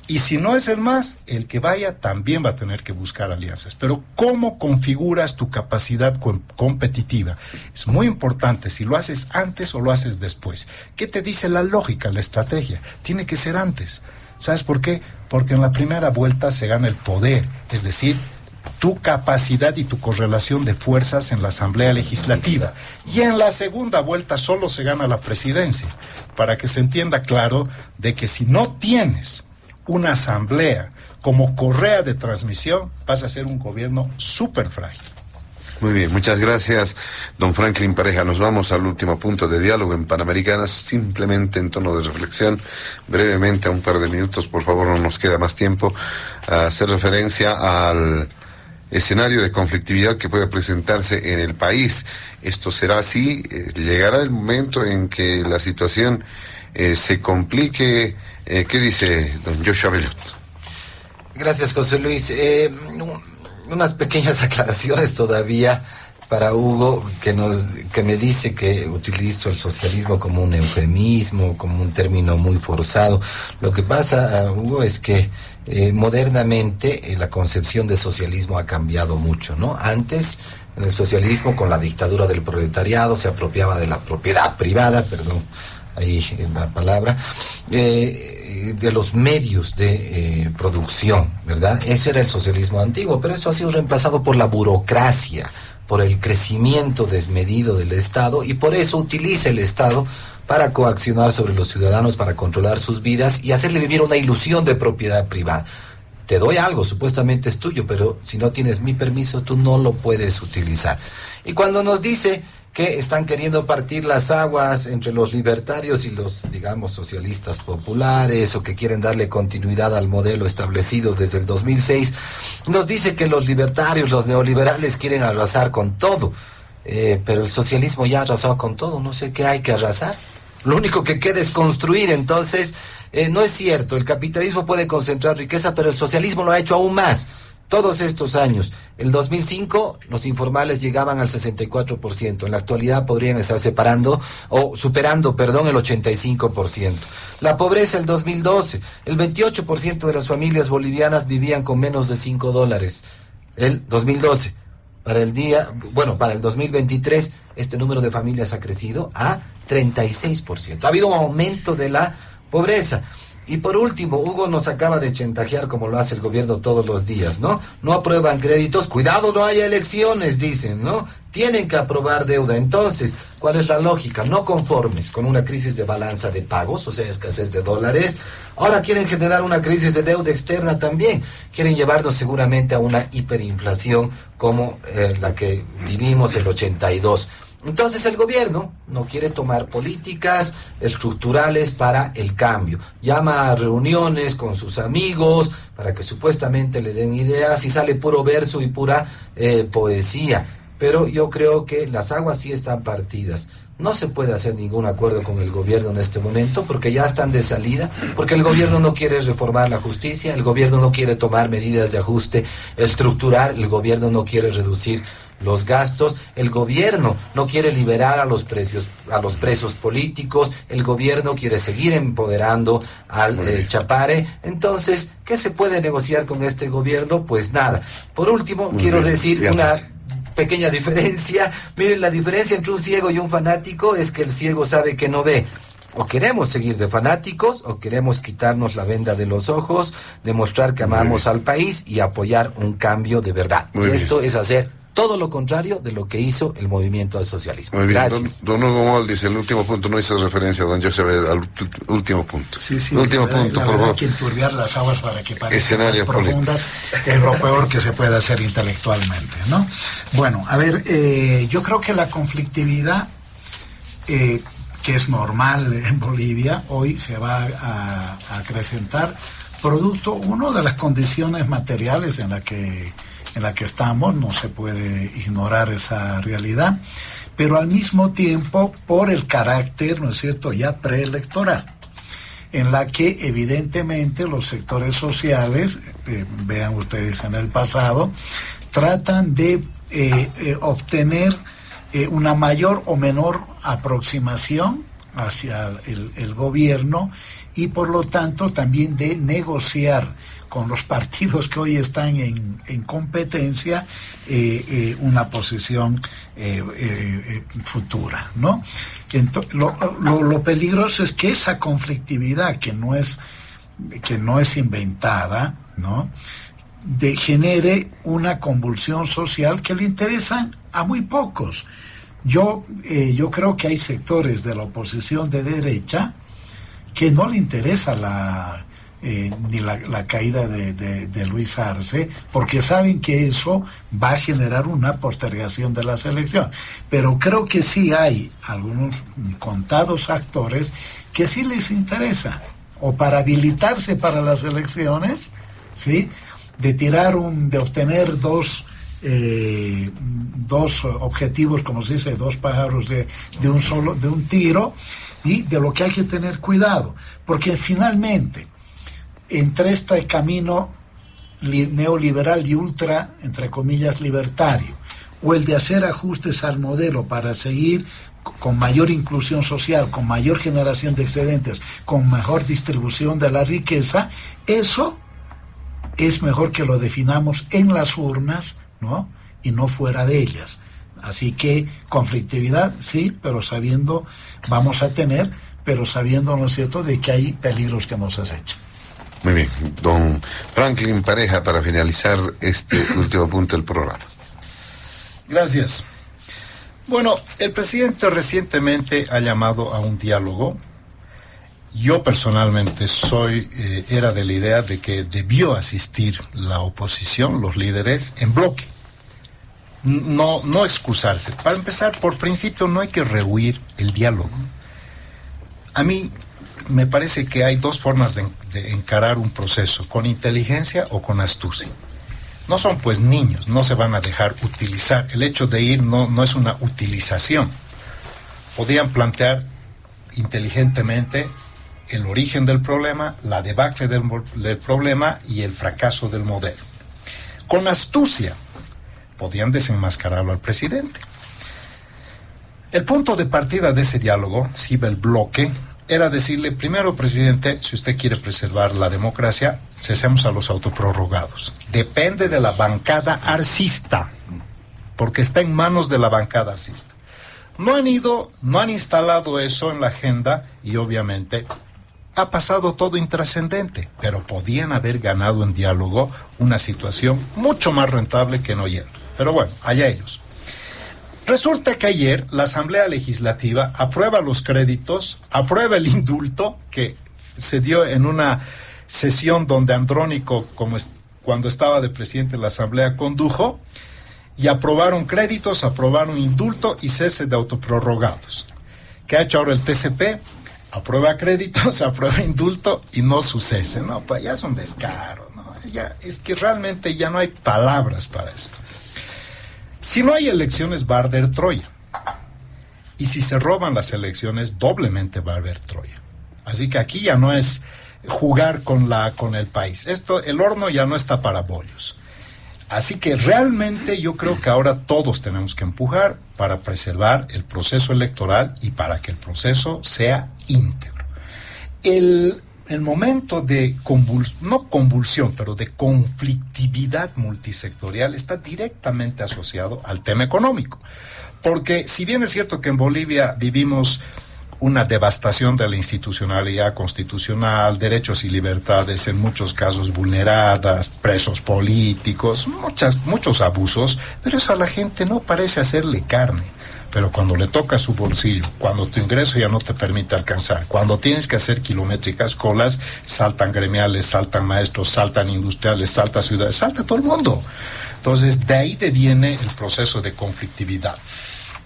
Y si no es el MAS, el que vaya también va a tener que buscar alianzas. Pero ¿cómo configuras tu capacidad competitiva? Es muy importante si lo haces antes o lo haces después. ¿Qué te dice la lógica, la estrategia? Tiene que ser antes. ¿Sabes por qué? Porque en la primera vuelta se gana el poder, es decir, tu capacidad y tu correlación de fuerzas en la Asamblea Legislativa. Y en la segunda vuelta solo se gana la presidencia. Para que se entienda claro de que si no tienes una asamblea como correa de transmisión, vas a ser un gobierno súper frágil. Muy bien, muchas gracias, don Franklin Pareja. Nos vamos al último punto de diálogo en Panamericanas, simplemente en tono de reflexión, brevemente, a un par de minutos, por favor, no nos queda más tiempo, a hacer referencia al escenario de conflictividad que puede presentarse en el país. Esto será así, llegará el momento en que la situación se complique. ¿Qué dice don Joshua Bellot? Gracias, José Luis. Unas pequeñas aclaraciones todavía para Hugo, que me dice que utilizo el socialismo como un eufemismo, como un término muy forzado. Lo que pasa, Hugo, es que modernamente la concepción de socialismo ha cambiado mucho, ¿no? Antes, en el socialismo, con la dictadura del proletariado, se apropiaba de la propiedad privada, perdón, ahí la palabra, de los medios de producción, ¿verdad? Ese era el socialismo antiguo, pero eso ha sido reemplazado por la burocracia, por el crecimiento desmedido del Estado, y por eso utiliza el Estado para coaccionar sobre los ciudadanos, para controlar sus vidas y hacerle vivir una ilusión de propiedad privada. Te doy algo, supuestamente es tuyo, pero si no tienes mi permiso, tú no lo puedes utilizar. Y cuando nos dice que están queriendo partir las aguas entre los libertarios y los, digamos, socialistas populares, o que quieren darle continuidad al modelo establecido desde el 2006, nos dice que los libertarios, los neoliberales quieren arrasar con todo, pero el socialismo ya arrasó con todo, no sé qué hay que arrasar. Lo único que queda es construir. Entonces, no es cierto, el capitalismo puede concentrar riqueza, pero el socialismo lo ha hecho aún más. Todos estos años, el 2005 los informales llegaban al 64%, en la actualidad podrían estar superando, el 85%. La pobreza el 2012, el 28% de las familias bolivianas vivían con menos de $5. El 2012, para el 2023, este número de familias ha crecido a 36%. Ha habido un aumento de la pobreza. Y por último, Hugo nos acaba de chantajear como lo hace el gobierno todos los días, ¿no? No aprueban créditos, cuidado, no haya elecciones, dicen, ¿no? Tienen que aprobar deuda. Entonces, ¿cuál es la lógica? No conformes con una crisis de balanza de pagos, o sea, escasez de dólares, ahora quieren generar una crisis de deuda externa también. Quieren llevarnos seguramente a una hiperinflación como la que vivimos el 82. Entonces el gobierno no quiere tomar políticas estructurales para el cambio. Llama a reuniones con sus amigos para que supuestamente le den ideas y sale puro verso y pura poesía. Pero yo creo que las aguas sí están partidas. No se puede hacer ningún acuerdo con el gobierno en este momento porque ya están de salida, porque el gobierno no quiere reformar la justicia, el gobierno no quiere tomar medidas de ajuste estructural, el gobierno no quiere reducir los gastos, el gobierno no quiere liberar a los presos políticos, el gobierno quiere seguir empoderando al Chapare. Entonces, ¿qué se puede negociar con este gobierno? Pues nada. Por último, quiero decir una pequeña diferencia. Miren, la diferencia entre un ciego y un fanático es que el ciego sabe que no ve. O queremos seguir de fanáticos, o queremos quitarnos la venda de los ojos, demostrar que amamos al país y apoyar un cambio de verdad. Esto es hacer todo lo contrario de lo que hizo el movimiento al socialismo. Muy bien, Gracias. don Hugo Moldis, el último punto, no hizo referencia, don Joseph, al último punto. Sí, último punto, por favor. Que enturbiar las aguas para que parezcan Escenario más profundas es lo peor que se puede hacer intelectualmente, ¿no? Bueno, a ver, yo creo que la conflictividad, que es normal en Bolivia, hoy se va a acrecentar producto, uno, de las condiciones materiales en la que estamos, no se puede ignorar esa realidad, pero al mismo tiempo por el carácter, ¿no es cierto?, ya preelectoral, en la que evidentemente los sectores sociales, vean ustedes en el pasado, tratan de obtener una mayor o menor aproximación hacia el gobierno y por lo tanto también de negociar con los partidos que hoy están en competencia una posición futura, ¿no? Entonces, lo peligroso es que esa conflictividad que no es inventada, ¿no?, genere una convulsión social que le interesa a muy pocos. Yo creo que hay sectores de la oposición de derecha que no le interesa ni la caída de Luis Arce, porque saben que eso va a generar una postergación de las elecciones. Pero creo que sí hay algunos contados actores que sí les interesa, o para habilitarse para las elecciones, ¿sí?, de obtener dos objetivos, como se dice, dos pájaros de un tiro, y de lo que hay que tener cuidado, porque finalmente entre este camino neoliberal y ultra, entre comillas, libertario, o el de hacer ajustes al modelo para seguir con mayor inclusión social, con mayor generación de excedentes, con mejor distribución de la riqueza, eso es mejor que lo definamos en las urnas, ¿no?, y no fuera de ellas. Así que conflictividad, sí, pero vamos a tener, pero sabiendo, ¿no es cierto?, de que hay peligros que nos acechan. Muy bien, don Franklin Pareja, para finalizar este último punto del programa. Gracias. Bueno, el presidente recientemente ha llamado a un diálogo. Yo personalmente era de la idea de que debió asistir la oposición, los líderes, en bloque. No excusarse. Para empezar, por principio, no hay que rehuir el diálogo. A mí me parece que hay dos formas de encarar un proceso, con inteligencia o con astucia. No son pues niños, no se van a dejar utilizar. El hecho de ir no es una utilización. Podían plantear inteligentemente el origen del problema, la debacle del problema y el fracaso del modelo. Con astucia podían desenmascararlo al presidente. El punto de partida de ese diálogo, si iba el bloque, era decirle: primero, presidente, si usted quiere preservar la democracia, cesemos a los autoprorrogados. Depende de la bancada arcista, porque está en manos de la bancada arcista. No han instalado eso en la agenda y obviamente ha pasado todo intrascendente, pero podían haber ganado en diálogo una situación mucho más rentable que no yendo. Pero bueno, allá ellos. Resulta que ayer la Asamblea Legislativa aprueba los créditos, aprueba el indulto que se dio en una sesión donde Andrónico, cuando estaba de presidente de la Asamblea, condujo, y aprobaron créditos, aprobaron indulto y cese de autoprorrogados. ¿Qué ha hecho ahora el TCP? Aprueba créditos, aprueba indulto y no su cese. No, pues ya es un descaro, ¿no? Ya, es que realmente ya no hay palabras para esto. Si no hay elecciones, va a arder Troya. Y si se roban las elecciones, doblemente va a haber Troya. Así que aquí ya no es jugar con el país. El horno ya no está para bollos. Así que realmente yo creo que ahora todos tenemos que empujar para preservar el proceso electoral y para que el proceso sea íntegro. El momento de no convulsión, pero de conflictividad multisectorial está directamente asociado al tema económico. Porque si bien es cierto que en Bolivia vivimos una devastación de la institucionalidad constitucional, derechos y libertades en muchos casos vulneradas, presos políticos, muchos abusos, pero eso a la gente no parece hacerle carne. Pero cuando le toca su bolsillo, cuando tu ingreso ya no te permite alcanzar, cuando tienes que hacer kilométricas colas, saltan gremiales, saltan maestros, saltan industriales, salta ciudades, salta todo el mundo. Entonces, de ahí deviene el proceso de conflictividad.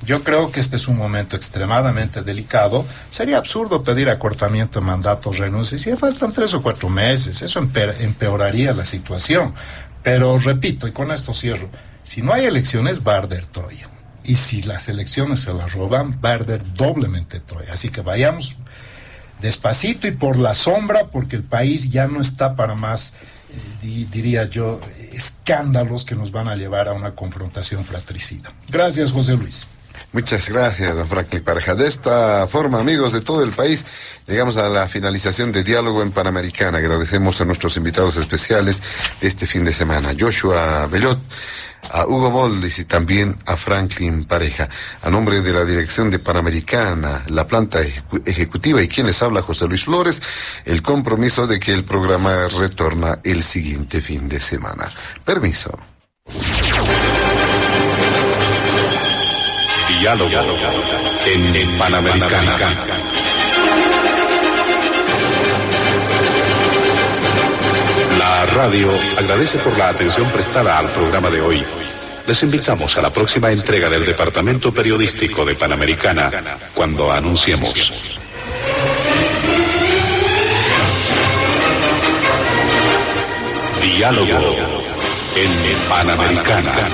Yo creo que este es un momento extremadamente delicado. Sería absurdo pedir acortamiento de mandatos, renuncias, si faltan 3 o 4 meses. Eso empeoraría la situación. Pero repito, y con esto cierro, si no hay elecciones, va a arder Troya. Y si las elecciones se las roban, va a arder doblemente Troya. Así que vayamos despacito y por la sombra, porque el país ya no está para más, diría yo, escándalos que nos van a llevar a una confrontación fratricida. Gracias, José Luis. Muchas gracias, don Franklin Pareja. De esta forma, amigos de todo el país, llegamos a la finalización de Diálogo en Panamericana. Agradecemos a nuestros invitados especiales este fin de semana, Joshua Bellot, a Hugo Moldis y también a Franklin Pareja. A nombre de la dirección de Panamericana, la planta ejecutiva y quien les habla, José Luis Flores, el compromiso de que el programa retorna el siguiente fin de semana. Permiso. Diálogo en Panamericana. La radio agradece por la atención prestada al programa de hoy. Les invitamos a la próxima entrega del Departamento Periodístico de Panamericana, cuando anunciemos. Diálogo en Panamericana.